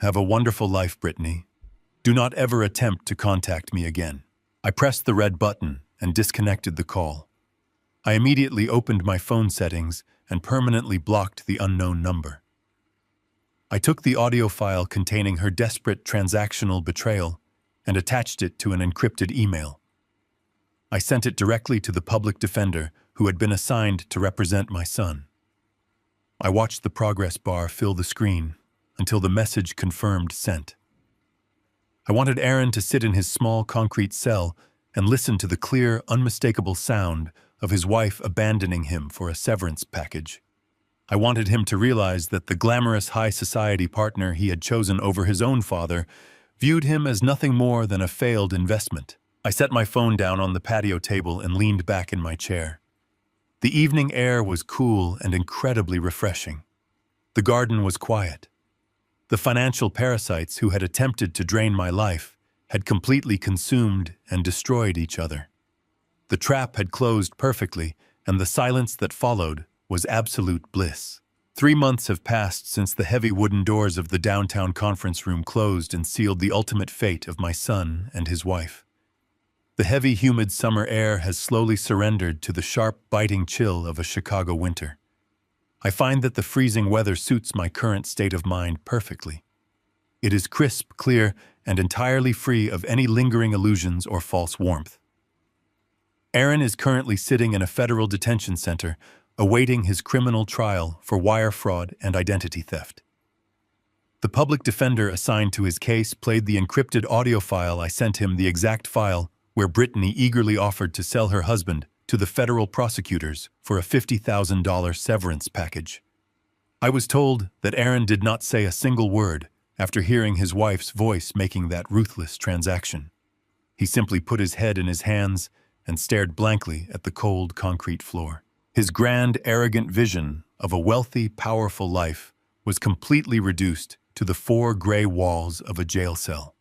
"Have a wonderful life, Brittany. Do not ever attempt to contact me again." I pressed the red button and disconnected the call. I immediately opened my phone settings and permanently blocked the unknown number. I took the audio file containing her desperate transactional betrayal and attached it to an encrypted email. I sent it directly to the public defender who had been assigned to represent my son. I watched the progress bar fill the screen until the message confirmed sent. I wanted Aaron to sit in his small concrete cell and listen to the clear, unmistakable sound of his wife abandoning him for a severance package. I wanted him to realize that the glamorous high society partner he had chosen over his own father viewed him as nothing more than a failed investment. I set my phone down on the patio table and leaned back in my chair. The evening air was cool and incredibly refreshing. The garden was quiet. The financial parasites who had attempted to drain my life had completely consumed and destroyed each other. The trap had closed perfectly, and the silence that followed was absolute bliss. 3 months have passed since the heavy wooden doors of the downtown conference room closed and sealed the ultimate fate of my son and his wife. The heavy, humid summer air has slowly surrendered to the sharp, biting chill of a Chicago winter. I find that the freezing weather suits my current state of mind perfectly. It is crisp, clear, and entirely free of any lingering illusions or false warmth. Aaron is currently sitting in a federal detention center, awaiting his criminal trial for wire fraud and identity theft. The public defender assigned to his case played the encrypted audio file I sent him, the exact file where Brittany eagerly offered to sell her husband to the federal prosecutors for a $50,000 severance package. I was told that Aaron did not say a single word after hearing his wife's voice making that ruthless transaction. He simply put his head in his hands and stared blankly at the cold concrete floor. His grand, arrogant vision of a wealthy, powerful life was completely reduced to the 4 gray walls of a jail cell.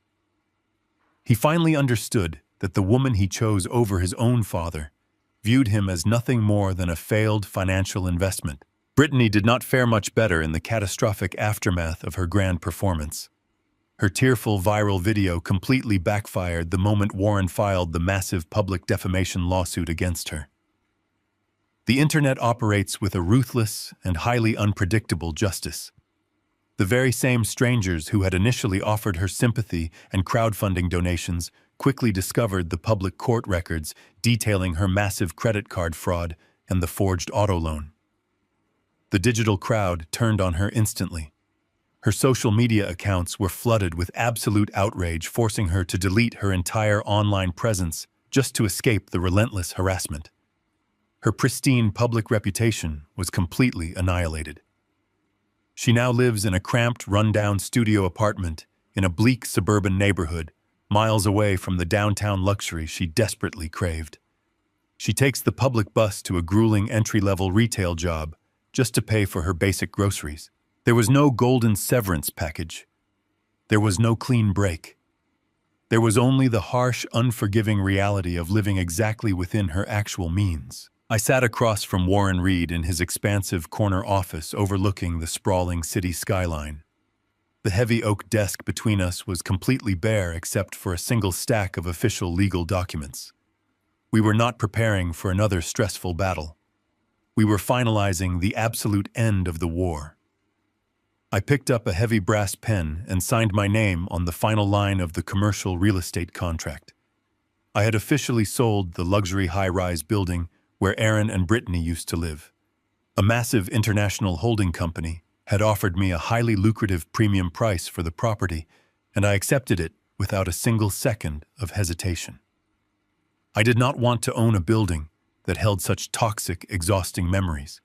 He finally understood that the woman he chose over his own father viewed him as nothing more than a failed financial investment. Brittany did not fare much better in the catastrophic aftermath of her grand performance. Her tearful viral video completely backfired the moment Warren filed the massive public defamation lawsuit against her. The internet operates with a ruthless and highly unpredictable justice. The very same strangers who had initially offered her sympathy and crowdfunding donations quickly discovered the public court records detailing her massive credit card fraud and the forged auto loan. The digital crowd turned on her instantly. Her social media accounts were flooded with absolute outrage, forcing her to delete her entire online presence just to escape the relentless harassment. Her pristine public reputation was completely annihilated. She now lives in a cramped, run-down studio apartment in a bleak suburban neighborhood, miles away from the downtown luxury she desperately craved. She takes the public bus to a grueling entry-level retail job just to pay for her basic groceries. There was no golden severance package. There was no clean break. There was only the harsh, unforgiving reality of living exactly within her actual means. I sat across from Warren Reed in his expansive corner office overlooking the sprawling city skyline. The heavy oak desk between us was completely bare except for a single stack of official legal documents. We were not preparing for another stressful battle. We were finalizing the absolute end of the war. I picked up a heavy brass pen and signed my name on the final line of the commercial real estate contract. I had officially sold the luxury high-rise building where Aaron and Brittany used to live. A massive international holding company had offered me a highly lucrative premium price for the property, and I accepted it without a single second of hesitation. I did not want to own a building that held such toxic, exhausting memories.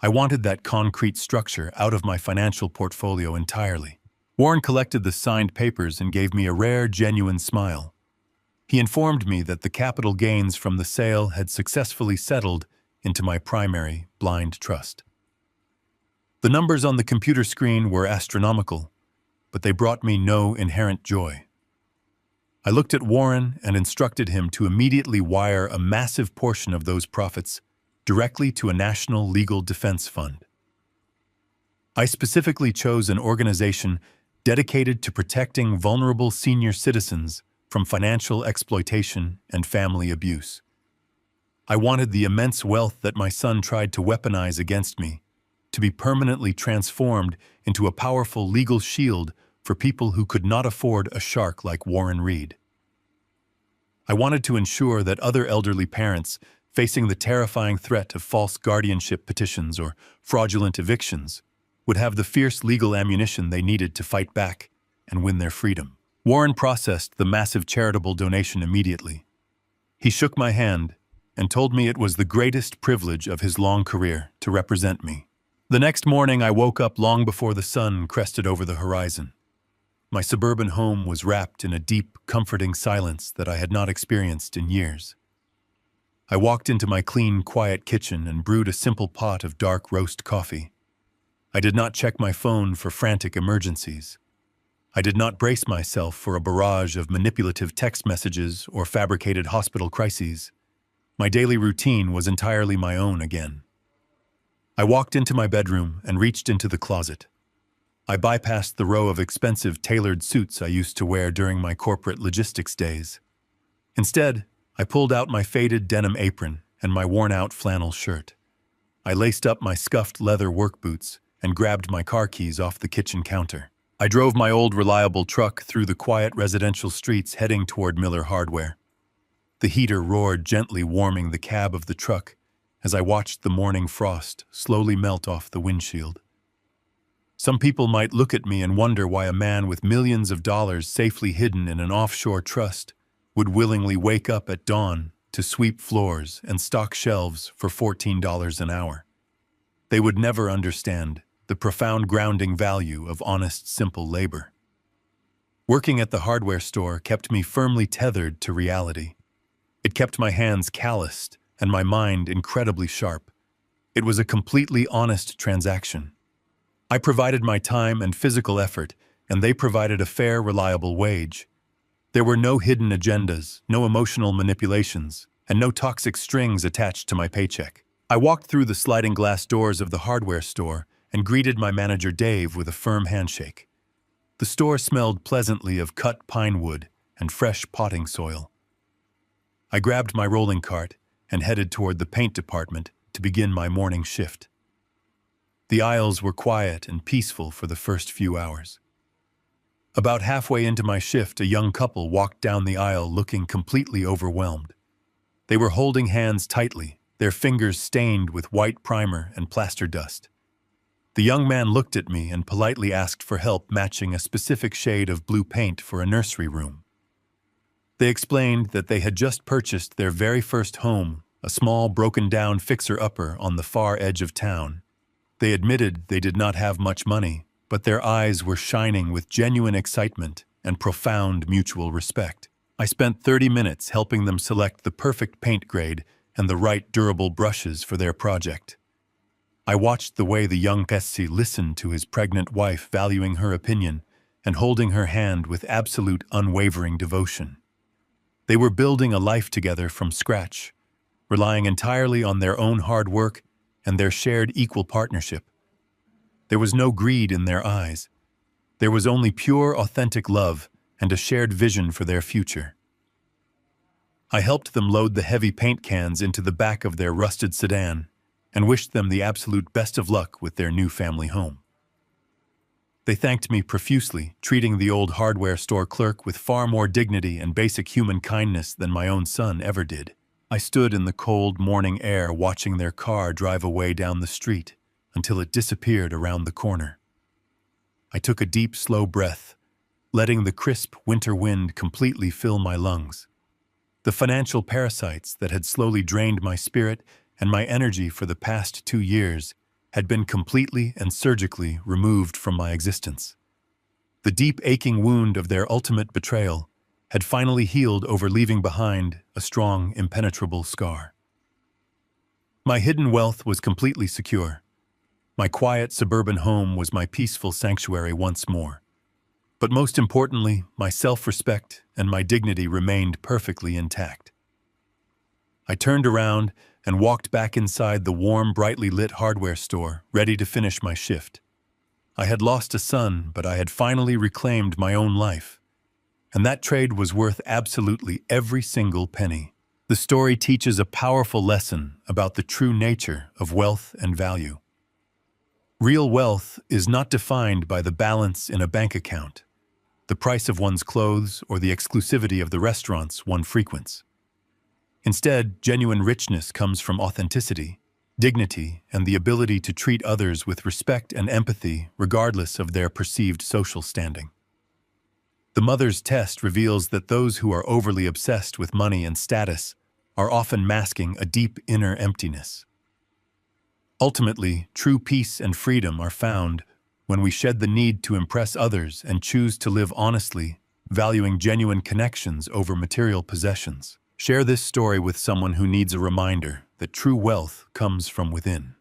I wanted that concrete structure out of my financial portfolio entirely. Warren collected the signed papers and gave me a rare, genuine smile. He informed me that the capital gains from the sale had successfully settled into my primary blind trust. The numbers on the computer screen were astronomical, but they brought me no inherent joy. I looked at Warren and instructed him to immediately wire a massive portion of those profits directly to a national legal defense fund. I specifically chose an organization dedicated to protecting vulnerable senior citizens from financial exploitation and family abuse. I wanted the immense wealth that my son tried to weaponize against me to be permanently transformed into a powerful legal shield for people who could not afford a shark like Warren Reed. I wanted to ensure that other elderly parents facing the terrifying threat of false guardianship petitions or fraudulent evictions would have the fierce legal ammunition they needed to fight back and win their freedom. Warren processed the massive charitable donation immediately. He shook my hand and told me it was the greatest privilege of his long career to represent me. The next morning, I woke up long before the sun crested over the horizon. My suburban home was wrapped in a deep, comforting silence that I had not experienced in years. I walked into my clean, quiet kitchen and brewed a simple pot of dark roast coffee. I did not check my phone for frantic emergencies. I did not brace myself for a barrage of manipulative text messages or fabricated hospital crises. My daily routine was entirely my own again. I walked into my bedroom and reached into the closet. I bypassed the row of expensive tailored suits I used to wear during my corporate logistics days. Instead, I pulled out my faded denim apron and my worn-out flannel shirt. I laced up my scuffed leather work boots and grabbed my car keys off the kitchen counter. I drove my old reliable truck through the quiet residential streets heading toward Miller Hardware. The heater roared gently, warming the cab of the truck as I watched the morning frost slowly melt off the windshield. Some people might look at me and wonder why a man with millions of dollars safely hidden in an offshore trust would willingly wake up at dawn to sweep floors and stock shelves for $14 an hour. They would never understand the profound grounding value of honest, simple labor. Working at the hardware store kept me firmly tethered to reality. It kept my hands calloused and my mind incredibly sharp. It was a completely honest transaction. I provided my time and physical effort, and they provided a fair, reliable wage. There were no hidden agendas, no emotional manipulations, and no toxic strings attached to my paycheck. I walked through the sliding glass doors of the hardware store and greeted my manager Dave with a firm handshake. The store smelled pleasantly of cut pine wood and fresh potting soil. I grabbed my rolling cart and headed toward the paint department to begin my morning shift. The aisles were quiet and peaceful for the first few hours. About halfway into my shift, a young couple walked down the aisle looking completely overwhelmed. They were holding hands tightly, their fingers stained with white primer and plaster dust. The young man looked at me and politely asked for help matching a specific shade of blue paint for a nursery room. They explained that they had just purchased their very first home, a small broken-down fixer-upper on the far edge of town. They admitted they did not have much money, but their eyes were shining with genuine excitement and profound mutual respect. I spent 30 minutes helping them select the perfect paint grade and the right durable brushes for their project. I watched the way the young Pesci listened to his pregnant wife, valuing her opinion and holding her hand with absolute unwavering devotion. They were building a life together from scratch, relying entirely on their own hard work and their shared equal partnership. There was no greed in their eyes. There was only pure, authentic love and a shared vision for their future. I helped them load the heavy paint cans into the back of their rusted sedan and wished them the absolute best of luck with their new family home. They thanked me profusely, treating the old hardware store clerk with far more dignity and basic human kindness than my own son ever did. I stood in the cold morning air watching their car drive away down the street until it disappeared around the corner. I took a deep, slow breath, letting the crisp winter wind completely fill my lungs. The financial parasites that had slowly drained my spirit and my energy for the past 2 years had been completely and surgically removed from my existence. The deep aching wound of their ultimate betrayal had finally healed over leaving behind a strong, impenetrable scar. My hidden wealth was completely secure. My quiet suburban home was my peaceful sanctuary once more. But most importantly, my self-respect and my dignity remained perfectly intact. I turned around and walked back inside the warm, brightly lit hardware store, ready to finish my shift. I had lost a son, but I had finally reclaimed my own life. And that trade was worth absolutely every single penny. The story teaches a powerful lesson about the true nature of wealth and value. Real wealth is not defined by the balance in a bank account, the price of one's clothes, or the exclusivity of the restaurants one frequents. Instead, genuine richness comes from authenticity, dignity, and the ability to treat others with respect and empathy regardless of their perceived social standing. The mother's test reveals that those who are overly obsessed with money and status are often masking a deep inner emptiness. Ultimately, true peace and freedom are found when we shed the need to impress others and choose to live honestly, valuing genuine connections over material possessions. Share this story with someone who needs a reminder that true wealth comes from within.